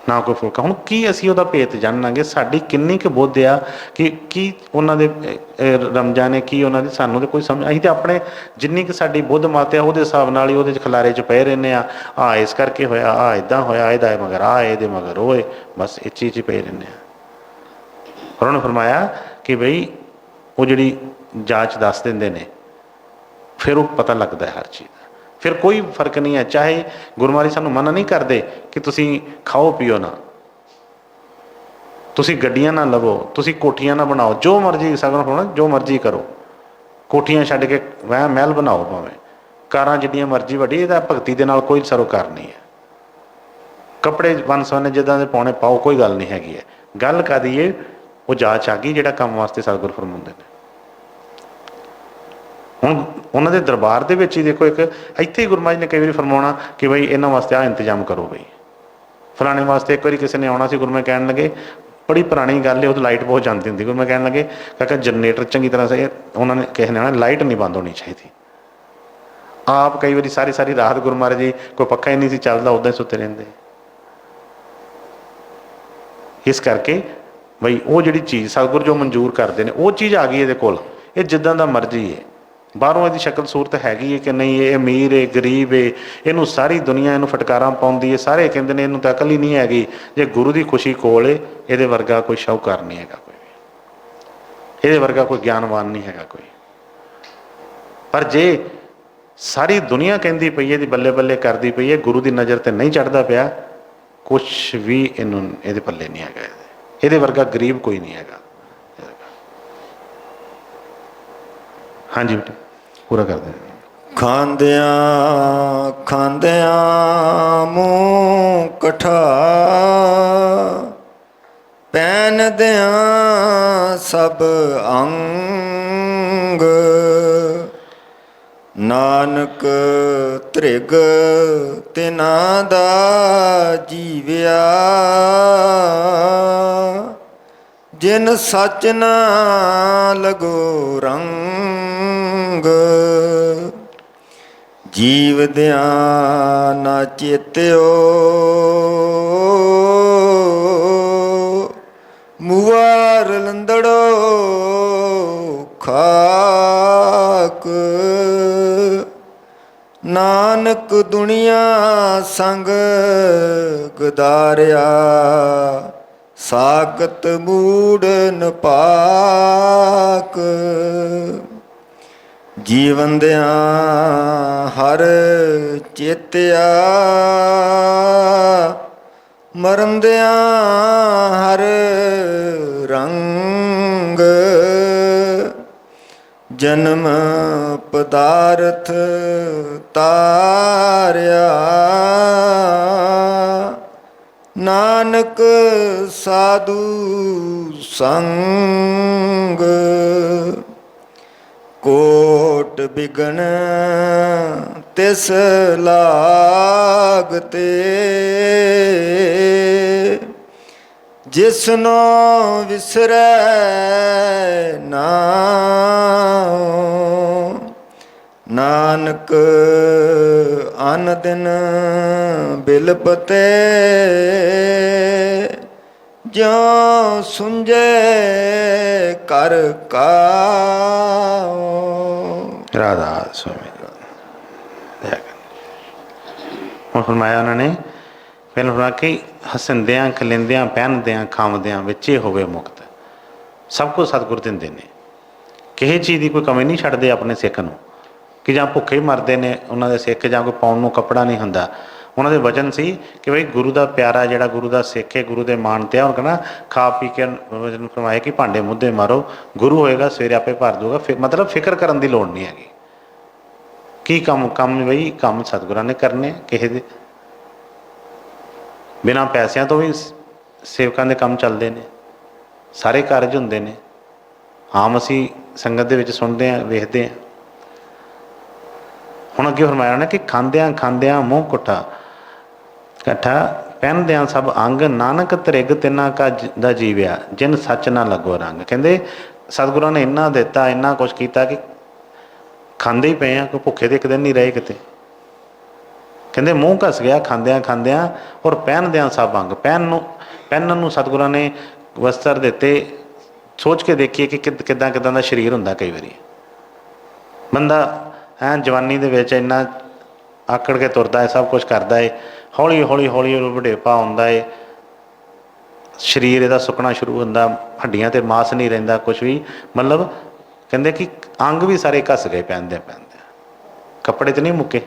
ਨਾ ਕੋਈ ਫੁਲਕਾ। ਹੁਣ ਕੀ ਅਸੀਂ ਉਹਦਾ ਭੇਤ ਜਾਣਾਂਗੇ? ਸਾਡੀ ਕਿੰਨੀ ਕੁ ਬੁੱਧ ਆ ਕਿ ਕੀ ਉਹਨਾਂ ਦੇ ਰਮਜ਼ਾਂ ਨੇ, ਕੀ ਉਹਨਾਂ ਦੀ ਸਾਨੂੰ ਤਾਂ ਕੋਈ ਸਮਝ। ਅਸੀਂ ਤਾਂ ਆਪਣੇ ਜਿੰਨੀ ਕੁ ਸਾਡੀ ਬੁੱਧ ਮੱਤ ਆ ਉਹਦੇ ਹਿਸਾਬ ਨਾਲ ਹੀ ਉਹਦੇ 'ਚ ਖਿਲਾਰੇ 'ਚ ਪਏ ਰਹਿੰਦੇ ਆ। ਆਹ ਇਸ ਕਰਕੇ ਹੋਇਆ, ਆਹ ਇੱਦਾਂ ਹੋਇਆ, ਇਹਦਾ ਮਗਰ ਆਹ, ਇਹਦੇ ਮਗਰ ਉਹ, ਬਸ ਇਹ ਚੀਜ਼ 'ਚ ਪਏ ਰਹਿੰਦੇ ਆ। ਪਰ ਉਹਨੇ ਫਰਮਾਇਆ ਕਿ ਬਈ ਉਹ ਜਿਹੜੀ ਜਾਂਚ ਦੱਸ ਦਿੰਦੇ ਨੇ, ਫਿਰ ਉਹ ਪਤਾ ਲੱਗਦਾ ਹਰ ਚੀਜ਼ ਦਾ। ਫਿਰ ਕੋਈ ਫਰਕ ਨਹੀਂ ਹੈ, ਚਾਹੇ ਗੁਰੂ ਮਹਾਰਾਜ ਸਾਨੂੰ ਮਨਾ ਨਹੀਂ ਕਰਦੇ ਕਿ ਤੁਸੀਂ ਖਾਓ ਪੀਓ ਨਾ, ਤੁਸੀਂ ਗੱਡੀਆਂ ਨਾ ਲਵੋ, ਤੁਸੀਂ ਕੋਠੀਆਂ ਨਾ ਬਣਾਓ, ਜੋ ਮਰਜ਼ੀ ਸਗਨ ਹੋਣਾ, ਜੋ ਮਰਜ਼ੀ ਕਰੋ, ਕੋਠੀਆਂ ਛੱਡ ਕੇ ਮਹਿਲ ਬਣਾਓ, ਭਾਵੇਂ ਕਾਰਾਂ ਜਿੱਡੀਆਂ ਮਰਜ਼ੀ ਵੱਡੀ, ਇਹਦਾ ਭਗਤੀ ਦੇ ਨਾਲ ਕੋਈ ਸਰੋਕਾਰ ਨਹੀਂ ਹੈ। ਕੱਪੜੇ ਵੰਨ ਸਵੰਨੇ ਜਿੱਦਾਂ ਦੇ ਪਾਉਣੇ ਪਾਓ, ਕੋਈ ਗੱਲ ਨਹੀਂ ਹੈਗੀ ਹੈ। ਗੱਲ ਕਾਹਦੀ ਹੈ? ਉਹ ਜਾਂਚ ਆ ਗਈ ਜਿਹੜਾ ਕੰਮ ਵਾਸਤੇ ਸਤਿਗੁਰ ਫਰਮਾਉਂਦੇ ਨੇ। ਹੁਣ ਉਹਨਾਂ ਦੇ ਦਰਬਾਰ ਦੇ ਵਿੱਚ ਹੀ ਦੇਖੋ, ਇੱਕ ਇੱਥੇ ਹੀ ਗੁਰੂ ਮਹਾਰਾਜ ਨੇ ਕਈ ਵਾਰੀ ਫਰਮਾਉਣਾ ਕਿ ਬਈ ਇਹਨਾਂ ਵਾਸਤੇ ਆਹ ਇੰਤਜ਼ਾਮ ਕਰੋ, ਬਈ ਫਲਾਣੇ ਵਾਸਤੇ। ਇੱਕ ਵਾਰੀ ਕਿਸੇ ਨੇ ਆਉਣਾ ਸੀ, ਗੁਰੂ ਮਹਾਰਾਜ ਕਹਿਣ ਲੱਗੇ, ਬੜੀ ਪੁਰਾਣੀ ਗੱਲ ਹੈ, ਉਦੋਂ ਲਾਈਟ ਬਹੁਤ ਜਾਂਦੀ ਹੁੰਦੀ। ਗੁਰੂ ਮਹਾਰਾਜ ਕਹਿਣ ਲੱਗੇ ਕਾਕਾ ਜਨਰੇਟਰ ਚੰਗੀ ਤਰ੍ਹਾਂ ਸਹੀ, ਉਹਨਾਂ ਨੇ ਕਿਸੇ ਨੇ ਆਉਣਾ, ਲਾਈਟ ਨਹੀਂ ਬੰਦ ਹੋਣੀ ਚਾਹੀਦੀ। ਆਪ ਕਈ ਵਾਰੀ ਸਾਰੀ ਰਾਤ ਗੁਰੂ ਮਹਾਰਾਜ ਜੀ, ਕੋਈ ਪੱਖਾ ਹੀ ਨਹੀਂ ਸੀ ਚੱਲਦਾ, ਉੱਦਾਂ ਹੀ ਸੁੱਤੇ ਰਹਿੰਦੇ। ਇਸ ਕਰਕੇ ਬਈ ਉਹ ਜਿਹੜੀ ਚੀਜ਼ ਸਤਿਗੁਰ ਜੋ ਮਨਜ਼ੂਰ ਕਰਦੇ ਨੇ, ਉਹ ਚੀਜ਼ ਆ ਗਈ ਇਹਦੇ ਕੋਲ। ਇਹ ਜਿੱਦਾਂ ਦਾ ਮਰਜ਼ੀ ਹੈ, ਬਾਹਰੋਂ ਇਹਦੀ ਸ਼ਕਲ ਸੂਰਤ ਹੈਗੀ ਹੈ ਕਿ ਨਹੀਂ, ਇਹ ਅਮੀਰ ਹੈ, ਗਰੀਬ ਹੈ, ਇਹਨੂੰ ਸਾਰੀ ਦੁਨੀਆ ਇਹਨੂੰ ਫਟਕਾਰਾਂ ਪਾਉਂਦੀ ਹੈ, ਸਾਰੇ ਕਹਿੰਦੇ ਨੇ ਇਹਨੂੰ ਤਾਂ ਅਕਲ ਹੀ ਨਹੀਂ ਹੈਗੀ। ਜੇ ਗੁਰੂ ਦੀ ਖੁਸ਼ੀ ਕੋਲ ਹੈ, ਇਹਦੇ ਵਰਗਾ ਕੋਈ ਸ਼ਾਹੂਕਾਰ ਨਹੀਂ ਹੈਗਾ, ਕੋਈ ਵੀ ਇਹਦੇ ਵਰਗਾ ਕੋਈ ਗਿਆਨਵਾਨ ਨਹੀਂ ਹੈਗਾ ਕੋਈ। ਪਰ ਜੇ ਸਾਰੀ ਦੁਨੀਆ ਕਹਿੰਦੀ ਪਈ ਹੈ, ਇਹਦੀ ਬੱਲੇ ਬੱਲੇ ਕਰਦੀ ਪਈ ਹੈ, ਗੁਰੂ ਦੀ ਨਜ਼ਰ ਤੇ ਨਹੀਂ ਚੜ੍ਹਦਾ ਪਿਆ, ਕੁਛ ਵੀ ਇਹਨੂੰ ਇਹਦੇ ਪੱਲੇ ਨਹੀਂ ਹੈਗਾ। ਇਹਦੇ ਵਰਗਾ ਗਰੀਬ ਕੋਈ ਨਹੀਂ ਹੈਗਾ। ਹਾਂਜੀ ਬੇਟੇ, ਪੂਰਾ ਕਰਦੇ। ਖਾਂਦਿਆਂ ਖਾਂਦਿਆਂ ਮੂੰਹ ਕਠਾ, ਪਹਿਨਦਿਆਂ ਸਭ ਅੰਗ, ਨਾਨਕ ਧ੍ਰਿਗ ਤਿਨਾਂ ਦਾ ਜੀਵਿਆ, ਜਿਨ ਸੱਚ ਨਾ ਲਗੋ ਰੰਗ, ਜੀਵਦਿਆਂ ਨਾ ਚੇਤਿਓ ਮੁਆਰ ਲੰਦੜੋ ਖਾਕ, ਨਾਨਕ ਦੁਨੀਆ ਸੰਗ ਗਦਾਰਿਆ, ਸਾਕਤ ਮੂੜਨ ਪਾਕ, ਜੀਵਨ ਦਿਆਂ ਹਰ ਚੇਤਿਆ, ਮਰਨ ਦਿਆਂ ਹਰ ਰੰਗ, ਜਨਮ ਪਦਾਰਥ ਤਾਰਿਆ, ਨਾਨਕ ਸਾਧੂ ਸੰਗ ਕੋਟ ਬਿਗਨ ਤਿਸ ਲਾਗਤੇ, ਜਿਸਨੋ ਵਿਸਰੈ ਨਾਉ, ਨਾਨਕ ਅਨ ਦਿਨ ਬਿਲਪਤੇ, ਜਿਉ ਸੁੰਝੇ ਕਰ ਕਾਉ। ਰਾਧਾ स्वामी। ਹੁਣ ਫਰਮਾਇਆ ਉਹਨਾਂ ਨੇ, ਪਹਿਲਾਂ ਫਰਮਾਇਆ ਕਿ ਹਸੰਦਿਆਂ ਖਲਿੰਦਿਆਂ ਪਹਿਨਦਿਆਂ ਖਾਵਦਿਆਂ ਵਿੱਚੇ ਹੋਵੇ ਮੁਕਤ। ਸਭ ਕੁਝ ਸਤਿਗੁਰ ਦਿੰਦੇ ਨੇ, ਕਿਸੇ ਚੀਜ਼ ਦੀ ਕੋਈ ਕਮੀ ਨਹੀਂ ਛੱਡਦੇ ਆਪਣੇ ਸਿੱਖ ਨੂੰ, ਕਿ ਜਾਂ ਭੁੱਖੇ ਮਰਦੇ ਨੇ ਉਹਨਾਂ ਦੇ ਸਿੱਖ, ਜਾਂ ਕੋਈ ਪਾਉਣ ਨੂੰ ਕੱਪੜਾ ਨਹੀਂ ਹੁੰਦਾ। ਉਹਨਾਂ ਦੇ ਵਚਨ ਸੀ ਕਿ ਬਈ ਗੁਰੂ ਦਾ ਪਿਆਰਾ ਜਿਹੜਾ ਗੁਰੂ ਦਾ ਸਿੱਖ ਹੈ, ਗੁਰੂ ਦੇ ਮਾਣ ਤੇ ਆ, ਹੁਣ ਕਹਿੰਦਾ ਖਾ ਪੀ ਕੇ ਵਚਨ ਫਰਮਾਇਆ ਕਿ ਭਾਂਡੇ ਮੁੱਦੇ ਮਾਰੋ, ਗੁਰੂ ਹੋਏਗਾ ਸਵੇਰੇ ਆਪੇ ਭਰ ਦੂਗਾ। ਮਤਲਬ ਫਿਕਰ ਕਰਨ ਦੀ ਲੋੜ ਨਹੀਂ ਹੈਗੀ। ਕੀ ਕੰਮ ਬਈ ਕੰਮ ਸਤਿਗੁਰਾਂ ਨੇ ਕਰਨੇ, ਕਿਸੇ ਦੇ ਬਿਨਾਂ ਪੈਸਿਆਂ ਤੋਂ ਵੀ ਸੇਵਕਾਂ ਦੇ ਕੰਮ ਚੱਲਦੇ ਨੇ, ਸਾਰੇ ਕਾਰਜ ਹੁੰਦੇ ਨੇ। ਆਮ ਅਸੀਂ ਸੰਗਤ ਦੇ ਵਿੱਚ ਸੁਣਦੇ ਹਾਂ, ਵੇਖਦੇ ਹਾਂ। ਹੁਣ ਅੱਗੇ ਫਰਮਾਇਆ ਨਾ ਕਿ ਖਾਂਦਿਆਂ ਖਾਂਦਿਆਂ ਮੂੰਹ ਕੁੱਠਾ ਇਕੱਠਾ, ਪਹਿਨਦਿਆਂ ਸਭ ਅੰਗ, ਨਾਨਕ ਤ੍ਰਿਗ ਤਿੰਨਾ ਕਾ ਦਾ ਜੀਵਿਆ, ਜਿਨ ਸੱਚ ਨਾ ਲੱਗੋ ਰੰਗ। ਕਹਿੰਦੇ ਸਤਿਗੁਰਾਂ ਨੇ ਇੰਨਾ ਦਿੱਤਾ, ਇੰਨਾ ਕੁਛ ਕੀਤਾ ਕਿ ਖਾਂਦੇ ਹੀ ਪਏ ਆ, ਕੋਈ ਭੁੱਖੇ ਤੇ ਇੱਕ ਦਿਨ ਨਹੀਂ ਰਹੇ ਕਿਤੇ। ਕਹਿੰਦੇ ਮੂੰਹ ਘਸ ਗਿਆ ਖਾਂਦਿਆਂ ਖਾਂਦਿਆਂ, ਔਰ ਪਹਿਨਦਿਆਂ ਸਭ ਅੰਗ। ਪਹਿਨਣ ਨੂੰ ਸਤਿਗੁਰਾਂ ਨੇ ਵਸਤਰ ਦਿੱਤੇ। ਸੋਚ ਕੇ ਦੇਖੀਏ ਕਿ ਕਿੱਦਾਂ ਕਿੱਦਾਂ ਦਾ ਸਰੀਰ ਹੁੰਦਾ। ਕਈ ਵਾਰੀ ਬੰਦਾ ਜਵਾਨੀ ਦੇ ਵਿੱਚ ਇੰਨਾ ਆਕੜ ਕੇ ਤੁਰਦਾ ਹੈ, ਸਭ ਕੁਛ ਕਰਦਾ ਹੈ, ਹੌਲੀ ਹੌਲੀ ਹੌਲੀ ਵਡੇਪਾ ਆਉਂਦਾ ਹੈ, ਸਰੀਰ ਇਹਦਾ ਸੁੱਕਣਾ ਸ਼ੁਰੂ ਹੁੰਦਾ, ਹੱਡੀਆਂ ਤੇ ਮਾਸ ਨਹੀਂ ਰਹਿੰਦਾ ਕੁਛ ਵੀ। ਮਤਲਬ ਕਹਿੰਦੇ ਕਿ ਅੰਗ ਵੀ ਸਾਰੇ ਘਸ ਗਏ ਪਹਿਨਦਿਆਂ ਪਹਿਨਦਿਆਂ, ਕੱਪੜੇ ਤੇ ਨਹੀਂ ਮੁੱਕੇ।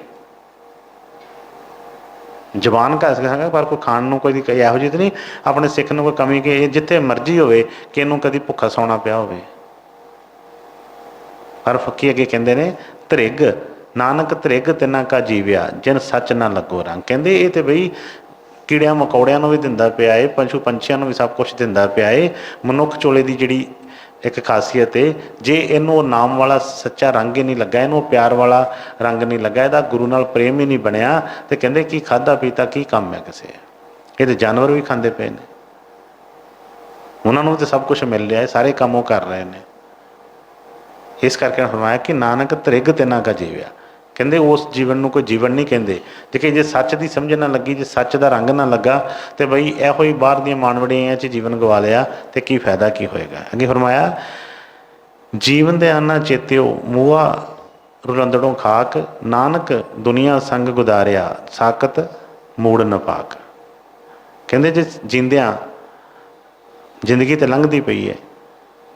ਜ਼ਬਾਨ ਘਸ ਗਿਆ, ਪਰ ਕੋਈ ਖਾਣ ਨੂੰ ਕੋਈ ਇਹੋ ਜਿਹੀ ਤਾਂ ਨਹੀਂ ਆਪਣੇ ਸਿੱਖ ਨੂੰ ਕੋਈ ਕਮੀ ਕਿ ਇਹ ਜਿੱਥੇ ਮਰਜ਼ੀ ਹੋਵੇ ਕਿ ਇਹਨੂੰ ਕਦੀ ਭੁੱਖਾ ਸੌਣਾ ਪਿਆ ਹੋਵੇ। ਪਰ ਫੱਕੀ ਅੱਗੇ ਕਹਿੰਦੇ ਨੇ ਤ੍ਰਿਗ, ਨਾਨਕ ਤ੍ਰਿਗ ਤਿੰਨਾ ਕਾ ਜੀਵਿਆ, ਜਿਨ ਸੱਚ ਨਾ ਲੱਗੋ ਰੰਗ। ਕਹਿੰਦੇ ਇਹ ਤੇ ਬਈ ਕੀੜਿਆਂ ਮਕੌੜਿਆਂ ਨੂੰ ਵੀ ਦਿੰਦਾ ਪਿਆ ਏ, ਪਸ਼ੂ ਪੰਛੀਆਂ ਨੂੰ ਵੀ ਸਭ ਕੁਛ ਦਿੰਦਾ ਪਿਆ ਏ। ਮਨੁੱਖ ਚੋਲੇ ਦੀ ਜਿਹੜੀ ਇੱਕ ਖਾਸੀਅਤ ਏ, ਜੇ ਇਹਨੂੰ ਨਾਮ ਵਾਲਾ ਸੱਚਾ ਰੰਗ ਹੀ ਨਹੀਂ ਲੱਗਾ, ਇਹਨੂੰ ਪਿਆਰ ਵਾਲਾ ਰੰਗ ਨਹੀਂ ਲੱਗਾ, ਇਹਦਾ ਗੁਰੂ ਨਾਲ ਪ੍ਰੇਮ ਹੀ ਨਹੀਂ ਬਣਿਆ, ਤੇ ਕਹਿੰਦੇ ਕੀ ਖਾਧਾ ਪੀਤਾ ਕੀ ਕੰਮ ਹੈ ਕਿਸੇ। ਇਹ ਤੇ ਜਾਨਵਰ ਵੀ ਖਾਂਦੇ ਪਏ ਨੇ, ਉਹਨਾਂ ਨੂੰ ਤਾਂ ਸਭ ਕੁਛ ਮਿਲ ਰਿਹਾ ਹੈ, ਸਾਰੇ ਕੰਮ ਉਹ ਕਰ ਰਹੇ ਨੇ। ਇਸ ਕਰਕੇ ਫਰਮਾਇਆ ਕਿ ਨਾਨਕ ਤ੍ਰਿਗ ਤਿੰਨਾ ਕਾ ਜੀਵਿਆ। ਕਹਿੰਦੇ ਉਸ ਜੀਵਨ ਨੂੰ ਕੋਈ ਜੀਵਨ ਨਹੀਂ ਕਹਿੰਦੇ, ਜੇ ਸੱਚ ਦੀ ਸਮਝ ਨਾ ਲੱਗੀ, ਜੇ ਸੱਚ ਦਾ ਰੰਗ ਨਾ ਲੱਗਾ, ਤੇ ਬਈ ਇਹੋ ਹੀ ਬਾਹਰ ਦੀਆਂ ਮਾਨਵੜੀਆਂ 'ਚ ਜੀਵਨ ਗਵਾ ਲਿਆ ਤੇ ਕੀ ਫਾਇਦਾ ਕੀ ਹੋਏਗਾ। ਅੱਗੇ ਫਰਮਾਇਆ ਜੀਵਨ ਦੇ ਆਨਾ ਚੇਤਿਓ, ਮੂਆ ਰੁਲੰਦੜੋਂ ਖਾਕ, ਨਾਨਕ ਦੁਨੀਆ ਸੰਗ ਗੁਦਾਰਿਆ, ਸਾਕਤ ਮੂੜ ਨਪਾਕ। ਕਹਿੰਦੇ ਜੇ ਜਿੰਦਿਆਂ ਜ਼ਿੰਦਗੀ ਤੇ ਲੰਘਦੀ ਪਈ ਹੈ,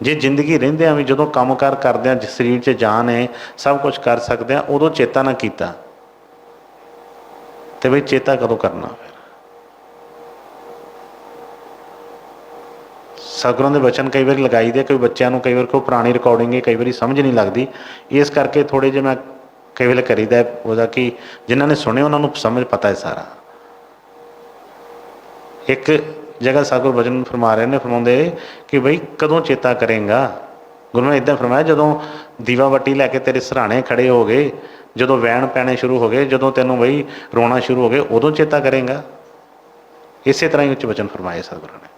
ਜੇ ਜ਼ਿੰਦਗੀ ਰਹਿੰਦਿਆਂ ਵੀ ਜਦੋਂ ਕੰਮ ਕਾਰ ਕਰਦਿਆਂ ਸਰੀਰ 'ਚ ਜਾਨ ਹੈ, ਸਭ ਕੁਛ ਕਰ ਸਕਦੇ ਹਾਂ, ਉਦੋਂ ਚੇਤਾ ਨਾ ਕੀਤਾ ਤੇ ਬਈ ਚੇਤਾ ਕਦੋਂ ਕਰਨਾ। ਫਿਰ ਸਤਿਗੁਰਾਂ ਦੇ ਬਚਨ ਕਈ ਵਾਰੀ ਲਗਾਈ ਦੇ, ਕੋਈ ਬੱਚਿਆਂ ਨੂੰ ਕਈ ਵਾਰ ਕੋਈ ਪੁਰਾਣੀ ਰਿਕਾਰਡਿੰਗ ਕਈ ਵਾਰੀ ਸਮਝ ਨਹੀਂ ਲੱਗਦੀ, ਇਸ ਕਰਕੇ ਥੋੜ੍ਹੇ ਜਿਹੇ ਮੈਂ ਕਈ ਵੇਲੇ ਕਰੀਦਾ ਉਹਦਾ ਕਿ ਜਿਨ੍ਹਾਂ ਨੇ ਸੁਣੇ ਉਹਨਾਂ ਨੂੰ ਸਮਝ ਪਤਾ ਹੈ ਸਾਰਾ। ਇੱਕ ਜਗ੍ਹਾ ਸਤਿਗੁਰ ਬਚਨ ਫਰਮਾ ਰਹੇ ਨੇ, ਫਰਮਾਉਂਦੇ ਕਿ ਬਈ ਕਦੋਂ ਚੇਤਾ ਕਰੇਗਾ। ਗੁਰੂ ਨੇ ਇੱਦਾਂ ਫਰਮਾਇਆ ਜਦੋਂ ਦੀਵਾ ਵੱਟੀ ਲੈ ਕੇ ਤੇਰੇ ਸਰਾਣੇ ਖੜੇ ਹੋ ਗਏ, ਜਦੋਂ ਵੈਣ ਪੈਣੇ ਸ਼ੁਰੂ ਹੋ ਗਏ, ਜਦੋਂ ਤੈਨੂੰ ਬਈ ਰੋਣਾ ਸ਼ੁਰੂ ਹੋ ਗਏ, ਉਦੋਂ ਚੇਤਾ ਕਰੇਗਾ। ਇਸੇ ਤਰ੍ਹਾਂ ਹੀ ਉੱਚ ਬਚਨ ਫਰਮਾਏ ਸਤਿਗੁਰਾਂ ਨੇ।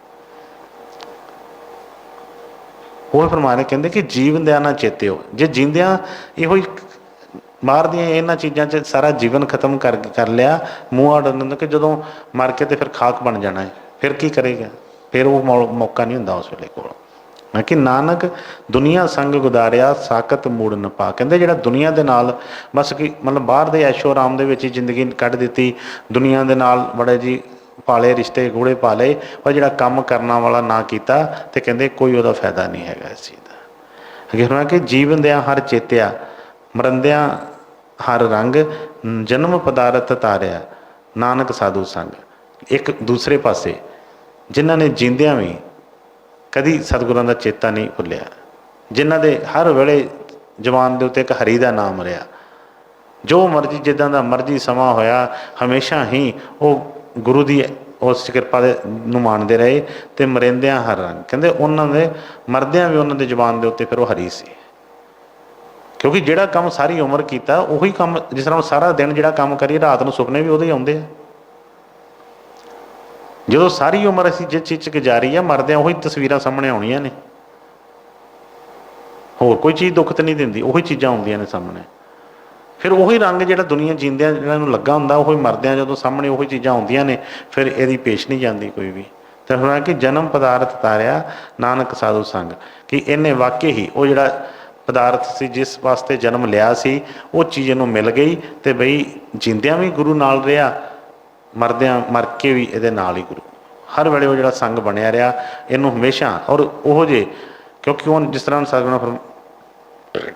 ਉਹ ਫਰਮਾ ਰਹੇ ਕਹਿੰਦੇ ਕਿ ਜੀਵਨ ਦਿਆਂ ਨਾ ਚੇਤਿਓ, ਜੇ ਜੀਂਦਿਆਂ ਇਹੋ ਹੀ ਬਾਹਰ ਦੀਆਂ ਇਹਨਾਂ ਚੀਜ਼ਾਂ 'ਚ ਸਾਰਾ ਜੀਵਨ ਖਤਮ ਕਰ ਲਿਆ, ਮੂੰਹ ਅੜ ਕਿ ਜਦੋਂ ਮਰ ਕੇ ਤੇ ਫਿਰ ਖਾਕ ਬਣ ਜਾਣਾ ਹੈ, ਫਿਰ ਕੀ ਕਰੇਗਾ। ਫਿਰ ਉਹ ਮੌਕਾ ਨਹੀਂ ਹੁੰਦਾ ਉਸ ਵੇਲੇ ਕੋਲ। ਮੈਂ ਕਿ ਨਾਨਕ ਦੁਨੀਆ ਸੰਗ ਗੁਦਾਰਿਆ, ਸਾਕਤ ਮੂੜ ਨਪਾ। ਕਹਿੰਦੇ ਜਿਹੜਾ ਦੁਨੀਆ ਦੇ ਨਾਲ ਬਸ ਕਿ ਮਤਲਬ ਬਾਹਰ ਦੇ ਐਸ਼ੋ ਆਰਾਮ ਦੇ ਵਿੱਚ ਹੀ ਜ਼ਿੰਦਗੀ ਕੱਢ ਦਿੱਤੀ, ਦੁਨੀਆ ਦੇ ਨਾਲ ਬੜੇ ਜੀ ਪਾਲੇ ਰਿਸ਼ਤੇ ਗੂੜੇ ਪਾ ਲਏ, ਪਰ ਜਿਹੜਾ ਕੰਮ ਕਰਨਾ ਵਾਲਾ ਨਾ ਕੀਤਾ, ਤੇ ਕਹਿੰਦੇ ਕੋਈ ਉਹਦਾ ਫਾਇਦਾ ਨਹੀਂ ਹੈਗਾ ਇਸ ਚੀਜ਼ ਦਾ। ਅੱਗੇ ਸੁਣਾ ਕਿ ਜੀਵਨ ਦਿਆਂ ਹਰ ਚੇਤਿਆ, ਮਰੰਦਿਆਂ ਹਰ ਰੰਗ, ਜਨਮ ਪਦਾਰਥ ਤਾਰਿਆ, ਨਾਨਕ ਸਾਧੂ ਸੰਗ। ਇੱਕ ਦੂਸਰੇ ਪਾਸੇ ਜਿਨ੍ਹਾਂ ਨੇ ਜੀਂਦਿਆਂ ਵੀ ਕਦੀ ਸਤਿਗੁਰਾਂ ਦਾ ਚੇਤਾ ਨਹੀਂ ਭੁੱਲਿਆ, ਜਿਨ੍ਹਾਂ ਦੇ ਹਰ ਵੇਲੇ ਜ਼ਬਾਨ ਦੇ ਉੱਤੇ ਇੱਕ ਹਰੀ ਦਾ ਨਾਮ ਰਿਹਾ। ਜੋ ਮਰਜ਼ੀ ਜਿੱਦਾਂ ਦਾ ਮਰਜ਼ੀ ਸਮਾਂ ਹੋਇਆ, ਹਮੇਸ਼ਾ ਹੀ ਉਹ ਗੁਰੂ ਦੀ ਉਸ ਕਿਰਪਾ ਦੇ ਨੂੰ ਮਾਣਦੇ ਰਹੇ ਅਤੇ ਮਰਿੰਦਿਆਂ ਹਰ ਰੰਗ। ਕਹਿੰਦੇ ਉਹਨਾਂ ਦੇ ਮਰਦਿਆਂ ਵੀ ਉਹਨਾਂ ਦੀ ਜ਼ੁਬਾਨ ਦੇ ਉੱਤੇ ਫਿਰ ਉਹ ਹਰੀ ਸੀ, ਕਿਉਂਕਿ ਜਿਹੜਾ ਕੰਮ ਸਾਰੀ ਉਮਰ ਕੀਤਾ ਉਹੀ ਕੰਮ, ਜਿਸ ਤਰ੍ਹਾਂ ਸਾਰਾ ਦਿਨ ਜਿਹੜਾ ਕੰਮ ਕਰੀਏ ਰਾਤ ਨੂੰ ਸੁਪਨੇ ਵੀ ਉਹਦੇ ਹੀ ਆਉਂਦੇ ਆ। ਜਦੋਂ ਸਾਰੀ ਉਮਰ ਅਸੀਂ ਜਿਸ ਚੀਜ਼ 'ਚ ਗੁਜ਼ਾਰੀ ਆ, ਮਰਦਿਆਂ ਉਹੀ ਤਸਵੀਰਾਂ ਸਾਹਮਣੇ ਆਉਣੀਆਂ ਨੇ। ਹੋਰ ਕੋਈ ਚੀਜ਼ ਦੁੱਖ ਤਾਂ ਨਹੀਂ ਦਿੰਦੀ, ਉਹੀ ਚੀਜ਼ਾਂ ਆਉਂਦੀਆਂ ਨੇ ਸਾਹਮਣੇ। ਫਿਰ ਉਹੀ ਰੰਗ ਜਿਹੜਾ ਦੁਨੀਆ ਜੀਂਦਿਆਂ ਜਿਹੜਾ ਨੂੰ ਲੱਗਾ ਹੁੰਦਾ, ਉਹੀ ਮਰਦਿਆਂ ਜਦੋਂ ਸਾਹਮਣੇ ਉਹੀ ਚੀਜ਼ਾਂ ਆਉਂਦੀਆਂ ਨੇ, ਫਿਰ ਇਹਦੀ ਪੇਸ਼ ਨਹੀਂ ਜਾਂਦੀ ਕੋਈ ਵੀ। ਤਾਂ ਹੁਣ ਕਿ ਜਨਮ ਪਦਾਰਥ ਤਾਰਿਆ ਨਾਨਕ ਸਾਧੂ ਸੰਗ, ਕਿ ਇਹਨੇ ਵਾਕਈ ਹੀ ਉਹ ਜਿਹੜਾ ਪਦਾਰਥ ਸੀ ਜਿਸ ਵਾਸਤੇ ਜਨਮ ਲਿਆ ਸੀ, ਉਹ ਚੀਜ਼ ਇਹਨੂੰ ਮਿਲ ਗਈ। ਅਤੇ ਬਈ ਜੀਂਦਿਆਂ ਵੀ ਗੁਰੂ ਨਾਲ ਰਿਹਾ, ਮਰਦਿਆਂ ਮਰ ਕੇ ਵੀ ਇਹਦੇ ਨਾਲ ਹੀ ਗੁਰੂ ਹਰ ਵੇਲੇ ਉਹ ਜਿਹੜਾ ਸੰਗ ਬਣਿਆ ਰਿਹਾ ਇਹਨੂੰ ਹਮੇਸ਼ਾ। ਔਰ ਉਹੋ ਜਿਹੇ, ਕਿਉਂਕਿ ਉਹ ਜਿਸ ਤਰ੍ਹਾਂ ਸਤਿਗੁਰਾਂ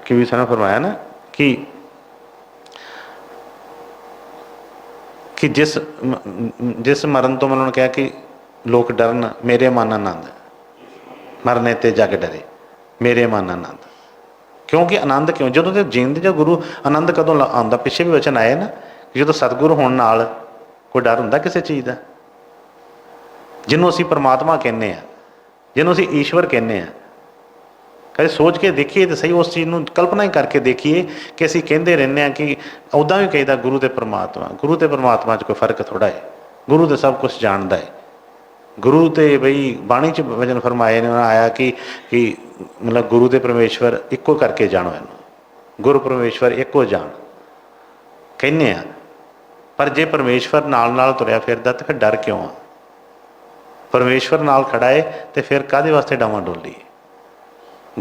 ਕਿ ਵੀ ਸਾਨੂੰ ਫਰਮਾਇਆ ਨਾ ਕਿ ਜਿਸ ਮਰਨ ਤੋਂ ਮੈਂ ਉਹਨਾਂ ਨੂੰ ਕਿਹਾ ਕਿ ਲੋਕ ਡਰਨ, ਮੇਰੇ ਮਨ ਆਨੰਦ, ਮਰਨੇ ਤੇ ਜਗ ਡਰੇ ਮੇਰੇ ਮਨ ਆਨੰਦ। ਕਿਉਂਕਿ ਆਨੰਦ ਕਿਉਂ, ਜਦੋਂ ਤੇ ਜਿੰਦ ਜਾਂ ਗੁਰੂ ਆਨੰਦ ਕਦੋਂ ਆਉਂਦਾ? ਪਿੱਛੇ ਵੀ ਵਚਨ ਆਏ ਨਾ, ਜਦੋਂ ਸਤਿਗੁਰੂ ਹੋਣ ਨਾਲ ਕੋਈ ਡਰ ਹੁੰਦਾ ਕਿਸੇ ਚੀਜ਼ ਦਾ? ਜਿਹਨੂੰ ਅਸੀਂ ਪਰਮਾਤਮਾ ਕਹਿੰਦੇ ਹਾਂ, ਜਿਹਨੂੰ ਅਸੀਂ ਈਸ਼ਵਰ ਕਹਿੰਦੇ ਹਾਂ, ਕਦੇ ਸੋਚ ਕੇ ਦੇਖੀਏ ਤਾਂ ਸਹੀ, ਉਸ ਚੀਜ਼ ਨੂੰ ਕਲਪਨਾ ਹੀ ਕਰਕੇ ਦੇਖੀਏ ਕਿ ਅਸੀਂ ਕਹਿੰਦੇ ਰਹਿੰਦੇ ਹਾਂ ਕਿ ਉੱਦਾਂ ਵੀ ਕਹੀਦਾ ਗੁਰੂ ਅਤੇ ਪਰਮਾਤਮਾ। ਗੁਰੂ ਅਤੇ ਪਰਮਾਤਮਾ 'ਚ ਕੋਈ ਫਰਕ ਥੋੜ੍ਹਾ ਹੈ। ਗੁਰੂ ਤਾਂ ਸਭ ਕੁਛ ਜਾਣਦਾ ਹੈ। ਗੁਰੂ ਤੇ ਬਈ ਬਾਣੀ 'ਚ ਵਚਨ ਫਰਮਾਏ ਨੇ, ਆਇਆ ਕਿ ਮਤਲਬ ਗੁਰੂ ਅਤੇ ਪਰਮੇਸ਼ਵਰ ਇੱਕੋ ਕਰਕੇ ਜਾਣੋ ਇਹਨੂੰ, ਗੁਰੂ ਪਰਮੇਸ਼ਵਰ ਇੱਕੋ ਜਾਣ ਕਹਿੰਦੇ ਆ। ਪਰ ਜੇ ਪਰਮੇਸ਼ਵਰ ਨਾਲ ਨਾਲ ਤੁਰਿਆ ਫਿਰਦਾ ਤਾਂ ਫਿਰ ਡਰ ਕਿਉਂ ਆ? ਪਰਮੇਸ਼ਵਰ ਨਾਲ ਖੜਾ ਹੈ ਅਤੇ ਫਿਰ ਕਾਹਦੇ ਵਾਸਤੇ ਡਾਵਾਂ ਡੋਲੀ?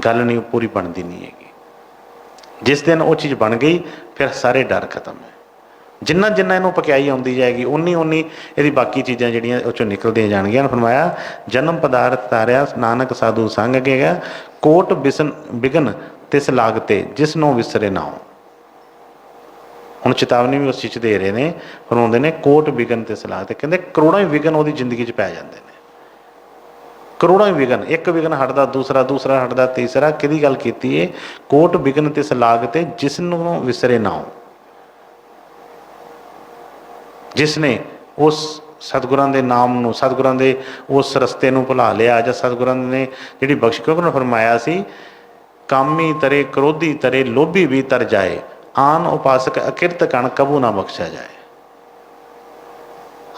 ਗੱਲ ਨਹੀਂ ਪੂਰੀ ਬਣਦੀ ਨਹੀਂ ਹੈਗੀ। ਜਿਸ ਦਿਨ ਉਹ ਚੀਜ਼ ਬਣ ਗਈ ਫਿਰ ਸਾਰੇ ਡਰ ਖਤਮ ਹੈ। ਜਿੰਨਾ ਜਿੰਨਾ ਇਹਨੂੰ ਪਕਿਆਈ ਆਉਂਦੀ ਜਾਏਗੀ, ਉਨੀ ਇਹਦੀ ਬਾਕੀ ਚੀਜ਼ਾਂ ਜਿਹੜੀਆਂ ਉਹ 'ਚੋਂ ਨਿਕਲਦੀਆਂ ਜਾਣਗੀਆਂ। ਫਰਮਾਇਆ ਜਨਮ ਪਦਾਰਥ ਤਾਰਿਆ ਨਾਨਕ ਸਾਧੂ ਸੰਗ, ਅੱਗੇ ਗਿਆ ਕੋਟ ਬਿਗਨ ਤਿਸ ਲਾਗਤੇ ਜਿਸ ਨੂੰ ਵਿਸਰੇ ਨਾਉ। ਹੁਣ ਚੇਤਾਵਨੀ ਵੀ ਉਸ ਚੀਜ਼ 'ਚ ਦੇ ਰਹੇ ਨੇ, ਫਰਮਾਉਂਦੇ ਨੇ ਕੋਟ ਬਿਗਨ ਤਿਸ ਲਾਗਤੇ, ਕਹਿੰਦੇ ਕਰੋੜਾਂ ਹੀ ਵਿਗਨ ਉਹਦੀ ਜ਼ਿੰਦਗੀ 'ਚ ਪੈ ਜਾਂਦੇ ਨੇ। ਕਰੋੜਾਂ ਹੀ ਵਿਗਨ, ਇੱਕ ਵਿਗਨ ਹਟਦਾ ਦੂਸਰਾ, ਦੂਸਰਾ ਹਟਦਾ ਤੀਸਰਾ। ਕਿਹਦੀ ਗੱਲ ਕੀਤੀ ਹੈ? ਕੋਟ ਬਿਗਨ ਤਿਸ ਲਾਗਤੇ ਜਿਸ ਨੂੰ ਵਿਸਰੇ ਨਾਉ। ਜਿਸ ਨੇ ਉਸ ਸਤਿਗੁਰਾਂ ਦੇ ਨਾਮ ਨੂੰ, ਸਤਿਗੁਰਾਂ ਦੇ ਉਸ ਰਸਤੇ ਨੂੰ ਭੁਲਾ ਲਿਆ, ਜਾਂ ਸਤਿਗੁਰਾਂ ਨੇ ਜਿਹੜੀ ਬਖਸ਼, ਕਿਉਂਕਿ ਉਹਨੇ ਫਰਮਾਇਆ ਸੀ ਕਾਮੀ ਤਰੇ ਕ੍ਰੋਧੀ ਤਰੇ ਲੋਭੀ ਵੀ ਤਰ ਜਾਏ, ਆਨ ਉਪਾਸਕ ਅਕਿਰਤ ਕਣ ਕਬੂ ਨਾ ਬਖਸ਼ਿਆ ਜਾਏ।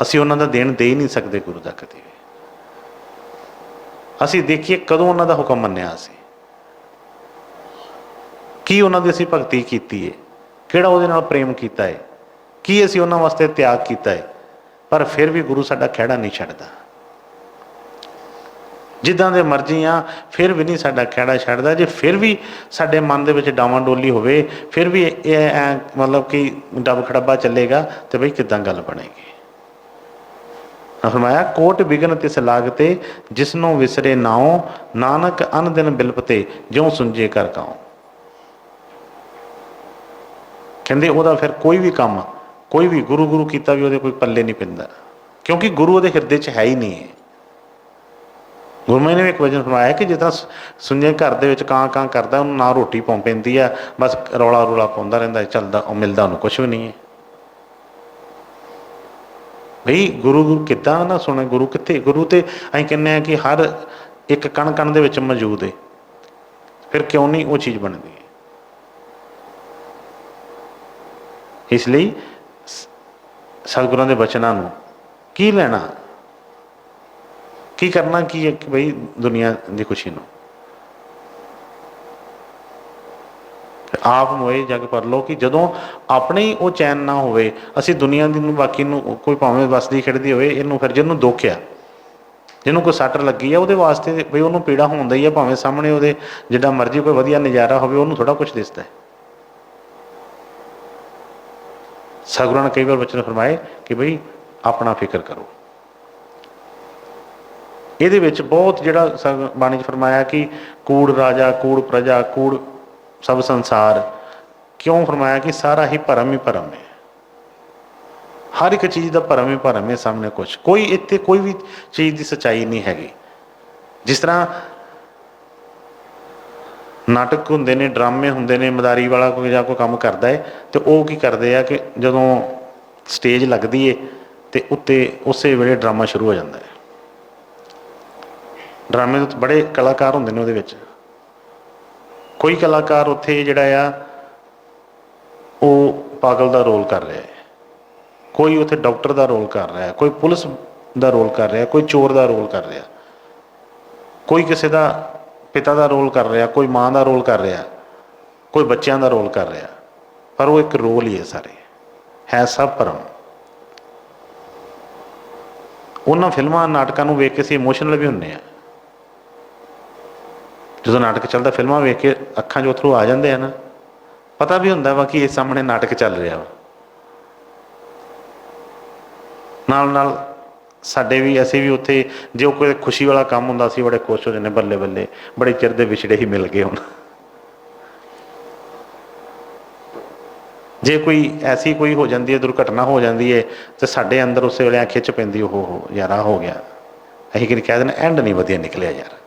ਅਸੀਂ ਉਹਨਾਂ ਦਾ ਦੇਣ ਦੇ ਹੀ ਨਹੀਂ ਸਕਦੇ ਗੁਰੂ ਦਾ ਕਦੇ ਵੀ। ਅਸੀਂ ਦੇਖੀਏ ਕਦੋਂ ਉਹਨਾਂ ਦਾ ਹੁਕਮ ਮੰਨਿਆ, ਅਸੀਂ ਕੀ ਉਹਨਾਂ ਦੀ ਅਸੀਂ ਭਗਤੀ ਕੀਤੀ ਹੈ, ਕਿਹੜਾ ਉਹਦੇ ਨਾਲ ਪ੍ਰੇਮ ਕੀਤਾ ਹੈ, ਕੀ ਅਸੀਂ ਉਹਨਾਂ ਵਾਸਤੇ ਤਿਆਗ ਕੀਤਾ ਹੈ। ਪਰ ਫਿਰ ਵੀ ਗੁਰੂ ਸਾਡਾ ਖਹਿੜਾ ਨਹੀਂ ਛੱਡਦਾ। ਜਿੱਦਾਂ ਦੇ ਮਰਜ਼ੀ ਆ, ਫਿਰ ਵੀ ਨਹੀਂ ਸਾਡਾ ਖਹਿੜਾ ਛੱਡਦਾ। ਜੇ ਫਿਰ ਵੀ ਸਾਡੇ ਮਨ ਦੇ ਵਿੱਚ ਡਾਵਾਂ ਡੋਲੀ ਹੋਵੇ, ਫਿਰ ਵੀ ਇਹ ਮਤਲਬ ਕਿ ਡੱਬ ਖੜੱਬਾ ਚੱਲੇਗਾ, ਤੇ ਬਈ ਕਿੱਦਾਂ ਗੱਲ ਬਣੇਗੀ? ਫਰਮਾਇਆ ਕੋਟ ਬਿਗਨ ਤਿਸ ਲਾਗਤੇ ਜਿਸ ਨੂੰ ਵਿਸਰੇ ਨਾਉ, ਨਾਨਕ ਅਨ ਦਿਨ ਬਿਲਪਤੇ ਜਿਉਂ ਸੁੰਝੇ ਕਰ ਕਾਉ। ਕਹਿੰਦੇ ਉਹਦਾ ਫਿਰ ਕੋਈ ਵੀ ਕੰਮ, ਕੋਈ ਵੀ ਗੁਰੂ ਗੁਰੂ ਕੀਤਾ ਵੀ ਉਹਦੇ ਕੋਈ ਪੱਲੇ ਨਹੀਂ ਪੈਂਦਾ, ਕਿਉਂਕਿ ਗੁਰੂ ਉਹਦੇ ਹਿਰਦੇ 'ਚ ਹੈ ਹੀ ਨਹੀਂ ਹੈ। ਗੁਰਮੁਖੀ ਨੇ ਵੀ ਇੱਕ ਵਚਨ ਫਰਮਾਇਆ ਕਿ ਜਿਸ ਤਰ੍ਹਾਂ ਸੁੰਝੇ ਘਰ ਦੇ ਵਿੱਚ ਕਾਂ ਕਾਂ ਕਰਦਾ, ਉਹਨੂੰ ਨਾ ਰੋਟੀ ਪਾਉ ਪੈਂਦੀ ਆ, ਬਸ ਰੌਲਾ ਰੌਲਾ ਪਾਉਂਦਾ ਰਹਿੰਦਾ, ਚੱਲਦਾ ਉਹ ਮਿਲਦਾ ਉਹਨੂੰ ਕੁਛ ਵੀ ਨਹੀਂ ਹੈ। ਬਈ ਗੁਰੂ ਗੁਰੂ ਕਿੱਦਾਂ ਨਾ ਸੁਣੇ? ਗੁਰੂ ਕਿੱਥੇ? ਗੁਰੂ ਤੇ ਅਸੀਂ ਕਹਿੰਦੇ ਹਾਂ ਕਿ ਹਰ ਇੱਕ ਕਣ ਕਣ ਦੇ ਵਿੱਚ ਮੌਜੂਦ ਹੈ, ਫਿਰ ਕਿਉਂ ਨਹੀਂ ਉਹ ਚੀਜ਼ ਬਣਦੀ ਹੈ? ਇਸ ਲਈ ਸਤਿਗੁਰਾਂ ਦੇ ਬਚਨਾਂ ਨੂੰ ਕੀ ਲੈਣਾ, ਕੀ ਕਰਨਾ, ਕੀ ਹੈ ਕਿ ਬਈ ਦੁਨੀਆ ਦੀ ਖੁਸ਼ੀ ਨੂੰ ਆਪ ਮੋਏ ਜਗ ਪਰ ਲੋ, ਕਿ ਜਦੋਂ ਆਪਣੇ ਹੀ ਉਹ ਚੈਨ ਨਾ ਹੋਵੇ, ਅਸੀਂ ਦੁਨੀਆ ਦੀ ਨੂੰ ਬਾਕੀ ਨੂੰ ਕੋਈ ਭਾਵੇਂ ਵਸਦੀ ਖੇਡਦੀ ਹੋਵੇ, ਇਹਨੂੰ ਫਿਰ ਜਿਹਨੂੰ ਦੁੱਖ ਆ, ਜਿਹਨੂੰ ਕੋਈ ਸੱਟ ਲੱਗੀ ਆ, ਉਹਦੇ ਵਾਸਤੇ ਬਈ ਉਹਨੂੰ ਪੀੜਾ ਹੁੰਦਾ ਹੀ ਆ, ਭਾਵੇਂ ਸਾਹਮਣੇ ਉਹਦੇ ਜਿੱਡਾ ਮਰਜ਼ੀ ਕੋਈ ਵਧੀਆ ਨਜ਼ਾਰਾ ਹੋਵੇ, ਉਹਨੂੰ ਥੋੜ੍ਹਾ ਕੁਛ ਦਿਸਦਾ ਹੈ। ਸਤਿਗੁਰਾਂ ਨੇ ਕਈ ਵਾਰ ਬਚਨ ਫਰਮਾਏ ਕਿ ਬਈ ਆਪਣਾ ਫਿਕਰ ਕਰੋ। ਇਹਦੇ ਵਿੱਚ ਬਹੁਤ ਜਿਹੜਾ ਬਾਣੀ 'ਚ ਫਰਮਾਇਆ ਕਿ ਕੂੜ ਰਾਜਾ, ਕੂੜ ਪ੍ਰਜਾ, ਕੂੜ ਸਭ ਸੰਸਾਰ। ਕਿਉਂ ਫਰਮਾਇਆ? ਕਿ ਸਾਰਾ ਹੀ ਭਰਮ ਹੈ। ਹਰ ਇੱਕ ਚੀਜ਼ ਦਾ ਭਰਮ ਹੈ ਸਾਹਮਣੇ ਕੁਛ, ਕੋਈ ਇੱਥੇ ਕੋਈ ਵੀ ਚੀਜ਼ ਦੀ ਸੱਚਾਈ ਨਹੀਂ ਹੈਗੀ। ਜਿਸ ਤਰ੍ਹਾਂ ਨਾਟਕ ਹੁੰਦੇ ਨੇ, ਡਰਾਮੇ ਹੁੰਦੇ ਨੇ, ਮਦਾਰੀ ਵਾਲਾ ਕੋਈ ਜਾਂ ਕੋਈ ਕੰਮ ਕਰਦਾ ਹੈ ਤੇ ਉਹ ਕੀ ਕਰਦੇ ਆ ਕਿ ਜਦੋਂ ਸਟੇਜ ਲੱਗਦੀ ਹੈ ਤੇ ਉੱਤੇ ਉਸੇ ਵੇਲੇ ਡਰਾਮਾ ਸ਼ੁਰੂ ਹੋ ਜਾਂਦਾ ਹੈ। ਡਰਾਮੇ ਦੇ ਬੜੇ ਕਲਾਕਾਰ ਹੁੰਦੇ ਨੇ ਉਹਦੇ ਵਿੱਚ। ਕੋਈ ਕਲਾਕਾਰ ਉੱਥੇ ਜਿਹੜਾ ਆ ਉਹ ਪਾਗਲ ਦਾ ਰੋਲ ਕਰ ਰਿਹਾ ਹੈ, ਕੋਈ ਉੱਥੇ ਡਾਕਟਰ ਦਾ ਰੋਲ ਕਰ ਰਿਹਾ, ਕੋਈ ਪੁਲਿਸ ਦਾ ਰੋਲ ਕਰ ਰਿਹਾ, ਕੋਈ ਚੋਰ ਦਾ ਰੋਲ ਕਰ ਰਿਹਾ, ਕੋਈ ਕਿਸੇ ਦਾ ਪਿਤਾ ਦਾ ਰੋਲ ਕਰ ਰਿਹਾ, ਕੋਈ ਮਾਂ ਦਾ ਰੋਲ ਕਰ ਰਿਹਾ, ਕੋਈ ਬੱਚਿਆਂ ਦਾ ਰੋਲ ਕਰ ਰਿਹਾ, ਪਰ ਉਹ ਇੱਕ ਰੋਲ ਹੀ ਹੈ, ਸਾਰੇ ਹੈ ਸਭ ਭਰਮ। ਉਹਨਾਂ ਫਿਲਮਾਂ ਨਾਟਕਾਂ ਨੂੰ ਵੇਖ ਕੇ ਅਸੀਂ ਇਮੋਸ਼ਨਲ ਵੀ ਹੁੰਦੇ ਹਾਂ। ਜਦੋਂ ਨਾਟਕ ਚੱਲਦਾ ਫਿਲਮਾਂ ਵੇਖ ਕੇ ਅੱਖਾਂ 'ਚ ਅਥਰੂ ਆ ਜਾਂਦੇ ਆ ਨਾ, ਪਤਾ ਵੀ ਹੁੰਦਾ ਵਾ ਕਿ ਇਹ ਸਾਹਮਣੇ ਨਾਟਕ ਚੱਲ ਰਿਹਾ ਵਾ। ਨਾਲ ਨਾਲ ਸਾਡੇ ਵੀ, ਅਸੀਂ ਵੀ ਉੱਥੇ ਜੇ ਉਹ ਕੋਈ ਖੁਸ਼ੀ ਵਾਲਾ ਕੰਮ ਹੁੰਦਾ ਅਸੀਂ ਬੜੇ ਖੁਸ਼ ਹੋ ਜਾਂਦੇ, ਬੱਲੇ ਬੱਲੇ ਬੜੇ ਚਿਰ ਦੇ ਵਿਛੜੇ ਹੀ ਮਿਲ ਗਏ ਹੁਣ। ਜੇ ਕੋਈ ਐਸੀ ਕੋਈ ਹੋ ਜਾਂਦੀ ਹੈ, ਦੁਰਘਟਨਾ ਹੋ ਜਾਂਦੀ ਹੈ ਤੇ ਸਾਡੇ ਅੰਦਰ ਉਸੇ ਵੇਲੇ ਖਿੱਚ ਪੈਂਦੀ, ਉਹ ਹੋ ਯਾਰ ਆਹ ਹੋ ਗਿਆ। ਅਸੀਂ ਕਿ ਕਹਿ ਦਿੰਦੇ ਐਂਡ ਨਹੀਂ ਵਧੀਆ ਨਿਕਲਿਆ ਯਾਰ।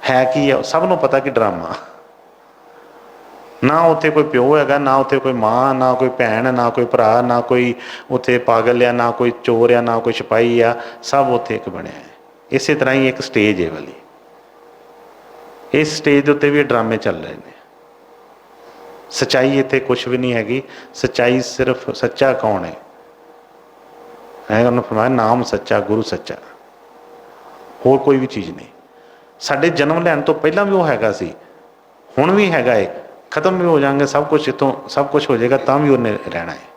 ਹੈ ਕੀ ਆ, ਸਭ ਨੂੰ ਪਤਾ ਕਿ ਡਰਾਮਾ। ਨਾ ਉੱਥੇ ਕੋਈ ਪਿਓ ਹੈਗਾ, ਨਾ ਉੱਥੇ ਕੋਈ ਮਾਂ, ਨਾ ਕੋਈ ਭੈਣ, ਨਾ ਕੋਈ ਭਰਾ, ਨਾ ਕੋਈ ਉੱਥੇ ਪਾਗਲ ਆ, ਨਾ ਕੋਈ ਚੋਰ ਆ, ਨਾ ਕੋਈ ਸਿਪਾਹੀ ਆ, ਸਭ ਉੱਥੇ ਇੱਕ ਬਣਿਆ ਹੈ। ਇਸੇ ਤਰ੍ਹਾਂ ਹੀ ਇੱਕ ਸਟੇਜ ਹੈ ਵਾਲੀ, ਇਸ ਸਟੇਜ ਦੇ ਉੱਤੇ ਵੀ ਇਹ ਡਰਾਮੇ ਚੱਲ ਰਹੇ ਨੇ। ਸੱਚਾਈ ਇੱਥੇ ਕੁਛ ਵੀ ਨਹੀਂ ਹੈਗੀ। ਸੱਚਾਈ ਸਿਰਫ ਸੱਚਾ ਕੌਣ ਹੈ? ਉਹਨੂੰ ਫਰਮਾਇਆ ਨਾਮ ਸੱਚਾ, ਗੁਰੂ ਸੱਚਾ, ਹੋਰ ਕੋਈ ਵੀ ਚੀਜ਼ ਨਹੀਂ। ਸਾਡੇ ਜਨਮ ਲੈਣ ਤੋਂ ਪਹਿਲਾਂ ਵੀ ਉਹ ਹੈਗਾ ਸੀ, ਹੁਣ ਵੀ ਹੈਗਾ ਏ, ਖਤਮ ਵੀ ਹੋ ਜਾਣਗੇ ਸਭ ਕੁਛ, ਇੱਥੋਂ ਸਭ ਕੁਛ ਹੋ ਜਾਏਗਾ ਤਾਂ ਵੀ ਉਹਨੇ ਰਹਿਣਾ ਹੈ।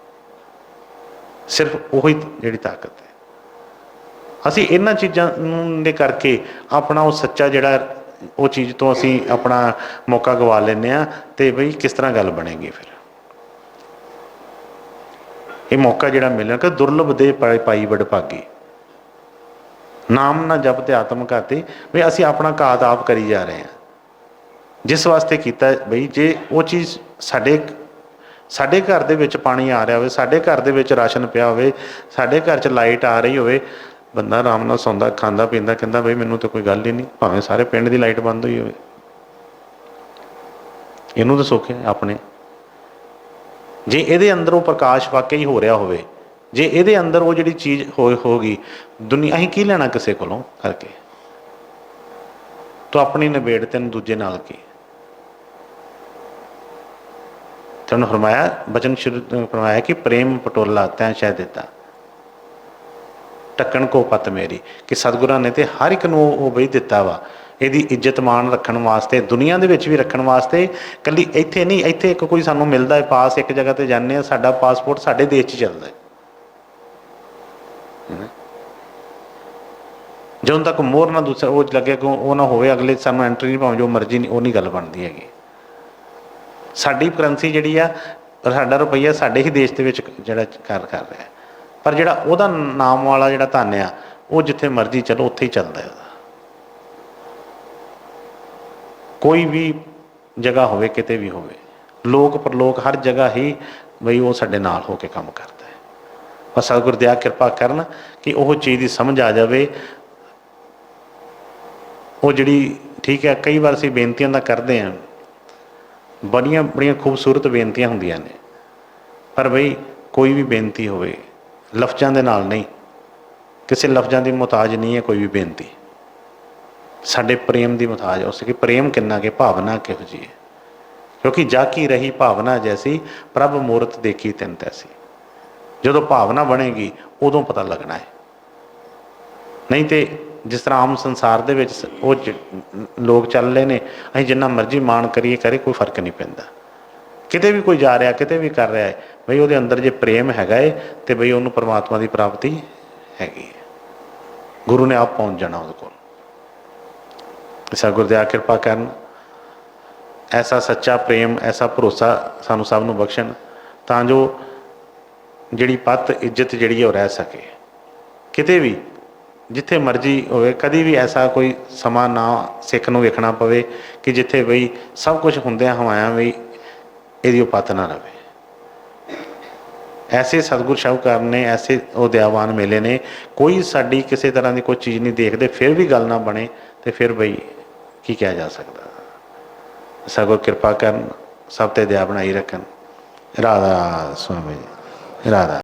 ਸਿਰਫ ਉਹੀ ਜਿਹੜੀ ਤਾਕਤ ਹੈ। ਅਸੀਂ ਇਹਨਾਂ ਚੀਜ਼ਾਂ ਨੂੰ ਦੇ ਕਰਕੇ ਆਪਣਾ ਉਹ ਸੱਚਾ ਜਿਹੜਾ ਉਹ ਚੀਜ਼ ਤੋਂ ਅਸੀਂ ਆਪਣਾ ਮੌਕਾ ਗਵਾ ਲੈਂਦੇ ਹਾਂ। ਤੇ ਬਈ ਕਿਸ ਤਰ੍ਹਾਂ ਗੱਲ ਬਣੇਗੀ ਫਿਰ? ਇਹ ਮੌਕਾ ਜਿਹੜਾ ਮਿਲਿਆ ਕਿ ਦੁਰਲਭ ਦੇ ਪਾਈ ਵਡਭਾਗੀ, ਨਾਮ ਨਾ ਜਪ ਤੇ ਆਤਮ ਘਾਤੇ। ਵੀ ਅਸੀਂ ਆਪਣਾ ਘਾਤ ਆਪ ਕਰੀ ਜਾ ਰਹੇ ਹਾਂ। ਜਿਸ ਵਾਸਤੇ ਕੀਤਾ ਬਈ, ਜੇ ਉਹ ਚੀਜ਼ ਸਾਡੇ ਘਰ ਦੇ ਵਿੱਚ ਪਾਣੀ ਆ ਰਿਹਾ ਹੋਵੇ, ਸਾਡੇ ਘਰ ਦੇ ਵਿੱਚ ਰਾਸ਼ਨ ਪਿਆ ਹੋਵੇ, ਸਾਡੇ ਘਰ 'ਚ ਲਾਈਟ ਆ ਰਹੀ ਹੋਵੇ, ਬੰਦਾ ਆਰਾਮ ਨਾਲ ਸੌਂਦਾ, ਖਾਂਦਾ ਪੀਂਦਾ, ਕਹਿੰਦਾ ਬਈ ਮੈਨੂੰ ਤਾਂ ਕੋਈ ਗੱਲ ਹੀ ਨਹੀਂ, ਭਾਵੇਂ ਸਾਰੇ ਪਿੰਡ ਦੀ ਲਾਈਟ ਬੰਦ ਹੋਈ ਹੋਵੇ, ਇਹਨੂੰ ਤਾਂ ਸੁੱਖ ਹੈ ਆਪਣੇ। ਜੇ ਇਹਦੇ ਅੰਦਰ ਉਹ ਪ੍ਰਕਾਸ਼ ਵਾਕਈ ਹੋ ਰਿਹਾ ਹੋਵੇ, ਜੇ ਇਹਦੇ ਅੰਦਰ ਉਹ ਜਿਹੜੀ ਚੀਜ਼ ਹੋ ਗਈ, ਦੁਨੀਆ ਅਸੀਂ ਕੀ ਲੈਣਾ ਕਿਸੇ ਕੋਲੋਂ ਕਰਕੇ? ਤੂੰ ਆਪਣੀ ਨਿਬੇੜ ਤੈਨੂੰ ਦੂਜੇ ਨਾਲ ਕੀ। ਤੈਨੂੰ ਫਰਮਾਇਆ, ਬਚਨ ਸ਼ੁਰੂ ਫਰਮਾਇਆ ਕਿ ਪ੍ਰੇਮ ਪਟੋਲਾ ਤੈਂ ਸ਼ਹਿ ਦਿੱਤਾ, ਢੱਕਣ ਕੋ ਪਤ ਮੇਰੀ। ਕਿ ਸਤਿਗੁਰਾਂ ਨੇ ਤੇ ਹਰ ਇੱਕ ਨੂੰ ਉਹ ਬਈ ਦਿੱਤਾ ਵਾ, ਇਹਦੀ ਇੱਜ਼ਤ ਮਾਣ ਰੱਖਣ ਵਾਸਤੇ, ਦੁਨੀਆ ਦੇ ਵਿੱਚ ਵੀ ਰੱਖਣ ਵਾਸਤੇ। ਇਕੱਲੀ ਇੱਥੇ ਨਹੀਂ, ਇੱਥੇ ਇੱਕ ਕੋਈ ਸਾਨੂੰ ਮਿਲਦਾ ਹੈ ਪਾਸ, ਇੱਕ ਜਗ੍ਹਾ 'ਤੇ ਜਾਂਦੇ ਹਾਂ, ਸਾਡਾ ਪਾਸਪੋਰਟ ਸਾਡੇ ਦੇਸ਼ 'ਚ ਚੱਲਦਾ ਹੈ। ਜਦੋਂ ਤੱਕ ਮੋਹਰ ਨਾ ਦੂਸਰਾ ਉਹ ਲੱਗੇ ਕਿ ਉਹ ਨਾ ਹੋਵੇ, ਅਗਲੇ ਸਾਨੂੰ ਐਂਟਰੀ ਨਹੀਂ, ਭਾਵੇਂ ਜੋ ਮਰਜ਼ੀ ਨਹੀਂ, ਉਹ ਨਹੀਂ ਗੱਲ ਬਣਦੀ ਹੈਗੀ। ਸਾਡੀ ਕਰੰਸੀ ਜਿਹੜੀ ਆ, ਸਾਡਾ ਰੁਪਈਆ ਸਾਡੇ ਹੀ ਦੇਸ਼ ਦੇ ਵਿੱਚ ਜਿਹੜਾ ਕਰ ਰਿਹਾ, ਪਰ ਜਿਹੜਾ ਉਹਦਾ ਨਾਮ ਵਾਲਾ ਜਿਹੜਾ ਧਨ ਆ, ਉਹ ਜਿੱਥੇ ਮਰਜ਼ੀ ਚਲੋ ਉੱਥੇ ਹੀ ਚੱਲਦਾ ਉਹਦਾ। ਕੋਈ ਵੀ ਜਗ੍ਹਾ ਹੋਵੇ, ਕਿਤੇ ਵੀ ਹੋਵੇ, ਲੋਕ ਪਰਲੋਕ ਹਰ ਜਗ੍ਹਾ ਹੀ ਬਈ ਉਹ ਸਾਡੇ ਨਾਲ ਹੋ ਕੇ ਕੰਮ ਕਰਦਾ ਹੈ। ਪਰ ਸਤਿਗੁਰ ਦਇਆ ਕਿਰਪਾ ਕਰਨ ਕਿ ਉਹ ਚੀਜ਼ ਦੀ ਸਮਝ ਆ ਜਾਵੇ। ਉਹ ਜਿਹੜੀ ਠੀਕ ਹੈ, ਕਈ ਵਾਰ ਅਸੀਂ ਬੇਨਤੀਆਂ ਦਾ ਕਰਦੇ ਹਾਂ, ਬੜੀਆਂ ਬੜੀਆਂ ਖੂਬਸੂਰਤ ਬੇਨਤੀਆਂ ਹੁੰਦੀਆਂ ਨੇ, ਪਰ ਬਈ ਕੋਈ ਵੀ ਬੇਨਤੀ ਹੋਵੇ ਲਫ਼ਜ਼ਾਂ ਦੇ ਨਾਲ ਨਹੀਂ, ਕਿਸੇ ਲਫ਼ਜ਼ਾਂ ਦੀ ਮੁਹਤਾਜ ਨਹੀਂ ਹੈ ਕੋਈ ਵੀ ਬੇਨਤੀ। ਸਾਡੇ ਪ੍ਰੇਮ ਦੀ ਮੁਹਤਾਜ ਉਸ ਕਿ ਪ੍ਰੇਮ ਕਿੰਨਾ ਕਿ ਭਾਵਨਾ ਕਿਹੋ ਜਿਹੀ ਹੈ। ਕਿਉਂਕਿ ਜਾ ਕੀ ਰਹੀ ਭਾਵਨਾ ਜੈਸੀ, ਪ੍ਰਭ ਮੂਰਤ ਦੇਖੀ ਤਿੰਨ ਤੈਸੀ। ਜਦੋਂ ਭਾਵਨਾ ਬਣੇਗੀ ਉਦੋਂ ਪਤਾ ਲੱਗਣਾ ਹੈ। ਨਹੀਂ ਤੇ ਜਿਸ ਤਰ੍ਹਾਂ ਆਮ ਸੰਸਾਰ ਦੇ ਵਿੱਚ ਉਹ ਲੋਕ ਚੱਲ ਰਹੇ ਨੇ, ਅਸੀਂ ਜਿੰਨਾ ਮਰਜ਼ੀ ਮਾਣ ਕਰੀਏ ਕੋਈ ਫਰਕ ਨਹੀਂ ਪੈਂਦਾ। ਕਿਤੇ ਵੀ ਕੋਈ ਜਾ ਰਿਹਾ, ਕਿਤੇ ਵੀ ਕਰ ਰਿਹਾ ਹੈ, ਬਈ ਉਹਦੇ ਅੰਦਰ ਜੇ ਪ੍ਰੇਮ ਹੈਗਾ ਹੈ ਤੇ ਬਈ ਉਹਨੂੰ ਪਰਮਾਤਮਾ ਦੀ ਪ੍ਰਾਪਤੀ ਹੈਗੀ ਹੈ। ਗੁਰੂ ਨੇ ਆਪ ਪਹੁੰਚ ਜਾਣਾ ਉਹਦੇ ਕੋਲ। ਸਤਿਗੁਰ ਦਇਆ ਕਿਰਪਾ ਕਰਨ, ਐਸਾ ਸੱਚਾ ਪ੍ਰੇਮ, ਐਸਾ ਭਰੋਸਾ ਸਾਨੂੰ ਸਭ ਨੂੰ ਬਖਸ਼ਣ, ਤਾਂ ਜੋ ਜਿਹੜੀ ਪੱਤ ਇੱਜ਼ਤ ਜਿਹੜੀ ਹੈ ਉਹ ਰਹਿ ਸਕੇ। ਕਿਤੇ ਵੀ ਜਿੱਥੇ ਮਰਜ਼ੀ ਹੋਵੇ, ਕਦੀ ਵੀ ਐਸਾ ਕੋਈ ਸਮਾਂ ਨਾ ਸਿੱਖ ਨੂੰ ਵੇਖਣਾ ਪਵੇ ਕਿ ਜਿੱਥੇ ਬਈ ਸਭ ਕੁਝ ਹੁੰਦਿਆਂ ਹਵਾਇਆਂ ਵੀ ਇਹਦੀ ਉਹ ਪੱਤ ਨਾ ਰਵੇ। ਐਸੇ ਸਤਿਗੁਰ ਸ਼ਾਹੂਕਾਰ ਨੇ, ਐਸੇ ਉਦਿਆਵਾਨ ਮੇਲੇ ਨੇ, ਕੋਈ ਸਾਡੀ ਕਿਸੇ ਤਰ੍ਹਾਂ ਦੀ ਕੋਈ ਚੀਜ਼ ਨਹੀਂ ਦੇਖਦੇ, ਫਿਰ ਵੀ ਗੱਲ ਨਾ ਬਣੇ ਤੇ ਫਿਰ ਬਈ ਕੀ ਕਿਹਾ ਜਾ ਸਕਦਾ। ਸਤਿਗੁਰ ਕਿਰਪਾ ਕਰਨ, ਸਭ ਤੇ ਦਇਆ ਬਣਾਈ ਰੱਖਣ। ਰਾਧਾ ਸੁਆਮੀ ਜੀ, ਰਾਧਾ।